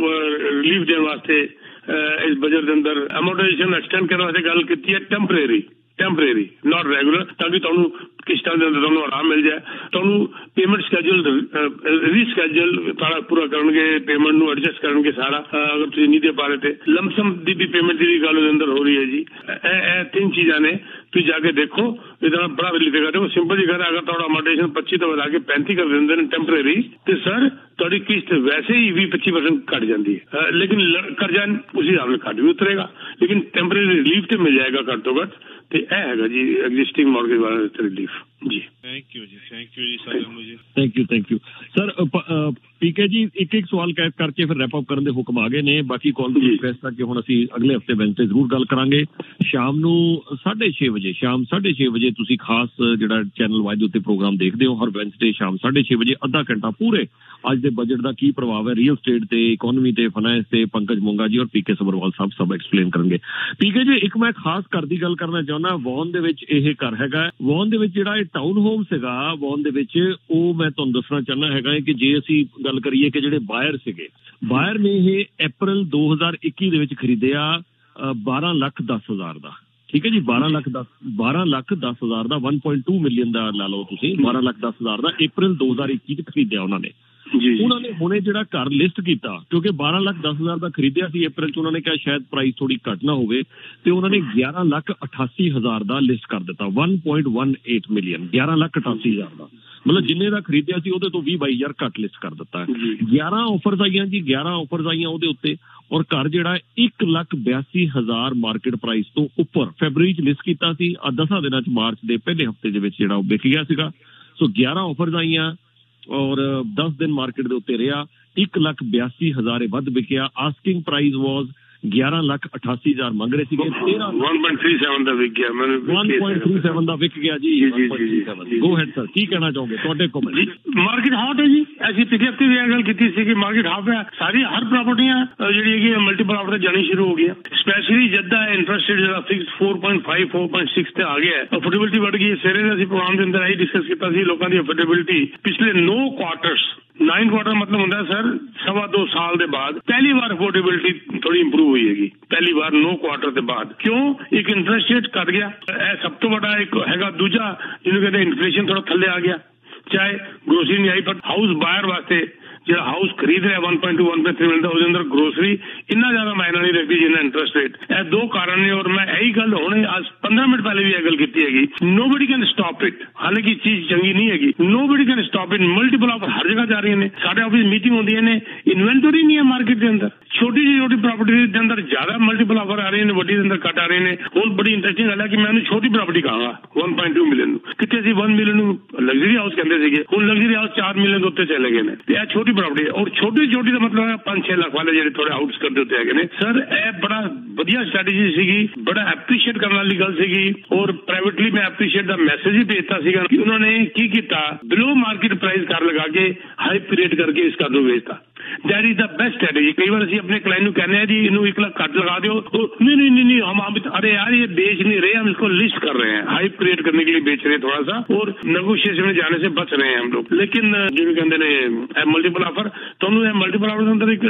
ਰਿਲੀਫ ਦੇਣ ਵਾਸਤੇ ਇਸ ਬਜਟ ਦੇ ਅੰਦਰ ਅਮੋਰਟਾਈਜੇਸ਼ਨ ਐਕਸਟੈਂਡ ਕਰਨ ਵਾਸਤੇ ਗੱਲ ਕੀਤੀ ਹੈ, ਟੈਂਪਰੇਰੀ ਨਾਟ ਰੈਗੂਲਰ, ਤਾਂ ਕਿ ਤੁਹਾਨੂੰ ਕਿਸ਼ਤਾਂ ਦੇ ਅੰਦਰ ਤੁਹਾਨੂੰ ਆਰਾਮ ਮਿਲ ਜਾਏ। ਤੁਹਾਨੂੰ ਪੇਮੈਂਟ ਸਕੈਜੂਲ ਰੀਸਕੈਜੂਲ ਸਾਰਾ ਪੂਰਾ ਕਰਨਗੇ, ਪੇਮੈਂਟ ਨੂੰ ਐਡਜਸਟ ਕਰਨਗੇ ਸਾਰਾ। ਅਗਰ ਤੁਸੀਂ ਨਹੀਂ ਦੇ ਪਾ ਰਹੇ ਤੇ ਲਮਸਮ ਦੀ ਵੀ ਪੇਮੈਂਟ ਦੀ ਵੀ ਗੱਲ ਉਹਦੇ ਅੰਦਰ ਹੋ ਰਹੀ ਹੈ ਜੀ। ਇਹ ਤਿੰਨ ਚੀਜ਼ਾਂ ਨੇ, ਤੁਸੀਂ ਜਾ ਕੇ ਦੇਖੋ, ਇਹਦੇ ਨਾਲ ਬੜਾ ਰਿਲੀਫ ਹੈਗਾ। ਦੇਖੋ ਸਿੰਪਲ ਜੀ ਗੱਲ ਹੈ, ਅਗਰ ਤੁਹਾਡਾ ਅਮੋਰਟਾਈਜੇਸ਼ਨ 25 ਤੋਂ ਵਧਾ ਕੇ 35 ਕਰ ਦਿੰਦੇ ਨੇ ਟੈਂਪਰੇਰੀ, ਤੇ ਸਰ ਤੁਹਾਡੀ ਕਿਸ਼ਤ ਵੈਸੇ ਹੀ 20-25% ਘਟ ਜਾਂਦੀ ਹੈ। ਲੇਕਿਨ ਕਰਜ਼ਾ ਉਸੇ ਹਿਸਾਬ ਨਾਲ ਘੱਟ ਵੀ ਉਤਰੇਗਾ, ਲੇਕਿਨ ਟੈਂਪਰੇਰੀ ਰਿਲੀਫ ਤੇ ਮਿਲ ਜਾਏਗਾ ਘੱਟ ਤੋਂ ਘੱਟ। ਤੇ ਇਹ ਹੈਗਾ ਜੀ ਐਗਜ਼ਿਸਟਿੰਗ ਮਾਰਗੇਜ ਵਾਲਾ ਰਿਲੀਫ ਜੀ। ਥੈਂਕ ਯੂ ਜੀ ਸਾਰਿਆਂ ਨੂੰ ਜੀ। Thank you sir. ਪੀਕੇ ਜੀ, ਇੱਕ ਸਵਾਲ ਕਰਕੇ ਫਿਰ ਰੈਪ ਅਪ ਕਰਨ ਦੇ ਹੁਕਮ ਆ ਗਏ ਨੇ। ਬਾਕੀ ਕਾਲ ਨੂੰ ਰਿਕੁਐਸਟ ਹੈ ਕਿ ਹੁਣ ਅਸੀਂ ਅਗਲੇ ਹਫਤੇ ਵੈਨਸਡੇ ਜ਼ਰੂਰ ਗੱਲ ਕਰਾਂਗੇ। ਸ਼ਾਮ ਨੂੰ 6:30 ਵਜੇ ਤੁਸੀਂ ਖਾਸ ਜਿਹੜਾ ਚੈਨਲ ਵਾਈ ਦੇ ਉੱਤੇ ਪ੍ਰੋਗਰਾਮ ਦੇਖਦੇ ਹੋ, ਹਰ ਵੈਨਸਡੇ ਸ਼ਾਮ 6:30 ਵਜੇ ਅੱਧਾ ਘੰਟਾ ਪੂਰੇ ਅੱਜ ਦੇ ਬਜਟ ਦਾ ਕੀ ਪ੍ਰਭਾਵ ਹੈ ਰੀਅਲ ਸਟੇਟ ਤੇ, ਇਕੋਨਮੀ ਤੇ, ਫਾਈਨੈਂਸ ਤੇ, ਪੰਕਜ ਮੋਂਗਾ ਜੀ ਔਰ ਪੀਕੇ ਸਬਰਵਾਲ ਸਾਹਿਬ ਸਭ ਐਕਸਪਲੇਨ ਕਰਨਗੇ। ਪੀਕੇ ਜੀ, ਇੱਕ ਮੈਂ ਖਾਸ ਘਰ ਦੀ ਗੱਲ ਕਰਨਾ ਚਾਹੁੰਦਾ। ਵੌਨ ਦੇ ਵਿੱਚ ਇਹ ਘਰ ਹੈਗਾ। ਵੌਨ ਦੇ ਵਿੱਚ ਜਿਹੜਾ ਇਹ ਟਾਊਨ ਹੋਮ ਸੀਗਾ ਵੌਨ ਦੇ ਵਿੱਚ, ਉਹ ਮੈਂ ਤੁਹਾਨੂੰ ਦੱਸਣਾ ਚਾਹੁੰਦਾ ਹੈਗਾ ਕਿ ਜੇ ਅਸੀਂ ਗੱਲ ਕਰੀਏ ਕਿ ਜਿਹੜੇ ਬਾਇਰ ਨੇ ਇਹ April 2021 ਦੇ ਵਿੱਚ ਖਰੀਦਿਆ 12,10,000 ਦਾ। ਠੀਕ ਹੈ ਜੀ, 12,10,000 ਦਾ 1.2 ਮਿਲੀਅਨ ਦਾ ਲਾ ਲਓ ਤੁਸੀਂ। 12,10,000 ਦਾ April 2021 ਚ ਖਰੀਦਿਆ ਉਹਨਾਂ ਨੇ। ਉਹਨਾਂ ਨੇ ਹੁਣੇ ਜਿਹੜਾ ਘਰ ਲਿਸਟ ਕੀਤਾ, ਕਿਉਂਕਿ 12,10,000 ਦਾ ਖਰੀਦਿਆ ਸੀ April ਚ, ਉਹਨਾਂ ਨੇ ਕਿਹਾ ਸ਼ਾਇਦ ਪ੍ਰਾਈਸ ਥੋੜੀ ਘੱਟ ਨਾ ਹੋਵੇ, ਤੇ ਉਹਨਾਂ ਨੇ 11,88,000 ਦਾ ਲਿਸਟ ਕਰ ਦਿੱਤਾ। 1.18 ਮਿਲੀਅਨ, 11,88,000 ਦਾ। ਮਤਲਬ ਜਿੰਨੇ ਦਾ ਖਰੀਦਿਆ ਸੀ ਉਹਦੇ ਤੋਂ 20-22 ਘੱਟ ਲਿਸਟ ਕਰ ਦਿੱਤਾ। 11 ਆਫਰਸ ਆਈਆਂ ਜੀ, 11 ਆਫਰਸ ਆਈਆਂ ਉਹਦੇ ਉੱਤੇ, ਔਰ ਘਰ ਜਿਹੜਾ 1,82,000 ਮਾਰਕੀਟ ਪ੍ਰਾਈਸ ਤੋਂ ਉੱਪਰ ਫੈਬਰਵਰੀ 'ਚ ਲਿਸਟ ਕੀਤਾ ਸੀ। 10 ਦਿਨਾਂ 'ਚ ਮਾਰਚ ਦੇ ਪਹਿਲੇ ਹਫਤੇ ਦੇ ਵਿੱਚ ਜਿਹੜਾ ਉਹ ਵਿਕ ਗਿਆ ਸੀਗਾ। ਸੋ 11 ਆਫਰਸ ਆਈਆਂ ਔਰ 10 ਦਿਨ ਮਾਰਕੀਟ ਦੇ ਉੱਤੇ ਰਿਹਾ। 1,82,000 ਵੱਧ ਵਿਕਿਆ। ਆਸਕਿੰਗ ਪ੍ਰਾਈਸ ਵਾਜ਼ 11,88,000 ਮੰਗ ਰਹੇ ਸੀਗੇ। 1.37 ਦਾ ਵਿਕ ਗਿਆ। 1.37 ਦਾ ਵਿਕ ਗਿਆ ਜੀ। ਗੋ ਹੈਡ ਸਰ, ਕੀ ਕਹਿਣਾ ਚਾਹੋਗੇ ਤੁਹਾਡੇ ਕੋਲ? ਮਾਰਕੀਟ ਹਾਟ ਹੈ ਜੀ। ਅਸੀਂ ਪਿਛਲੇ ਹਫ਼ਤੇ ਵੀ ਇਹ ਗੱਲ ਕੀਤੀ ਸੀ ਕਿ ਮਾਰਕੀਟ ਹਾਟ ਹੈ। ਸਾਰੀ ਹਰ ਪ੍ਰਾਪਰਟੀਆਂ ਜਿਹੜੀ ਹੈਗੀ ਮਲਟੀਪਲ ਆਫਰ ਜਾਣੀ ਸ਼ੁਰੂ ਹੋ ਗਈਆਂ। ਸਪੈਸ਼ਲੀ ਜਦਾਂ ਇੰਟਰਸਟ ਰੇਟ ਜਿਹੜਾ ਫਿਕਸ 4.5 4.6 ਤੇ ਆ ਗਿਆ, ਅਫੋਰਡੇਬਿਲਟੀ ਵੱਧ ਗਈ। ਸਵੇਰੇ ਅਸੀਂ ਪ੍ਰੋਗਰਾਮ ਦੇ ਅੰਦਰ ਇਹੀ ਡਿਸਕਸ ਕੀਤਾ ਸੀ, ਲੋਕਾਂ ਦੀ ਅਫੋਰਡੇਬਿਲਟੀ ਪਿਛਲੇ 9 ਕੁਆਟਰਸ 9 ਕੁਆਟਰ ਮਤਲਬ ਹੁੰਦਾ ਸਰ 2.25 ਸਾਲ ਦੇ ਬਾਅਦ ਪਹਿਲੀ ਵਾਰ ਅਫੋਰਡੇਬਿਲਟੀ ਥੋੜੀ ਇੰਪਰੂਵ ਹੋਈ ਹੈਗੀ। ਪਹਿਲੀ ਵਾਰ 9 ਕੁਆਟਰ ਦੇ ਬਾਅਦ। ਕਿਉਂ? ਇੱਕ ਇੰਟਰਸਟ ਰੇਟ ਘਟ ਗਿਆ, ਇਹ ਸਭ ਤੋਂ ਵੱਡਾ ਇੱਕ ਹੈਗਾ। ਦੂਜਾ ਜਿਹਨੂੰ ਕਹਿੰਦੇ ਇਨਫਲੇਸ਼ਨ ਥੋੜਾ ਥੱਲੇ ਆ ਗਿਆ। ਚਾਹੇ ਗਰੋਸਰੀ ਨਹੀਂ ਆਈ, ਪਰ ਹਾਊਸ ਬਾਇਰ ਵਾਸਤੇ ਜਿਹੜਾ ਹਾਊਸ ਖਰੀਦ ਰਿਹਾ 1.2 1.3 ਮਿਲਦਾ, ਉਹਦੇ ਅੰਦਰ ਗਰੋਸਰੀ ਇੰਨਾ ਜ਼ਿਆਦਾ ਮਾਇਨਾ ਨਹੀਂ ਰੱਖਦੀ ਜਿੰਨਾ ਇੰਟਰਸਟ ਰੇਟ। ਇਹ 2 ਕਾਰਨ ਨੇ। ਔਰ ਮੈਂ ਇਹੀ ਗੱਲ ਹੁਣੇ ਅੱਜ 15 ਮਿੰਟ ਪਹਿਲੇ ਵੀ ਇਹ ਗੱਲ ਕੀਤੀ ਹੈਗੀ, ਨੋਬਡੀ ਕੈਨ ਸਟਾਪ ਇਟ। ਹਾਲਾਂਕਿ ਚੀਜ਼ ਚੰਗੀ ਨਹੀਂ ਹੈਗੀ, nobody can stop it. Multiple offer ਹਰ ਜਗ੍ਹਾ ਜਾ ਰਹੀਆਂ ਨੇ। ਸਾਡੇ ਆਫਿਸ ਮੀਟਿੰਗ ਹੁੰਦੀਆਂ ਨੇ, ਇਨਵੈਂਟਰੀ ਨਹੀਂ ਹੈ ਮਾਰਕੀਟ ਦੇ ਅੰਦਰ। ਛੋਟੀ ਜਿਹੀ ਪ੍ਰਾਪਰਟੀ ਦੇ ਅੰਦਰ ਜ਼ਿਆਦਾ ਮਲਟੀਪਲ ਆਫਰ ਆ ਰਹੇ ਨੇ, ਵੱਡੀ ਦੇ ਅੰਦਰ ਘੱਟ ਆ ਰਹੇ ਨੇ। ਹੁਣ ਬੜੀ ਇੰਟਰਸਟਿੰਗ ਗੱਲ ਹੈ ਕਿ ਮੈਂ ਉਹਨੂੰ ਛੋਟੀ ਪ੍ਰਾਪਰਟੀ ਕਹਾਂਗਾ 1.2 ਮਿਲੀਅਨ ਨੂੰ। ਕਿਤੇ ਅਸੀਂ 1 ਮਿਲੀਅਨ ਨੂੰ ਲਗਜ਼ਰੀ ਹਾਊਸ ਕਹਿੰਦੇ ਸੀਗੇ, ਹੁਣ ਲਗਜ਼ਰੀ ਹਾਊਸ 4 ਮਿਲੀਅਨ ਦੇ ਉੱਤੇ ਚਲੇ ਗਏ ਨੇ। ਤੇ ਇਹ ਛੋਟੀ ਪ੍ਰਾਪਰਟੀ ਹੈ। ਔਰ ਛੋਟੀ ਦਾ ਮਤਲਬ ਹੈ 5-6 ਲੱਖ ਵਾਲੇ ਜਿਹੜੇ ਥੋੜੇ ਆਊਟਸਕਰਟ ਦੇ ਉੱਤੇ ਹੈਗੇ ਨੇ। ਸਰ ਇਹ ਬੜਾ ਵਧੀਆ ਸਟ੍ਰੈਟੇਜੀ ਸੀਗੀ, ਬੜਾ ਐਪਰੀਸ਼ੀਏਟ ਕਰਨ ਵਾਲੀ ਗੱਲ ਸੀਗੀ। ਔਰ ਪ੍ਰਾਈਵੇਟਲੀ ਮੈਂ ਐਪਰੀਸ਼ੀਏਟ ਦਾ ਮੈਸੇਜ ਹੀ ਭੇਜਤਾ ਸੀਗਾ ਕਿ ਉਹਨਾਂ ਨੇ ਕੀ ਕੀਤਾ, ਬਿਲੋ ਮਾਰਕੀਟ ਪ੍ਰਾਈਸ ਕਰ ਲਗਾ ਕੇ ਹਾਈ ਪੀਰੀਅਡ ਕਰਕੇ ਇਸ ਘਰ ਨੂੰ ਵੇਚਤਾ। That is the best strategy। ਕਈ ਵਾਰ ਅਸੀਂ ਆਪਣੇ ਕਲਾਇੰਟ ਨੂੰ ਕਹਿੰਦੇ हैं जी इन्हों 1 लाख कट लगा दो, तो नहीं हम अरे यार ये बेच नहीं रहे, हम इसको लिस्ट कर रहे हैं, हाई क्रिएट करने के लिए बेच रहे हैं थोड़ा सा, और नेगोशिएशन में जाने से बच रहे हैं हम लोग। लेकिन जो कहते हैं मल्टीपल ऑफर, तो मल्टीपल ऑफर के अंदर एक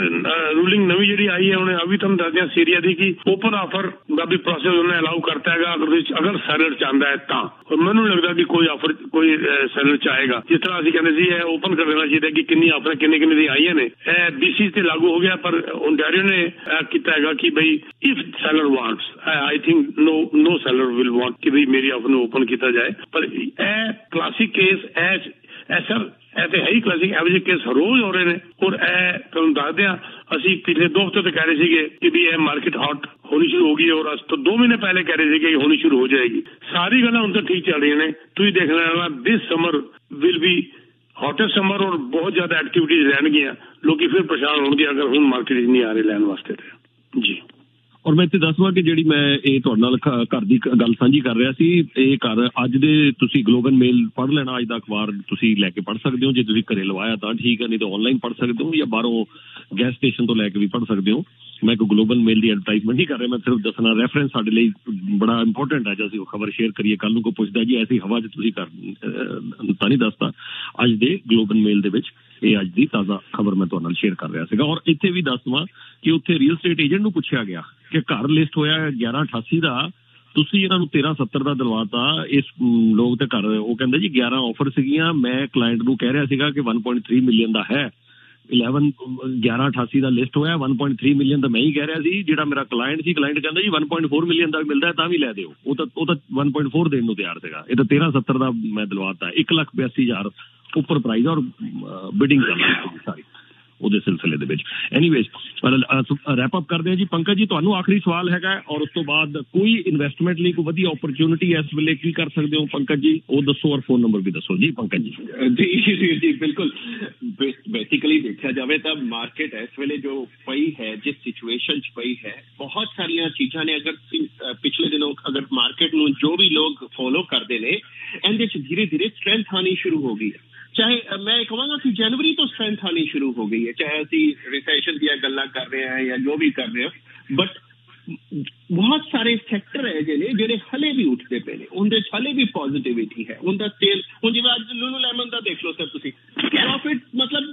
रूलिंग नवी जी आई है, उन्हें अभी तुम दस दिया सीरिया दी कि ओपन ऑफर का भी प्रोसेस उन्हें अलाउ करता है अगर सैलर चाहता है ता। और मैनू लगता कि कोई ऑफर कोई सैलर चाहेगा, जिस तरह असं कहते हैं ओपन कर देना चाहिए कि किन्नी ऑफर किन्नी दी आई ने, बीसी से लागू हो गया। पर ओंटारियो ने किया है कि भाई if seller wants, I think no seller will want कि भाई मेरी ऑफर ओपन किया जाए। पर ए क्लासिक केस ऐसा ऐसे है ही क्लासिक एवरेज केस रोज हो रहे हैं। और तुम दस दें असं पिछले 2 हफ्ते तो कह रहे थे कि भी मार्केट हॉट होनी शुरू होगी, और अस तो 2 महीने पहले कह रहे थे कि होनी शुरू हो जाएगी। सारी गल्लां हुण तो ठीक चल रही ने। तुसीं देखने वाला this summer will be hottest summer, और बहुत ज्यादा एक्टिविटीज रहनगियां, लोग फिर परेशान होंगे अगर हुण मार्केट नहीं आ रहे लैन वास्ते जी। और मैं इत्थे दसवां कि जिहड़ी मैं ਇਹ ਤੁਹਾਡੇ ਨਾਲ ਘਰ ਦੀ ਗੱਲ ਸਾਂਝੀ ਕਰ ਰਿਹਾ ਸੀ, ਇਹ ਘਰ ਅੱਜ ਦੇ ਤੁਸੀਂ ਗਲੋਬਲ ਮੇਲ ਪੜ੍ਹ ਲੈਣਾ, ਅੱਜ ਦਾ ਅਖਬਾਰ ਤੁਸੀਂ ਲੈ ਕੇ ਪੜ੍ਹ ਸਕਦੇ ਹੋ। ਜੇ ਤੁਸੀਂ ਘਰੇ ਲਵਾਇਆ ਤਾਂ ਠੀਕ ਹੈ, ਨਹੀਂ ਤਾਂ ਆਨਲਾਈਨ ਪੜ੍ਹ ਸਕਦੇ ਹੋ, ਜਾਂ ਬਾਹਰੋਂ ਗੈਸ ਸਟੇਸ਼ਨ ਤੋਂ ਲੈ ਕੇ ਵੀ ਪੜ੍ਹ ਸਕਦੇ ਹੋ। ਮੈਂ ਕੋਈ ਗਲੋਬਲ ਮੇਲ ਦੀ ਐਡਵਰਟਾਈਜ਼ਮੈਂਟ ਨਹੀਂ ਕਰ ਰਿਹਾ, ਮੈਂ ਸਿਰਫ ਦੱਸਣਾ ਰੈਫਰੈਂਸ ਸਾਡੇ ਲਈ ਬੜਾ ਇੰਪੋਰਟੈਂਟ ਹੈ। ਜੇ ਅਸੀਂ ਉਹ ਖਬਰ ਸ਼ੇਅਰ ਕਰੀਏ, ਕੱਲ ਨੂੰ ਕੋਈ ਪੁੱਛਦਾ ਜੀ ਐਸੀ ਹਵਾ 'ਚ ਤੁਸੀਂ ਤਾਂ ਨਹੀਂ ਦੱਸਦਾ। ਅੱਜ ਦੇ ਗਲੋਬਲ ਮੇਲ ਦੇ ਵਿੱਚ ਇਹ ਅੱਜ ਦੀ ਤਾਜ਼ਾ ਖਬਰ ਮੈਂ ਤੁਹਾਡੇ ਨਾਲ ਸ਼ੇਅਰ ਕਰ ਰਿਹਾ ਸੀਗਾ। ਔਰ ਇੱਥੇ ਵੀ ਦੱਸਵਾਂ ਕਿ ਉੱਥੇ ਰੀਅਲ ਸਟੇਟ ਏਜੰਟ ਨੂੰ ਪੁੱਛਿਆ ਗਿਆ ਕਿ ਘਰ ਲਿਸਟ ਹੋਇਆ 1188 ਦਾ, ਤੁਸੀਂ ਇਹਨਾਂ ਨੂੰ 1370 ਦਾ ਦਿਲਵਾਤਾ। ਇਸ ਲੋਕ ਤੇ ਘਰ ਉਹ ਕਹਿੰਦੇ ਜੀ 11 ਆਫਰ ਸੀਗੀਆਂ, ਮੈਂ ਕਲਾਇੰਟ ਨੂੰ ਕਹਿ ਰਿਹਾ ਸੀਗਾ ਕਿ 1.3 ਮਿਲੀਅਨ ਦਾ ਹੈ, 1188 ਦਾ ਲਿਸਟ ਹੋਇਆ, 1.3 ਮਿਲੀਅਨ ਦਾ ਮੈਂ ਹੀ ਕਹਿ ਰਿਹਾ ਸੀ। ਜਿਹੜਾ ਮੇਰਾ ਕਲਾਇੰਟ ਸੀ, ਕਲਾਇੰਟ ਕਹਿੰਦਾ ਜੀ 1.4 ਮਿਲੀਅਨ ਦਾ ਮਿਲਦਾ ਤਾਂ ਵੀ ਲੈ ਦਿਓ। ਉਹ ਤਾਂ 1.4 ਦੇਣ ਨੂੰ ਤਿਆਰ ਸੀਗਾ। ਇਹ ਤਾਂ 1370 ਦਾ ਮੈਂ ਦਿਲਵਾਤਾ। 1,82,000 ਉੱਪਰ ਪ੍ਰਾਈਸ, ਔਰ ਬਿਡਿੰਗ ਕਰਨੀ ਸਾਰੀ ਉਹਦੇ ਸਿਲਸਿਲੇ ਦੇ ਵਿੱਚ। ਐਨੀਵੇਜ਼ ਰੈਪ ਅਪ ਕਰਦੇ ਹਾਂ ਜੀ। ਪੰਕਜ ਜੀ, ਤੁਹਾਨੂੰ ਆਖਰੀ ਸਵਾਲ ਹੈਗਾ, ਔਰ ਉਸ ਤੋਂ ਬਾਅਦ ਕੋਈ ਇਨਵੈਸਟਮੈਂਟ ਲਈ ਕੋਈ ਵਧੀਆ ਓਪਰਚੁਨਿਟੀ ਇਸ ਵੇਲੇ ਕੀ ਕਰ ਸਕਦੇ ਹੋ ਪੰਕਜ ਜੀ, ਉਹ ਦੱਸੋ, ਔਰ ਫੋਨ ਨੰਬਰ ਵੀ ਦੱਸੋ ਜੀ ਪੰਕਜ ਜੀ। ਜੀ ਬਿਲਕੁਲ। ਬੇਸਿਕਲੀ ਦੇਖਿਆ ਜਾਵੇ ਤਾਂ ਮਾਰਕੀਟ ਇਸ ਵੇਲੇ ਜੋ ਪਈ ਹੈ, ਜਿਸ ਸਿਚੁਏਸ਼ਨ 'ਚ ਪਈ ਹੈ, ਬਹੁਤ ਸਾਰੀਆਂ ਚੀਜ਼ਾਂ ਨੇ। ਅਗਰ ਪਿਛਲੇ ਦਿਨੋਂ ਅਗਰ ਮਾਰਕੀਟ ਨੂੰ ਜੋ ਵੀ ਲੋਕ ਫੋਲੋ ਕਰਦੇ ਨੇ, ਇਹਦੇ 'ਚ ਧੀਰੇ ਧੀਰੇ ਸਟਰੈਂਥ ਆਉਣੀ ਸ਼ੁਰੂ ਹੋ ਗਈ है। चाहे मैं कहूँगा कि जनवरी तो स्ट्रेंथ आनी शुरू हो गई है, चाहे असी रिसेशन दी गल्लां कर रहे हैं या जो भी कर रहे हैं, बट बहुत सारे सैक्टर है ਜਿਹੜੇ ਹਲੇ ਵੀ ਉੱਠਦੇ ਪਏ ਨੇ, ਉਹਦੇ 'ਚ ਹਲੇ ਵੀ ਪੋਜ਼ਿਟਿਵਿਟੀ ਹੈ। ਉਹਦਾ ਸੇਲ ਹੁਣ ਜਿਵੇਂ ਅੱਜ ਲੂਲੂ ਲੈਮਨ ਦਾ ਦੇਖ ਲਓ ਸਰ ਤੁਸੀਂ, ਪ੍ਰੋਫਿਟ ਮਤਲਬ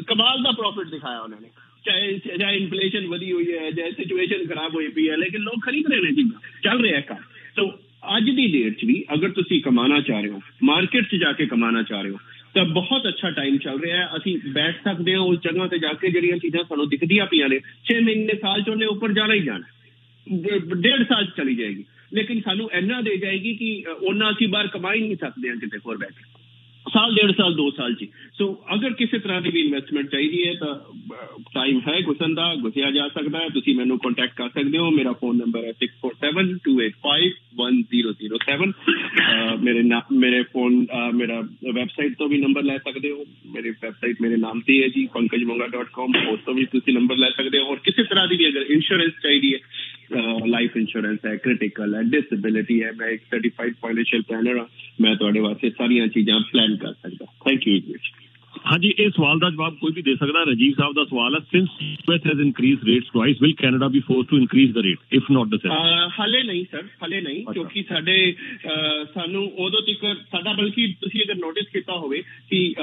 ਕਮਾਲ ਦਾ ਪ੍ਰੋਫਿਟ ਦਿਖਾਇਆ ਉਹਨਾਂ ਨੇ। ਚਾਹੇ ਇਨਫਲੇਸ਼ਨ ਵਧੀ ਹੋਈ ਹੈ, ਚਾਹੇ ਸਿਚੁਏਸ਼ਨ ਖਰਾਬ ਹੋਈ ਪਈ ਹੈ, ਲੇਕਿਨ ਲੋਕ ਖਰੀਦ ਰਹੇ ਨੇ ਜੀ, ਚੱਲ ਰਿਹਾ ਕੰਮ। ਸੋ ਅੱਜ ਦੀ ਡੇਟ 'ਚ ਵੀ ਅਗਰ ਤੁਸੀਂ ਕਮਾਉਣਾ ਚਾਹ ਰਹੇ ਹੋ, ਮਾਰਕੀਟ 'ਚ ਜਾ ਕੇ ਕਮਾਉਣਾ ਚਾਹ ਰਹੇ ਹੋ, ਤਾਂ ਬਹੁਤ ਅੱਛਾ ਟਾਈਮ ਚੱਲ ਰਿਹਾ ਹੈ। ਅਸੀਂ ਬੈਠ ਸਕਦੇ ਹਾਂ ਉਸ ਜਗ੍ਹਾ ਤੇ ਜਾ ਕੇ ਜਿਹੜੀਆਂ ਚੀਜ਼ਾਂ ਸਾਨੂੰ ਦਿਖਦੀਆਂ ਪਈਆਂ ਨੇ। 6 ਮਹੀਨੇ ਸਾਲ 'ਚ ਉਹਨੇ ਉੱਪਰ ਜਾਣਾ ਹੀ ਜਾਣਾ, 1.5 ਸਾਲ 'ਚ ਚਲੀ ਜਾਏਗੀ, ਲੇਕਿਨ ਸਾਨੂੰ ਇੰਨਾ ਦੇ ਜਾਏਗੀ ਕਿ ਉਹਨਾਂ ਅਸੀਂ ਬਾਹਰ ਕਮਾ ਹੀ ਨਹੀਂ ਸਕਦੇ ਹਾਂ ਕਿਤੇ ਹੋਰ ਬੈਠ ਕੇ। ਸਾਲ 1.5 ਸਾਲ 2 ਸਾਲ ਜੀ। ਸੋ ਅਗਰ ਕਿਸੇ ਤਰ੍ਹਾਂ ਦੀ ਵੀ ਇਨਵੈਸਟਮੈਂਟ ਚਾਹੀਦੀ ਹੈ ਤਾਂ ਟਾਈਮ ਹੈ ਘੁਸਣ ਦਾ, ਘੁਸਿਆ ਜਾ ਸਕਦਾ ਹੈ। ਤੁਸੀਂ ਮੈਨੂੰ ਕੰਟੈਕਟ ਕਰ ਸਕਦੇ ਹੋ। ਮੇਰਾ ਫੋਨ ਨੰਬਰ ਹੈ 6472851007। ਮੇਰਾ ਵੈਬਸਾਈਟ ਤੋਂ ਵੀ ਨੰਬਰ ਲੈ ਸਕਦੇ ਹੋ। ਮੇਰੀ ਵੈਬਸਾਈਟ ਮੇਰੇ ਨਾਮ ਤੇ ਹੈ ਜੀ, pankajmonga.com। ਉਸ ਤੋਂ ਵੀ ਤੁਸੀਂ ਨੰਬਰ ਲੈ ਸਕਦੇ ਹੋ। ਔਰ ਕਿਸੇ ਤਰ੍ਹਾਂ ਦੀ ਵੀ ਅਗਰ ਇੰਸ਼ੋਰੈਂਸ ਚਾਹੀਦੀ ਹੈ, ਲਾਈਫ ਇੰਸ਼ੋਰੈਂਸ ਹੈ, ਕ੍ਰਿਟੀਕਲ ਹੈ, ਡਿਸੇਬਿਲਿਟੀ ਹੈ, ਮੈਂ ਇੱਕ ਸਰਟੀਫਾਈਡ ਫਾਈਨੈਂਸ਼ੀਅਲ ਪਲੈਨਰ ਹਾਂ। ਮੈਂ ਤੁਹਾਡੇ ਵਾਸਤੇ ਸਾਰੀਆਂ ਚੀਜ਼ਾਂ ਪਲਾਨ ਕਰ ਸਕਦਾ। ਥੈਂਕ ਯੂ ਜੀ। ਹਾਂਜੀ, ਇਹ ਸਵਾਲ ਦਾ ਜਵਾਬ ਕੋਈ ਵੀ ਦੇ ਸਕਦਾ। ਰਾਜੀਵ ਸਾਹਿਬ ਦਾ ਸਵਾਲ ਹੈ, since US has increased rates twice, will Canada be forced to increase the rate if not the same? ਹਾਲੇ ਨਹੀਂ ਸਰ, ਹਾਲੇ ਨਹੀਂ, ਕਿਉਂਕਿ ਸਾਨੂੰ ਉਦੋਂ ਤੱਕ ਸਾਡਾ, ਬਲਕਿ ਤੁਸੀਂ ਅਗਰ ਨੋਟਿਸ ਕੀਤਾ ਹੋਵੇ ਕਿ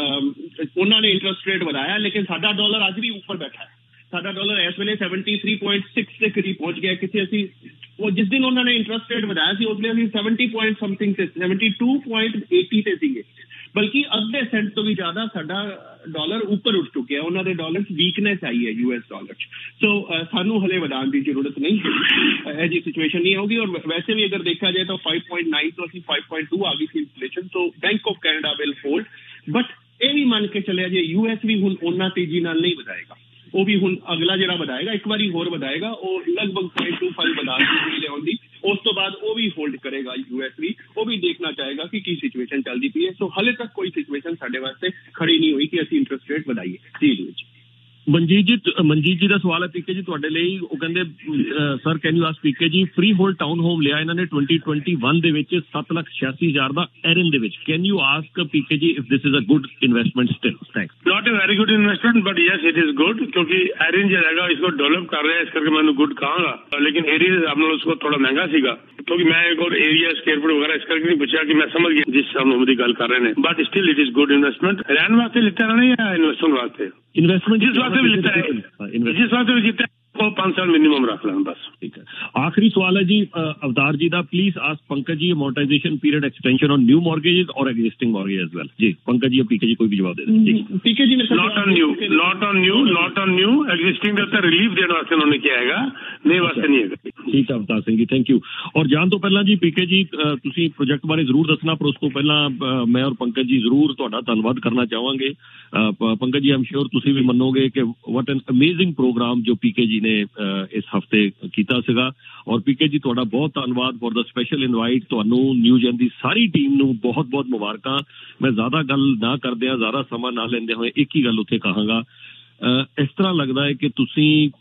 ਉਹਨਾਂ ਨੇ ਇੰਟਰਸਟ ਰੇਟ ਵਧਾਇਆ, ਲੇਕਿਨ ਸਾਡਾ ਡਾਲਰ ਅੱਜ ਵੀ ਉੱਪਰ ਬੈਠਾ ਹੈ। ਸਾਡਾ ਡਾਲਰ ਇਸ ਵੇਲੇ 73.6 ਦੇ ਕਰੀਬ ਪਹੁੰਚ ਗਿਆ। ਅਸੀਂ ਉਹ ਜਿਸ ਦਿਨ ਉਹਨਾਂ ਨੇ ਇੰਟਰਸਟ ਰੇਟ ਵਧਾਇਆ ਸੀ, ਉਸ ਲਈ ਅਸੀਂ 72.80 ਤੇ ਸੀਗੇ, ਬਲਕਿ ਅੱਧੇ ਸੈਂਟ ਤੋਂ ਵੀ ਜ਼ਿਆਦਾ ਸਾਡਾ ਡਾਲਰ ਉੱਪਰ ਉੱਠ ਚੁੱਕਿਆ। ਉਹਨਾਂ ਦੇ ਡਾਲਰ 'ਚ ਵੀਕਨੈਸ ਆਈ ਹੈ US ਡਾਲਰ 'ਚ। ਸੋ ਸਾਨੂੰ ਹਲੇ ਵਧਾਉਣ ਦੀ ਜ਼ਰੂਰਤ ਨਹੀਂ ਹੈ, ਇਹ ਜਿਹੀ ਸਿਚੁਏਸ਼ਨ ਨਹੀਂ ਹੋਗੀ। ਔਰ ਵੈਸੇ ਵੀ ਅਗਰ ਦੇਖਿਆ ਜਾਏ ਤਾਂ 5.9 ਤੋਂ ਅਸੀਂ 5.2 ਆ ਗਈ ਸੀ inflation. So Bank of Canada will hold, but ਇਹ ਵੀ ਮੰਨ ਕੇ ਚੱਲਿਆ ਜੇ US ਵੀ ਹੁਣ ਉਹਨਾਂ ਤੇਜ਼ੀ ਨਾਲ ਨਹੀਂ ਵਧਾਏਗਾ। ਉਹ ਵੀ ਹੁਣ ਅਗਲਾ ਜਿਹੜਾ ਵਧਾਏਗਾ, ਇੱਕ ਵਾਰੀ ਹੋਰ ਵਧਾਏਗਾ, ਉਹ ਲਗਭਗ 0.25 ਵਧਾ ਕੇ ਲਿਆਉਂਦੀ। ਉਸ ਤੋਂ ਬਾਅਦ ਉਹ ਵੀ ਹੋਲਡ ਕਰੇਗਾ US ਵੀ। ਉਹ ਵੀ ਦੇਖਣਾ ਚਾਹੇਗਾ ਕਿ ਕੀ ਸਿਚੁਏਸ਼ਨ ਚੱਲਦੀ ਪਈ ਹੈ। ਸੋ ਹਾਲੇ ਤੱਕ ਕੋਈ ਸਿਚੁਏਸ਼ਨ ਸਾਡੇ ਵਾਸਤੇ ਖੜੀ ਨਹੀਂ ਹੋਈ ਕਿ ਅਸੀਂ ਇੰਟਰਸਟ ਰੇਟ ਵਧਾਈਏ। ਜੀ ਜੀ। ਮਨਜੀਤ ਜੀ ਦਾ ਸਵਾਲ ਹੈ ਪੀਕੇ ਜੀ ਤੁਹਾਡੇ ਲਈ। ਉਹ ਕਹਿੰਦੇ, sir can you ask PK ਜੀ, ਫ੍ਰੀ ਹੋਲਡ ਟਾਊਨ ਹੋਮ ਲਿਆ ਇਹਨਾਂ ਨੇ 2021 ਦੇ ਵਿੱਚ 7,86,000 ਦਾ ਐਰਨ ਦੇ ਵਿੱਚ। Can you ask PK ji if this is a good investment still? Thanks. Not a very good investment, but yes it is good, क्योंकि एरिन जो रहेगा इसको डेवलप कर रहे हैं, इस करके मैं गुड कहूँगा। लेकिन एरिया के हिसाब से उसको थोड़ा महंगा सीगा, क्योंकि मैं एक और एरिया स्क्वायर फुट वगैरह इस करके नहीं पूछा कि मैं समझ गया जिस हम की गल कर रहे हैं। But still it is good investment. रहने वास्ते लिता नहीं है, इन्वेस्टमेंट वास्ते, इन्वेस्टमेंट जिस वास्ते भी लिता है, जिस वास्ते भी जीता है, 5 साल मिनिमम रख लें बस। ठीक है। आखिरी सवाल है जी अवतार जी का, please ask Pankaj ji amortization period extension on new mortgages और एग्जिस्टिंग मॉर्गेज एज वेल। जी पंकज जी, पीके जी कोई भी जवाब दे दें। पीके जी ने नॉट ऑन न्यू एग्जिस्टिंग का रिलीफ देने वास्ते उन्होंने किया है, नहीं वास्ते नहीं है। ठीक है अवतार सिंह जी, थैंक यू। और जान तो पहला जी पीके जी तुसी प्रोजेक्ट बारे जरूर दसना, पर उसको पहला मैं और पंकज जी जरूर तुहाडा धन्नवाद करना चाहांगे। Pankaj ji, I am sure तुसी भी मनोगे कि व्हाट एन अमेजिंग प्रोग्राम जो पीके जी ने इस हफ्ते कीता सीगा। और पीके जी तुहाडा बहुत धन्नवाद फॉर द स्पैशल इनवाइट। तुहानू न्यूजन दी सारी टीम नू बहुत बहुत मुबारकां। मैं ज्यादा गल ना करदियां, ज्यादा समा ना लेंदे होए एक ही गल उत्थे कहांगा। इस तरह लगता है कि तुसी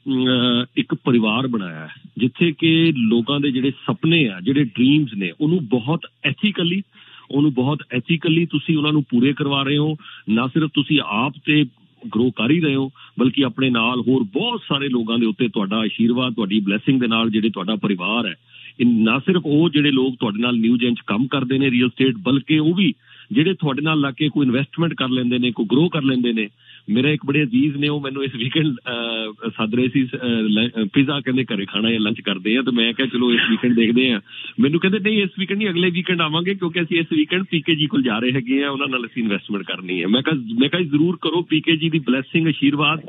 एक परिवार बनाया है जिथे कि लोगों के जिहड़े सपने आ, जिहड़े ड्रीम्स ने, उन्होंने बहुत एथिकली तुसी उन्हां नू पूरे करवा रहे हो। ना सिर्फ तुसी आप ते ग्रो कर ही रहे हो, बल्कि अपने नाल होर बहुत सारे लोगों के उत्ते तुहाडा आशीर्वाद, तुहाडी ब्लैसिंग दे नाल जिहड़े तुहाडा परिवार है, ना सिर्फ वो जिहड़े लोग तुहाडे नाल न्यू जेन च काम करते हैं रियल स्टेट, बल्कि वो भी जिहड़े तुहाडे नाल लग के कोई इन्वेस्टमेंट कर लेंदे ने, कोई ग्रो कर लेंदे ने। मेरा एक बड़े अजीज ने, वो मैंने इस वीकेंड सद रहे सी, पिज़्ज़ा कहते घरे खाना या लंच करते हैं, तो मैं क्या चलो इस वीकेंड देखते हैं। मैनू कहते नहीं इस वीकेंड नहीं, अगले वीकेंड आवांगे, क्योंकि असीं इस वीकेंड पीके जी को जा रहे हैं, उन्हां नाल असीं इन्वेस्टमेंट करनी है। मैं कहा जरूर करो, पीके जी की ब्लैसिंग आशीर्वाद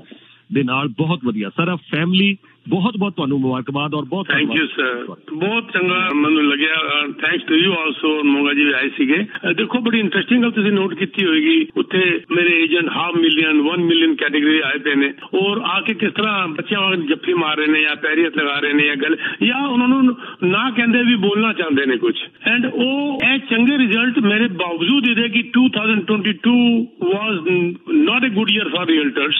दे नाल बहुत वधिया सारा फैमिली। बहुत बहुत तुहानू मुबारकबाद और बहुत थैंक यू सर, बहुत चंगा मैनू लग्या। Thanks to you also. Monga ji आए सीगे। देखो बड़ी इंटरेस्टिंग गल तुसीं नोट कीती होएगी, उत्थे मेरे एजेंट 500,000 1 मिलियन कैटेगरी आए पे ने, और आके किस तरह बच्चों वांग जफ्फी मार रहे ने या पैरी हथ लगा रहे ने या गल या उन्होंने ना कहते भी बोलना चाहते ने कुछ। एंड वो चंगे रिजल्ट मेरे बावजूद ये कि 2022 was not a good year for realtors,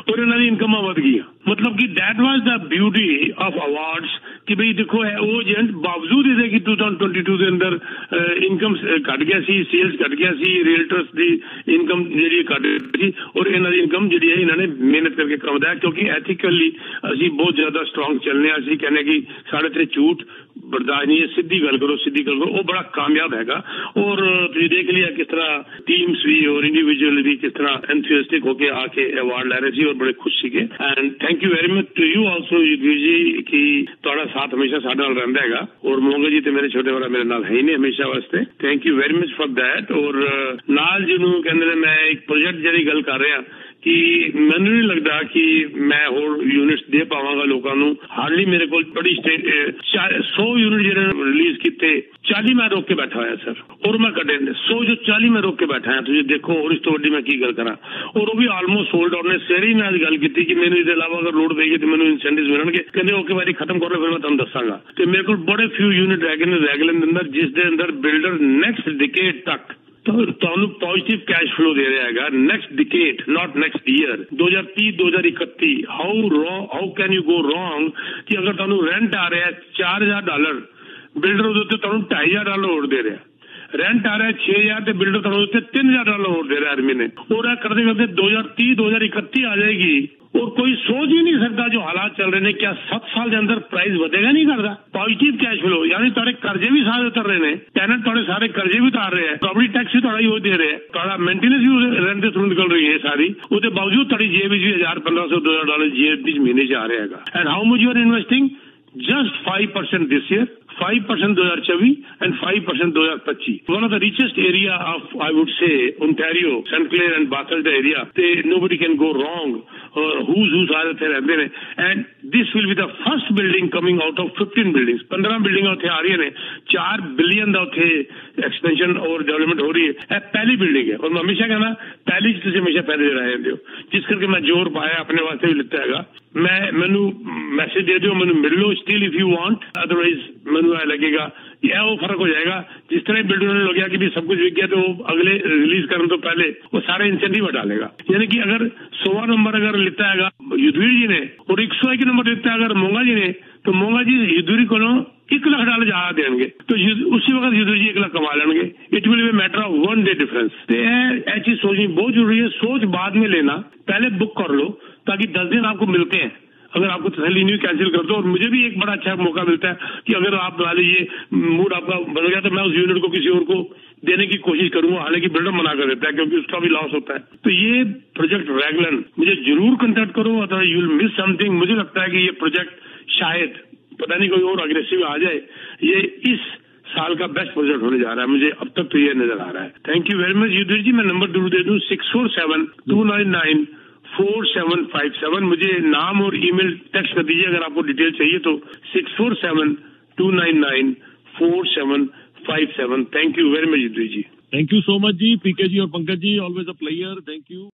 और इन्होंने इनकम वध गई। मतलब कि that was the beauty of awards कि भाई देखो है वो एजेंट बावजूद ये कि 2022 के अंदर इनकम घट गया सी, सेल्स घट गया सी, रियल्टर्स की इनकम जी घट गई, और इन्होंने इनकम जी है इन्होंने मेहनत करके कमाया, क्योंकि एथिकली असी बहुत ज्यादा स्ट्रोंग चलने। असी कहने की साढ़े ते झूठ बर्दाश्त नहीं है, सीधी गल करो वो बड़ा कामयाब हैगा। और तुझे देख लिया किस तरह टीम्स भी और इंडिविजुअल भी किस तरह एंथुसियास्टिक होके आके अवार्ड ले रहे थे और बड़े खुश सीगे। And thank you very much to you also Yugveer ji कि तुहाडा साथ हमेशा साडे नाल रहिंदा हैगा, और मोंगा जी ते मेरे छोटे भरा मेरे नाल है ही नहीं हमेशा वास्ते। Thank you very much for that. और नाल जिन्हों कहंदे ने मैं एक प्रोजेक्ट जिहड़ी गल कर रहा ਕਿ ਮੈਨੂੰ ਨਹੀਂ ਲੱਗਦਾ ਕਿ ਮੈਂ ਹੋਰ ਯੂਨਿਟਸ ਦੇ ਪਾਵਾਂਗਾ ਲੋਕਾਂ ਨੂੰ। ਹਾਰਡਲੀ ਮੇਰੇ ਕੋਲ ਬੜੀ 100 ਯੂਨਿਟ ਜਿਹੜੇ ਰਿਲੀਜ਼ ਕੀਤੇ 40 ਮੈਂ ਰੋਕ ਕੇ ਬੈਠਾ ਹੋਇਆ ਸਰ, ਔਰ ਮੈਂ ਕੱਢੇ 100 ਜੋ 40 ਮੈਂ ਰੋਕ ਕੇ ਬੈਠਾ ਹਾਂ। ਤੁਸੀਂ ਦੇਖੋ ਹੋਰ ਇਸ ਤੋਂ ਵੱਡੀ ਮੈਂ ਕੀ ਗੱਲ ਕਰਾਂ। ਔਰ ਉਹ ਵੀ ਆਲਮੋਸਟ ਸੋਲਡ ਆਊਟ ਨੇ। ਸਵੇਰੇ ਹੀ ਮੈਂ ਅੱਜ ਗੱਲ ਕੀਤੀ ਕਿ ਮੈਨੂੰ ਇਹਦੇ ਇਲਾਵਾ ਅਗਰ ਲੋਡ ਪਏਗੀ ਤੇ ਮੈਨੂੰ ਇਨਸੈਂਟਿਵ ਮਿਲਣਗੇ। ਕਹਿੰਦੇ ਓਕੇ ਵਾਰੀ ਖਤਮ ਕਰ ਲਓ ਫਿਰ ਮੈਂ ਤੁਹਾਨੂੰ ਦੱਸਾਂਗਾ। ਤੇ ਮੇਰੇ ਕੋਲ ਬੜੇ ਫਿਊ ਯੂਨਿਟ ਰਹਿ ਗਏ ਨੇ ਰੈਗੂਲਰ ਦੇ ਅੰਦਰ, ਜਿਸ ਦੇ ਅੰਦਰ ਬਿਲਡਰ ਨੈਕਸਟ ਡਿਕੇਡ ਤੱਕ ਤੁਹਾਨੂੰ ਪੋਜ਼ਿਟਿਵ ਕੈਸ਼ ਫਲੋ ਦੇ ਰਿਹਾ ਹੈਗਾ। Next decade, not next year. 2030 2031 how can you go wrong ਕਿ ਅਗਰ ਤੁਹਾਨੂੰ ਰੈਂਟ ਆ ਰਿਹਾ $4000, ਬਿਲਡਰ ਉਹਦੇ ਉੱਤੇ ਤੁਹਾਨੂੰ $2500 ਹੋਰ ਦੇ ਰਿਹਾ। ਰੈਂਟ ਆ ਰਿਹਾ $6000 ਤੇ ਬਿਲਡਰ ਤੁਹਾਨੂੰ ਉੱਤੇ $3000 ਹੋਰ ਦੇ ਰਿਹਾ ਹਰ ਮਹੀਨੇ। और करते करते 2030 2031 आ जाएगी और कोई सोच ही नहीं सकता जो हालात चल रहे हैं क्या 7 साल के अंदर प्राइस बढ़ेगा नहीं करता। पॉजिटिव कैश फ्लो यानी थोड़े कर्जे भी सारे उतर रहे हैं, टेनेंट थोड़े सारे कर्जे भी उतार रहे हैं, प्रॉपर्टी टैक्स भी थोड़ा ही वो दे रहे हैं, थोड़ा मेंटेनेंस भी रेंट के थ्रू निकल रही है सारी। उसके बावजूद थोड़ी जेब भी $1000 $1500 जेब महीने से आ रहा है। And how much you are investing? Just 5% this year, 5% 2024 and 5% 2025. One of the richest area of, I would say, Ontario, St. Clair and Basalt area. Nobody can go wrong. Who's सारे थे रहते हैं. And this will be the first building coming out of 15 buildings. 15 building उठे आ रही है, $4 billion उठे expansion और development हो रही है। पहली बिल्डिंग है और मैं हमेशा कहना पहली चीज हमेशा पहले रहे हो, जिस करके मैं जोर पाया अपने वास्ते भी लिखता है। मैनू मैसेज दे दो, मैनू मिल लो still if you want, otherwise मैनू ऐ लगेगा यह वो फर्क हो जाएगा। जिस तरह बिल्डर ने लग गया कि भी सब कुछ बिक गया तो वो अगले रिलीज करने तो पहले वो सारे इंसेंटिव हटा लेगा। यानी कि अगर 100वां नंबर अगर लेता है युद्धवीर जी ने और 101 नंबर लेता है अगर मोंगा जी ने, तो मोंगा जी युद्धवीर को $1 लाख ज्यादा देंगे तो उसी वक्त युद्धवीर जी $1 लाख कमा लेंगे। It will be matter of 1 day difference. यह चीज सोचनी बहुत जरूरी है। सोच बाद में लेना, पहले बुक कर लो ताकि 10 दिन आपको मिलते हैं। अगर आपको तसल्ली नहीं कैंसिल कर दो। और मुझे भी एक बड़ा अच्छा मौका मिलता है कि अगर आप मान लीजिए मूड आपका बन गया तो मैं उस यूनिट को किसी और को देने की कोशिश करूंगा, हालांकि बिल्डर मना कर देता है क्योंकि उसका भी लॉस होता है। तो ये प्रोजेक्ट रैगलन मुझे जरूर कंटेक्ट करो, अथवा यू विल मिस समथिंग। मुझे लगता है कि ये प्रोजेक्ट शायद पता नहीं कोई और अग्रेसिव आ जाए, ये इस साल का बेस्ट प्रोजेक्ट होने जा रहा है। मुझे अब तक तो ये नजर आ रहा है। Thank you very much Yudhvir ji. मैं नंबर जरूर दे दूं 647-299-4757। मुझे नाम और ईमेल टेक्स्ट कर दीजिए अगर आपको डिटेल चाहिए तो 647-299-4757। Thank you very much Yudhvir ji. Thank you so much जी। पीके जी और Pankaj ji, always a player. Thank you.